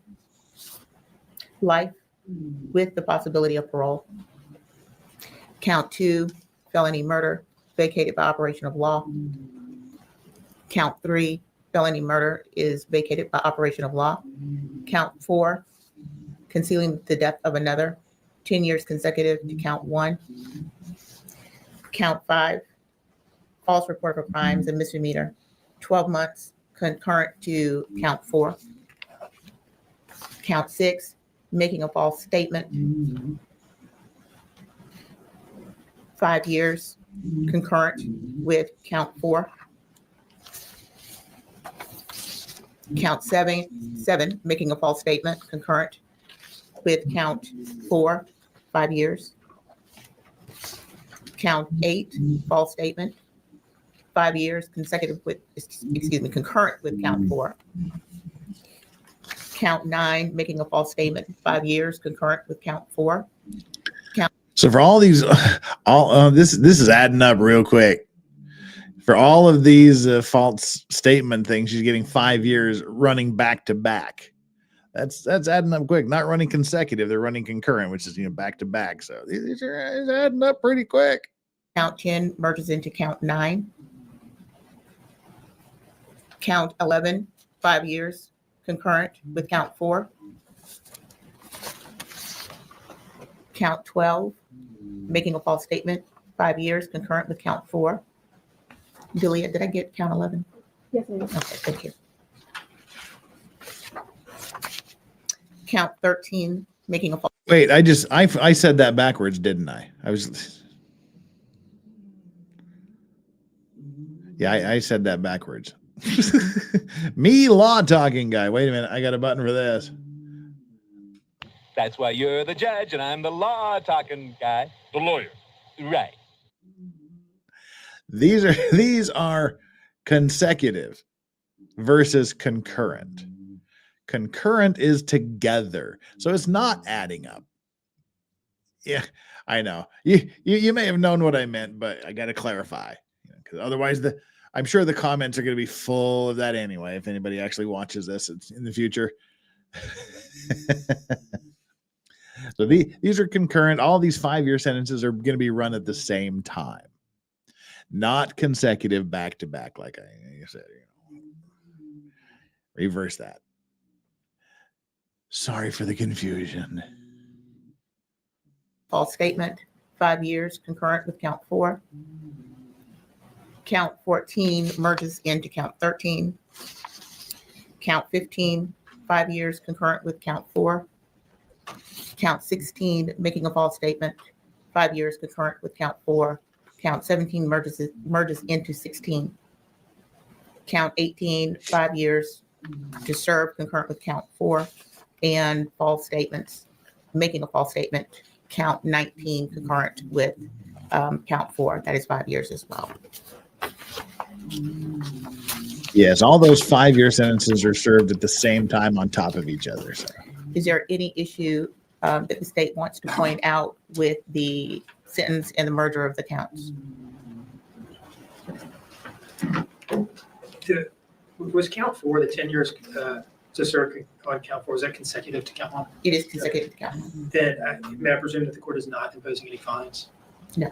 life with the possibility of parole. Count 2, felony murder, vacated by operation of law. Count 3, felony murder is vacated by operation of law. Count 4, concealing the death of another, 10 years consecutive to count 1. Count 5, false report of crimes and misdemeanor, 12 months concurrent to count 4. Count 6, making a false statement, 5 years concurrent with count 4. Count 7, making a false statement concurrent with count 4, 5 years. Count 8, false statement, 5 years concurrent with count 4. Count 9, making a false statement, 5 years concurrent with count 4. So for all these, this is adding up real quick. For all of these false statement things, she's getting 5 years running back to back. That's adding up quick. Not running consecutive, they're running concurrent, which is back to back. So these are adding up pretty quick. Count 10 merges into count 9. Count 11, 5 years, concurrent with count 4. Count 12, making a false statement, 5 years, concurrent with count 4. Julia, did I get count 11? Yes, ma'am. Okay, thank you. Count 13, making a false. Wait, I said that backwards, didn't I? I said that backwards. Me law talking guy. Wait a minute, I got a button for this. That's why you're the judge and I'm the law talking guy. The lawyer. Right. These are consecutive versus concurrent. Concurrent is together, so it's not adding up. Yeah, I know. You may have known what I meant, but I got to clarify, because otherwise I'm sure the comments are going to be full of that anyway. If anybody actually watches this in the future. So these are concurrent. All these 5-year sentences are going to be run at the same time, not consecutive back to back, like I said. Reverse that. Sorry for the confusion. False statement, 5 years, concurrent with count 4. Count 14 merges into count 13. Count 15, 5 years, concurrent with count 4. Count 16, making a false statement, 5 years, concurrent with count 4. Count 17 merges into 16. Count 18, 5 years to serve, concurrent with count 4. And false statements, making a false statement, count 19, concurrent with count 4. That is 5 years as well. Yes, all those 5-year sentences are served at the same time on top of each other. So. Is there any issue that the state wants to point out with the sentence and the merger of the counts? Was count 4, the 10 years to serve on count 4, was that consecutive to count 1? It is consecutive to count 1. Then may I presume that the court is not imposing any fines? No.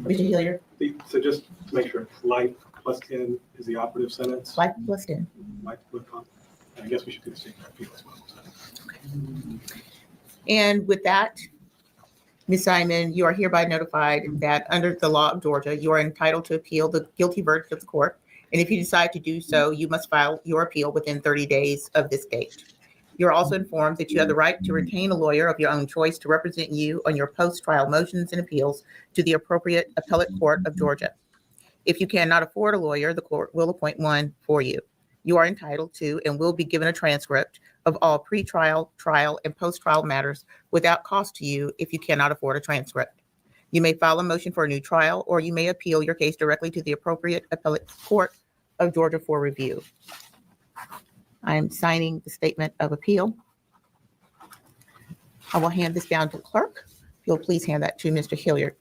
Mr. Hilliard? So just to make sure, life plus 10 is the operative sentence? Life plus 10. Life plus 10. I guess we should do the same appeal as well. Okay. And with that, Ms. Simon, you are hereby notified that under the law of Georgia, you are entitled to appeal the guilty verdict of the court. And if you decide to do so, you must file your appeal within 30 days of this date. You're also informed that you have the right to retain a lawyer of your own choice to represent you on your post-trial motions and appeals to the appropriate appellate court of Georgia. If you cannot afford a lawyer, the court will appoint one for you. You are entitled to and will be given a transcript of all pre-trial, trial, and post-trial matters without cost to you if you cannot afford a transcript. You may file a motion for a new trial, or you may appeal your case directly to the appropriate appellate court of Georgia for review. I am signing the statement of appeal. I will hand this down to the clerk. If you'll please hand that to Mr. Hilliard.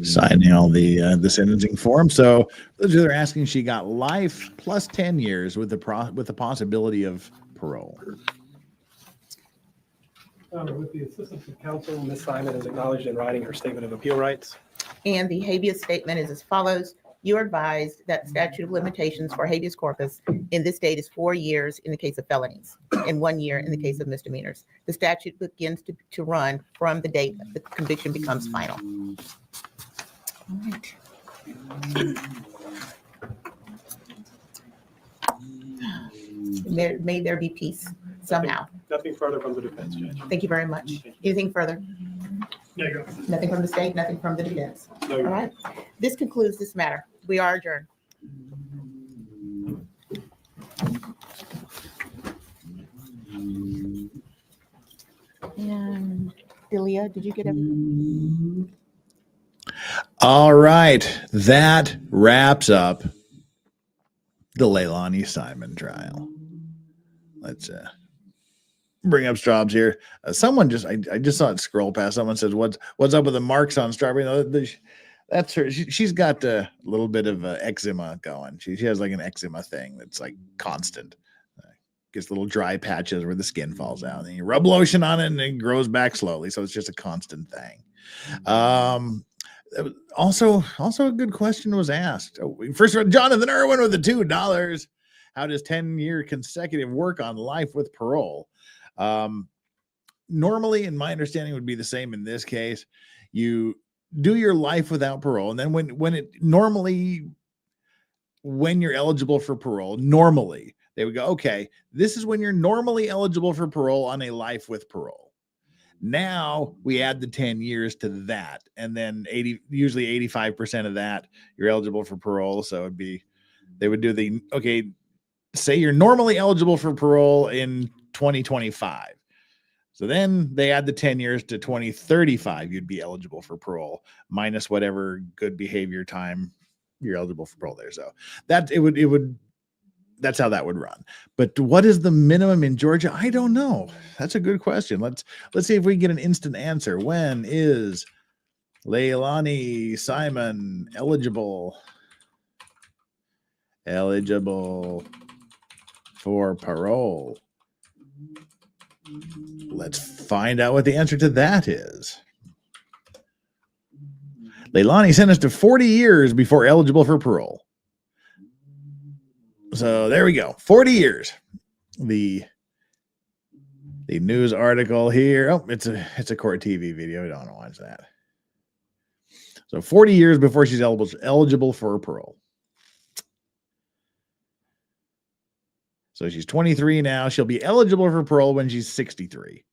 Signing all the sentencing form. So those who are asking, she got life plus 10 years with the possibility of parole. With the assistance of counsel, Ms. Simon has acknowledged in writing her statement of appeal rights. And the habeas statement is as follows. You are advised that statute of limitations for habeas corpus in this state is 4 years in the case of felonies and 1 year in the case of misdemeanors. The statute begins to run from the date the conviction becomes final. All right. May there be peace somehow. Nothing further from the defense, Judge. Thank you very much. Anything further? There you go. Nothing from the state, nothing from the defense. No, All right. This concludes this matter. We are adjourned. And Delia, did you get everything? All right. That wraps up the LEILANI Simon trial. Let's bring up Straubs here. Someone just, I just saw it scroll past. Someone says, what's up with the marks on Strawberry? That's her. She's got a little bit of eczema going. She has like an eczema thing that's like constant. Gets little dry patches where the skin falls out. And you rub lotion on it and it grows back slowly. So it's just a constant thing. Also a good question was asked. First of all, Jonathan Irwin with the $2. How does 10-year consecutive work on life with parole? Normally, in my understanding, would be the same in this case. You do your life without parole, and then when you're eligible for parole, normally they would go, okay, this is when you're normally eligible for parole on a life with parole. Now we add the 10 years to that, and then usually 85% of that you're eligible for parole. So they would do say you're normally eligible for parole in 2025. So then they add the 10 years to 2035. You'd be eligible for parole minus whatever good behavior time you're eligible for parole there. So that's how that would run. But what is the minimum in Georgia? I don't know. That's a good question. Let's see if we can get an instant answer. When is LEILANI Simon eligible for parole? Let's find out what the answer to that is. LEILANI sentenced to 40 years before eligible for parole. So there we go. 40 years. The news article here. Oh, it's a court TV video. I don't want to watch that. So 40 years before she's eligible for parole. So she's 23 now. She'll be eligible for parole when she's 63.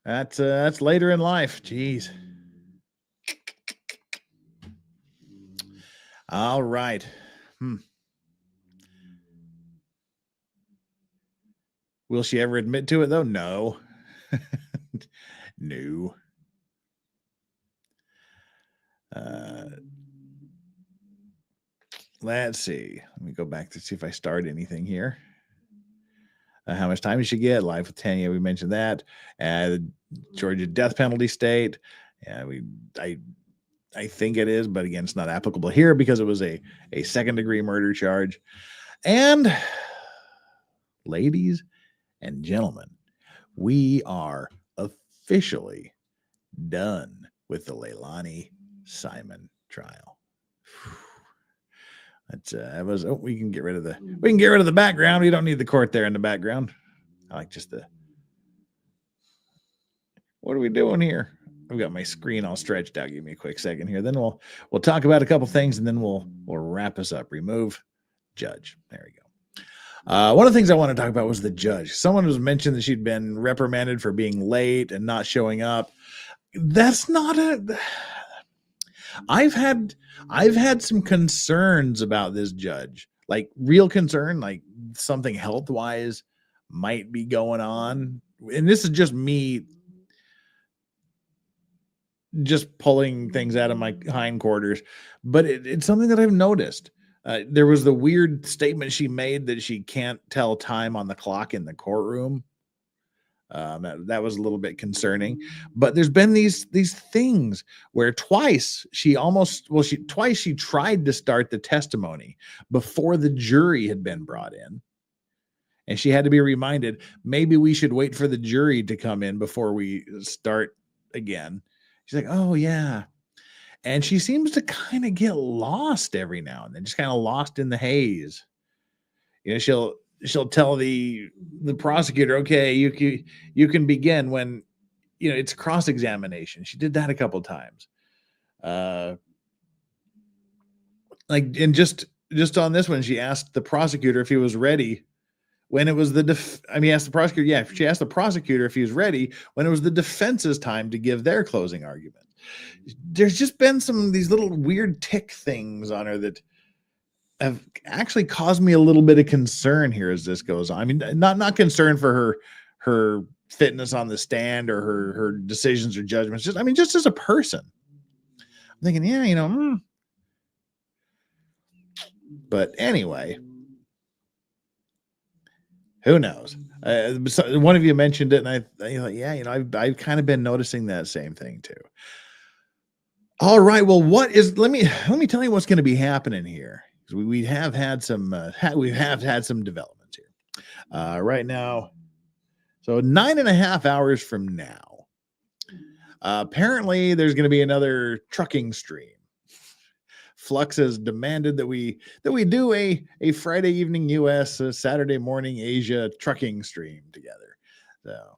That's later in life. Jeez. All right. Will she ever admit to it though? No. No. Let's see. Let me go back to see if I start anything here. How much time you should get? Life with 10. Yeah, we mentioned that. Georgia death penalty state. Yeah, I think it is, but again, it's not applicable here because it was a second-degree murder charge. And ladies and gentlemen, we are officially done with the LEILANI Simon trial. We can get rid of the background. We don't need the court there in the background. I like just what are we doing here? I've got my screen all stretched out. Give me a quick second here. Then we'll talk about a couple things and then we'll wrap us up. Remove judge. There we go. One of the things I want to talk about was the judge. Someone was mentioned that she'd been reprimanded for being late and not showing up. That's not I've had some concerns about this judge, like real concern, like something health-wise might be going on. And this is just me just pulling things out of my hindquarters, but it's something that I've noticed. There was the weird statement she made that she can't tell time on the clock in the courtroom. That was a little bit concerning, but there's been these things where twice she tried to start the testimony before the jury had been brought in. And she had to be reminded, maybe we should wait for the jury to come in before we start again. She's like, oh yeah. And she seems to kind of get lost every now and then, just kind of lost in the haze. You know, she'll tell the prosecutor, okay, you can begin when, you know, it's cross-examination. She did that a couple of times. And just on this one, she asked the prosecutor if he was ready when it was asked the prosecutor. Yeah, she asked the prosecutor if he was ready when it was the defense's time to give their closing argument. There's just been some of these little weird tick things on her that have actually caused me a little bit of concern here as this goes on. I mean, not concern for her fitness on the stand or her decisions or judgments. Just as a person, I'm thinking, yeah, But anyway, who knows? So one of you mentioned it, and I thought, yeah, I've kind of been noticing that same thing too. All right, well, let me tell you what's going to be happening here. We have had some developments here right now. So 9.5 hours from now, apparently there's going to be another trucking stream. Flux has demanded that we do a Friday evening US, Saturday morning Asia trucking stream together. So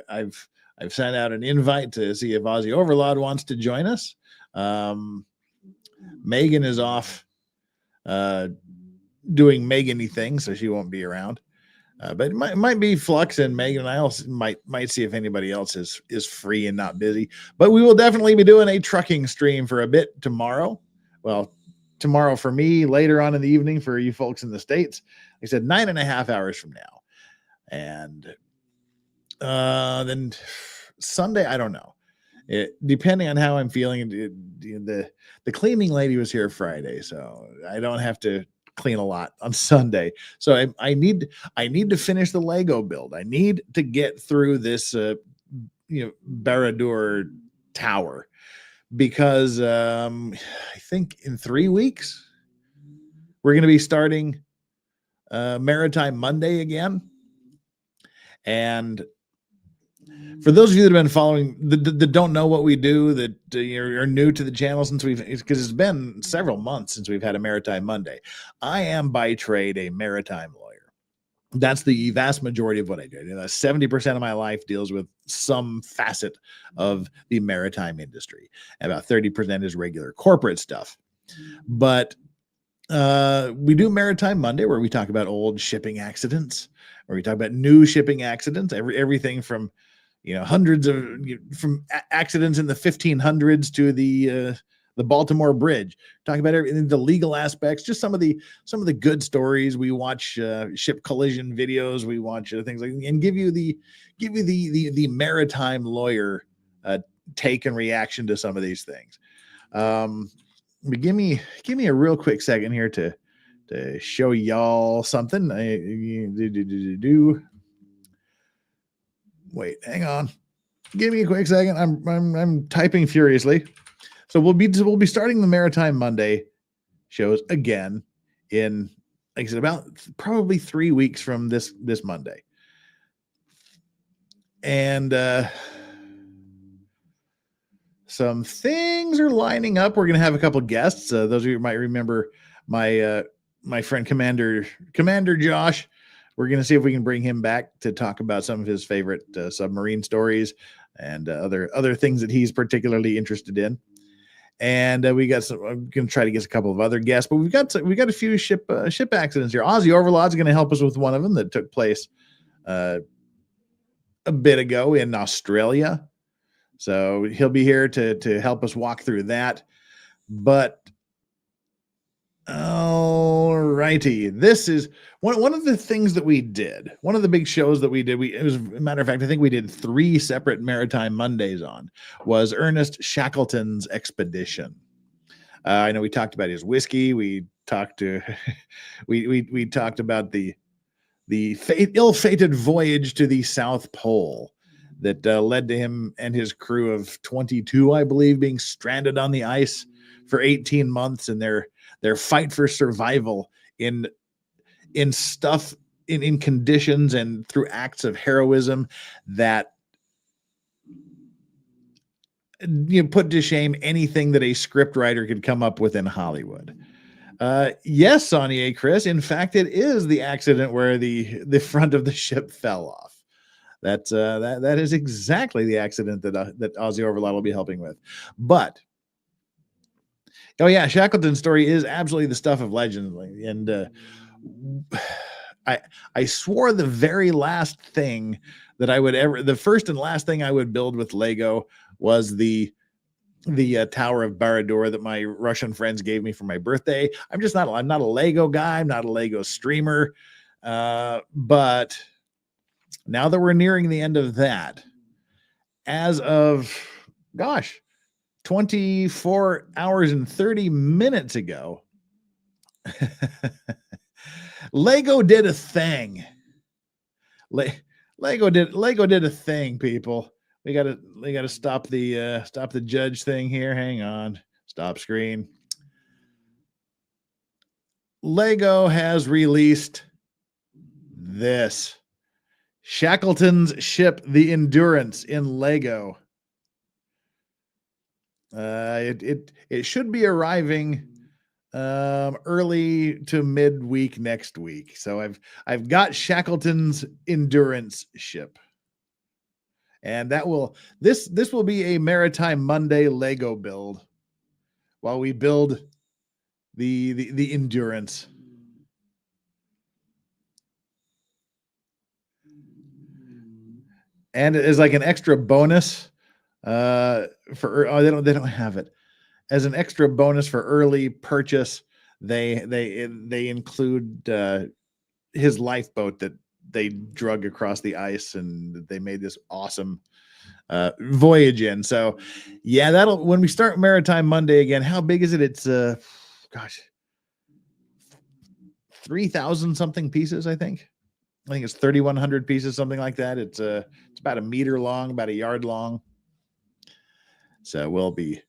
I've sent out an invite to see if Aussie Overlord wants to join us. Megan is off doing Megan-y things, so she won't be around. But it might be Flux and Megan. I also might see if anybody else is free and not busy. But we will definitely be doing a trucking stream for a bit tomorrow. Well, tomorrow for me, later on in the evening for you folks in the States. Like I said, 9.5 hours from now. And then Sunday, I don't know. Depending on how I'm feeling, the cleaning lady was here Friday, so I don't have to clean a lot on Sunday. So I need to finish the Lego build. I need to get through this Barad-dûr tower, because I think in 3 weeks we're going to be starting Maritime Monday again. And for those of you that have been following, that don't know what we do, that are new to the channel because it's been several months since we've had a Maritime Monday. I am by trade a maritime lawyer. That's the vast majority of what I do. 70% of my life deals with some facet of the maritime industry. About 30% is regular corporate stuff. But we do Maritime Monday, where we talk about old shipping accidents, or we talk about new shipping accidents, everything from hundreds of from accidents in the 1500s to the Baltimore Bridge. Talk about everything, the legal aspects, just some of the good stories. We watch ship collision videos. We watch things like, and give you the maritime lawyer take and reaction to some of these things. But give me a real quick second here to show y'all something. Wait, hang on. Give me a quick second. I'm typing furiously. So we'll be starting the Maritime Monday shows again in, like I said, about probably 3 weeks from this Monday. And some things are lining up. We're going to have a couple guests. Those of you who might remember my friend Commander Josh. We're going to see if we can bring him back to talk about some of his favorite submarine stories and other things that he's particularly interested in. And I'm going to try to get a couple of other guests, but we've got a few ship accidents here. Aussie Overlord's going to help us with one of them that took place a bit ago in Australia. So he'll be here to help us walk through that. But all righty, this is one of the things that we did. One of the big shows that we did. It was, a matter of fact, I think we did 3 separate Maritime Mondays on, was Ernest Shackleton's expedition. I know we talked about his whiskey. We talked we talked about the ill-fated voyage to the South Pole that led to him and his crew of 22, I believe, being stranded on the ice for 18 months, and their fight for survival in conditions and through acts of heroism that put to shame anything that a script writer could come up with in Hollywood. Yes, Sonia Chris. In fact, it is the accident where the front of the ship fell off. That is exactly the accident that Aussie Overlord will be helping with. But oh yeah, Shackleton's story is absolutely the stuff of legend. And I swore the very last thing that I would the first and last thing I would build with Lego was the Tower of Barad-dûr that my Russian friends gave me for my birthday. I'm not a Lego guy. I'm not a Lego streamer. But now that we're nearing the end of that, as of, 24 hours and 30 minutes ago, Lego did a thing. Lego did a thing, people. We gotta stop the judge thing here. Hang on. Stop screen. Lego has released this. Shackleton's ship, the Endurance, in Lego. It should be arriving early to midweek next week. So I've got Shackleton's Endurance ship. And this will be a Maritime Monday Lego build while we build the Endurance. And it is like an extra bonus they don't have it as an extra bonus for early purchase. They include his lifeboat that they drug across the ice, and they made this awesome voyage in. So yeah, when we start Maritime Monday again, how big is it? It's 3,000 something pieces. I think it's 3,100 pieces, something like that. It's about a meter long, about a yard long. So we'll be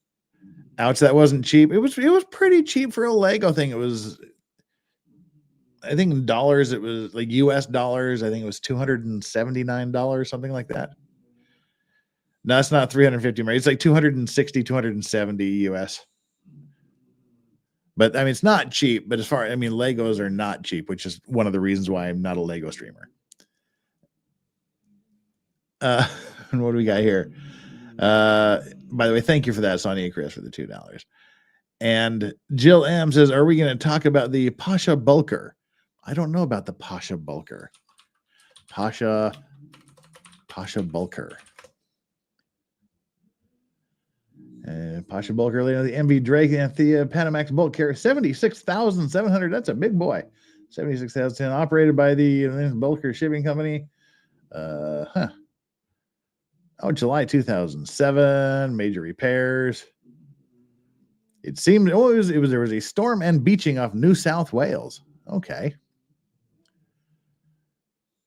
ouch. That wasn't cheap. It was pretty cheap for a Lego thing. It was, I think in dollars, it was like US dollars. I think it was $279, something like that. No, it's not 350. It's like 260, 270 US. But I mean, it's not cheap. But Legos are not cheap, which is one of the reasons why I'm not a Lego streamer. And what do we got here? By the way, thank you for that, Sonia Chris, for the $2. And Jill M says, are we going to talk about the Pasha Bulker? I don't know about the Pasha Bulker. Pasha Bulker. And Pasha Bulker, the MV Drake and the Panamax bulk carrier, 76,700. That's a big boy. 76,000, operated by the Bulker Shipping Company. July 2007. Major repairs. It seemed there was a storm and beaching off New South Wales. Okay.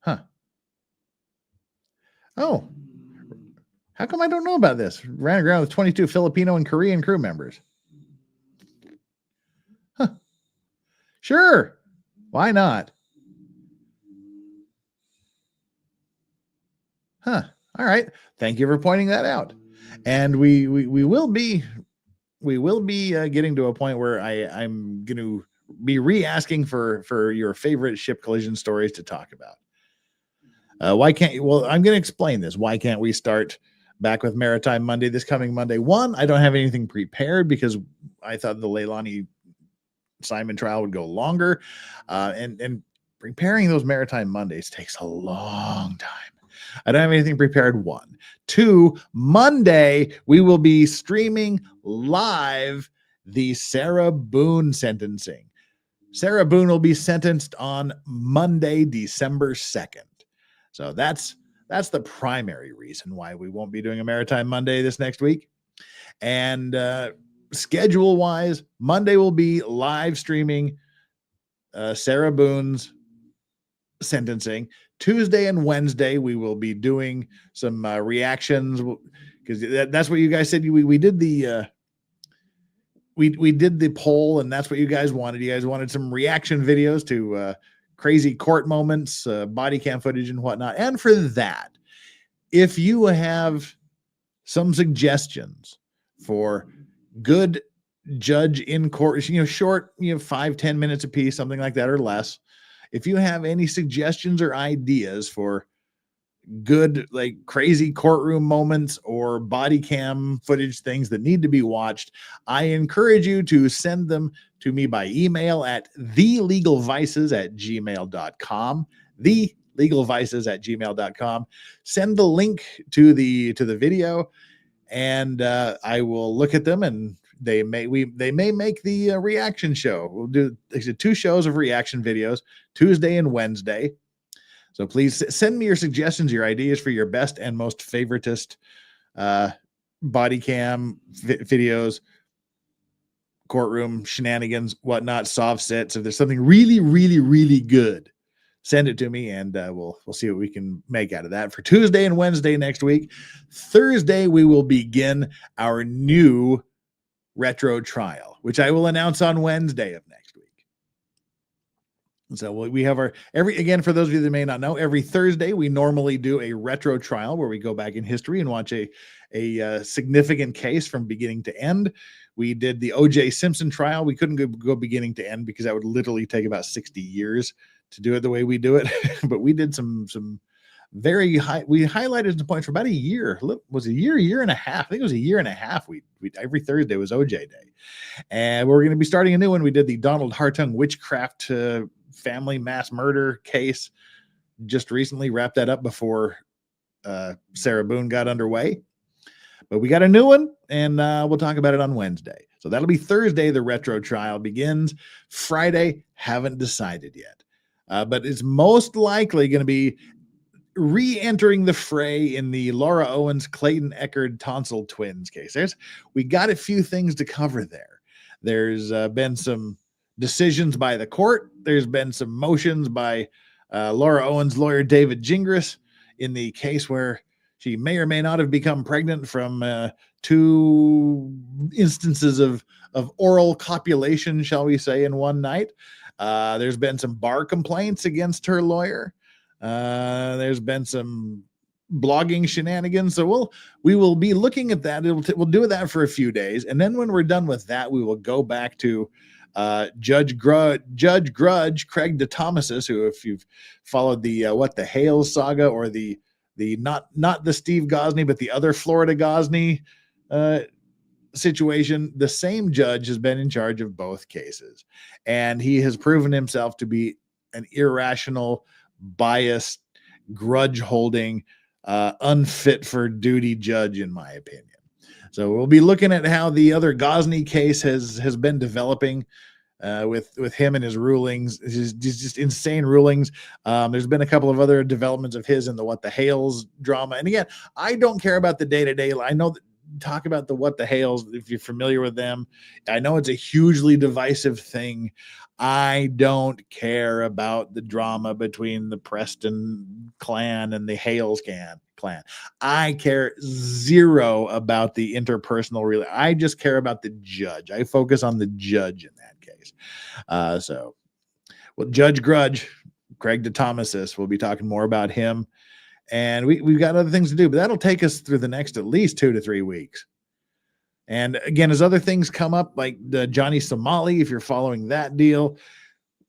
Huh. Oh. How come I don't know about this? Ran aground with 22 Filipino and Korean crew members. Huh. Sure. Why not? Huh. All right. Thank you for pointing that out. And we will be getting to a point where I'm going to be re-asking for your favorite ship collision stories to talk about. Why can't you? Well, I'm going to explain this. Why can't we start back with Maritime Monday this coming Monday? One, I don't have anything prepared because I thought the LEILANI Simon trial would go longer. And preparing those Maritime Mondays takes a long time. I don't have anything prepared. One. Two, Monday, we will be streaming live the Sarah Boone sentencing. Sarah Boone will be sentenced on Monday, December 2nd. So that's the primary reason why we won't be doing a Maritime Monday this next week. And schedule-wise, Monday will be live streaming Sarah Boone's sentencing. Tuesday and Wednesday, we will be doing some reactions, because that's what you guys said. We did the we did the poll, and that's what you guys wanted. You guys wanted some reaction videos to crazy court moments, body cam footage and whatnot. And for that, if you have some suggestions for good judge in court, short, 5-10 minutes a piece, something like that or less. If you have any suggestions or ideas for good, like crazy courtroom moments or body cam footage, things that need to be watched, I encourage you to send them to me by email at thelegalvices@gmail.com. Thelegalvices@gmail.com. Send the link to the video and I will look at them, and they may make the reaction show. We'll do 2 shows of reaction videos, Tuesday and Wednesday. So please send me your suggestions, your ideas for your best and most favoritist body cam videos, courtroom shenanigans, whatnot, soft sets. If there's something really, really, really good, send it to me, and we'll see what we can make out of that for Tuesday and Wednesday next week. Thursday, we will begin our new retro trial, which I will announce on Wednesday of next week. So we have our again, for those of you that may not know, every Thursday we normally do a retro trial where we go back in history and watch a significant case from beginning to end. We did the O.J. Simpson trial. We couldn't go beginning to end because that would literally take about 60 years to do it the way we do it. But we did some very high. We highlighted some points for about a year. Was a year and a half. I think it was a year and a half. We every Thursday was O.J. Day, and we're going to be starting a new one. We did the Donald Hartung witchcraft family mass murder case just recently. Wrapped that up before Sarah Boone got underway. But we got a new one, and we'll talk about it on Wednesday. So that'll be Thursday. The retro trial begins. Friday, haven't decided yet. But it's most likely going to be re-entering the fray in the Laura Owens, Clayton Eckerd tonsil twins case. We got a few things to cover there. There's been some decisions by the court. There's been some motions by Laura Owens' lawyer, David Gingras, in the case where she may or may not have become pregnant from 2 instances of oral copulation, shall we say, in one night. There's been some bar complaints against her lawyer. There's been some blogging shenanigans. So we will be looking at that. We'll do that for a few days. And then when we're done with that, we will go back to Judge Grudge, Craig DeThomasis, who, if you've followed the What the Hales saga, or the not the Steve Gosney, but the other Florida Gosney situation, the same judge has been in charge of both cases, and he has proven himself to be an irrational, biased, grudge-holding, unfit for duty judge, in my opinion. So we'll be looking at how the other Gosney case has been developing with him and his rulings. Just insane rulings. There's been a couple of other developments of his in the What the Hales drama. And again, I don't care about the day-to-day. I know that, talk about the What the Hales, if you're familiar with them. I know it's a hugely divisive thing. I don't care about the drama between the Preston clan and the Hales clan. I care zero about the interpersonal. I just care about the judge. I focus on the judge in that case. Judge Grudge, Craig DeThomasis, we'll be talking more about him. And we've got other things to do, but that'll take us through the next at least 2 to 3 weeks. And again, as other things come up, like the Johnny Somali, if you're following that deal,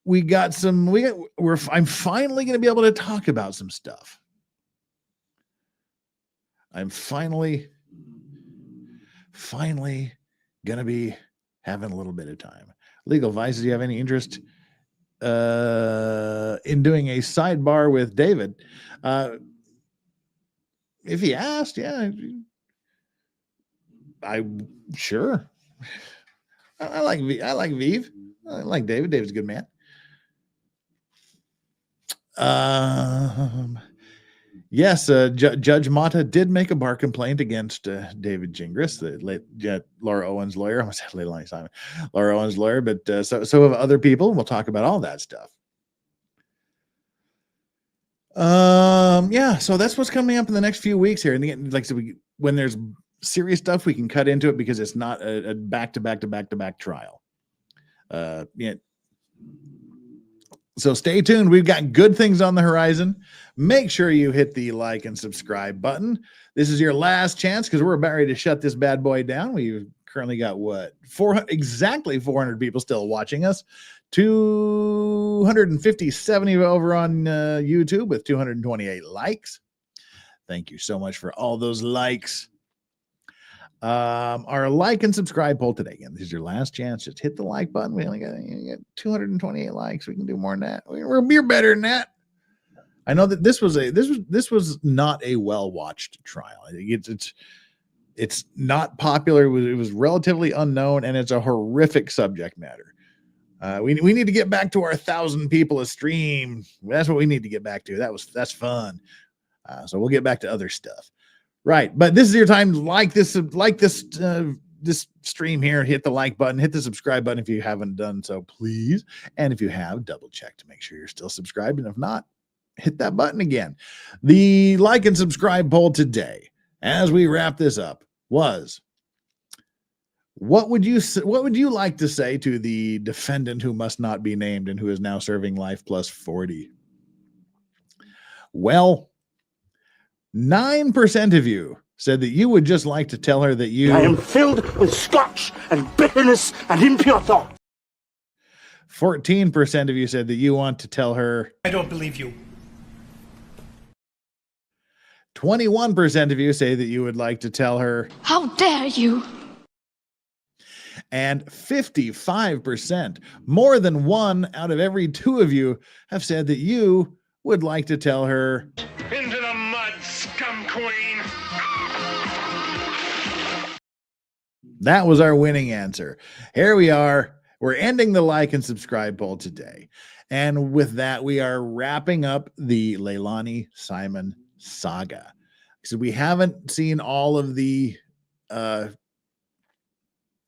I'm finally going to be able to talk about some stuff. I'm finally going to be having a little bit of time. Legal Vices, do you have any interest in doing a sidebar with David? If he asked, yeah, sure. I like Vive. I like David. David's a good man. Yes, Judge Mata did make a bar complaint against David Gingras, the Laura Owens' lawyer. I almost said LEILANI Simon, Laura Owens' lawyer, but so have other people. We'll talk about all that stuff. Yeah, so that's what's coming up in the next few weeks here. And like I said, when there's serious stuff, we can cut into it because it's not a back-to-back trial. Yeah. So stay tuned. We've got good things on the horizon. Make sure you hit the like and subscribe button. This is your last chance because we're about ready to shut this bad boy down. We've currently got exactly 400 people still watching us. 257 over on YouTube with 228 likes. Thank you so much for all those likes. Our like and subscribe poll today. Again, this is your last chance. Just hit the like button. We only got 228 likes. We can do more than that. We're better than that. I know that this was not a well-watched trial. It's It's not popular. It was relatively unknown, and it's a horrific subject matter. We need to get back to our 1,000 people a stream. That's what we need to get back to. That's fun. So we'll get back to other stuff. Right. But this is your time to like this stream here. Hit the like button, hit the subscribe button if you haven't done so, please. And if you have, double check to make sure you're still subscribed. And if not, hit that button again. The like and subscribe poll today, as we wrap this up, was what would you like to say to the defendant who must not be named and who is now serving life plus 40? Well, 9% of you said that you would just like to tell her that you... I am filled with scotch and bitterness and impure thoughts. 14% of you said that you want to tell her... I don't believe you. 21% of you say that you would like to tell her... How dare you? And 55%, more than 1 out of every 2 of you, have said that you would like to tell her... Into the mud, scum queen! That was our winning answer. Here we are. We're ending the like and subscribe poll today. And with that, we are wrapping up the LEILANI Simon saga. So we haven't seen all of the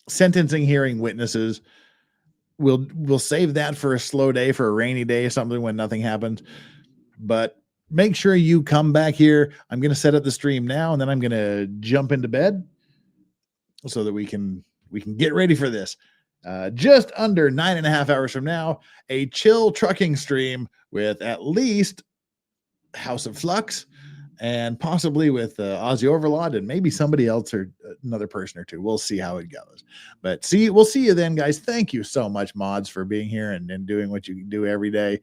sentencing hearing witnesses. We'll save that for a slow day, for a rainy day, something when nothing happens. But make sure you come back here. I'm going to set up the stream now, and then I'm going to jump into bed so that we can get ready for this. Just under 9.5 hours from now, a chill trucking stream with at least House of Flux and possibly with Ozzy Overlord and maybe somebody else or another person or two. We'll see how it goes. But we'll see you then, guys. Thank you so much, mods, for being here and doing what you do every day.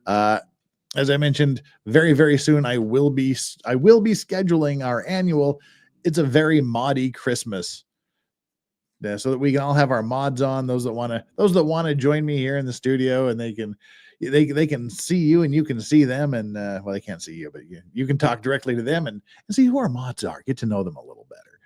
As I mentioned, very, very soon, I will be scheduling our annual It's a Very Moddy Christmas. Yeah, so that we can all have our mods on, those that want to join me here in the studio, and they can see you and you can see them, and well, they can't see you, but you can talk directly to them and see who our mods are, get to know them a little better.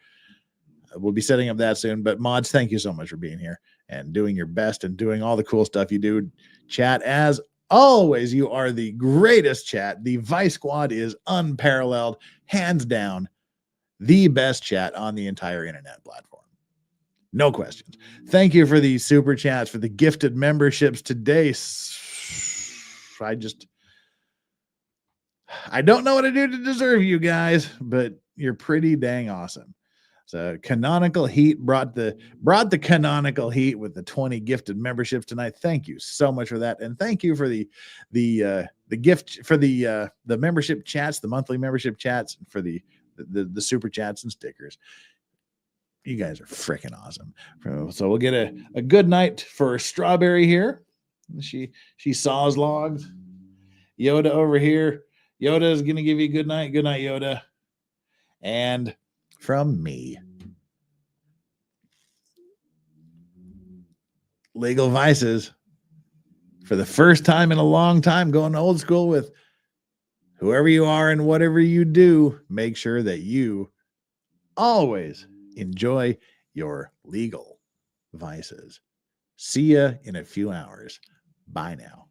We'll be setting up that soon. But mods, thank you so much for being here and doing your best and doing all the cool stuff you do. Chat, as always, you are the greatest chat. The Vice Squad is unparalleled, hands down, the best chat on the entire internet platform. No questions. Thank you for the super chats, for the gifted memberships today. I don't know what to do to deserve you guys, but you're pretty dang awesome. So Canonical Heat brought the Canonical Heat with the 20 gifted memberships tonight. Thank you so much for that, and thank you for the gift for the membership chats, the monthly membership chats, for the super chats and stickers. You guys are freaking awesome. So we'll get a good night for Strawberry here. She saws logs. Yoda over here. Yoda is going to give you a good night. Good night, Yoda. And from me, Legal Vices, for the first time in a long time, going old school with whoever you are and whatever you do, make sure that you always enjoy your legal vices. See ya in a few hours. Bye now.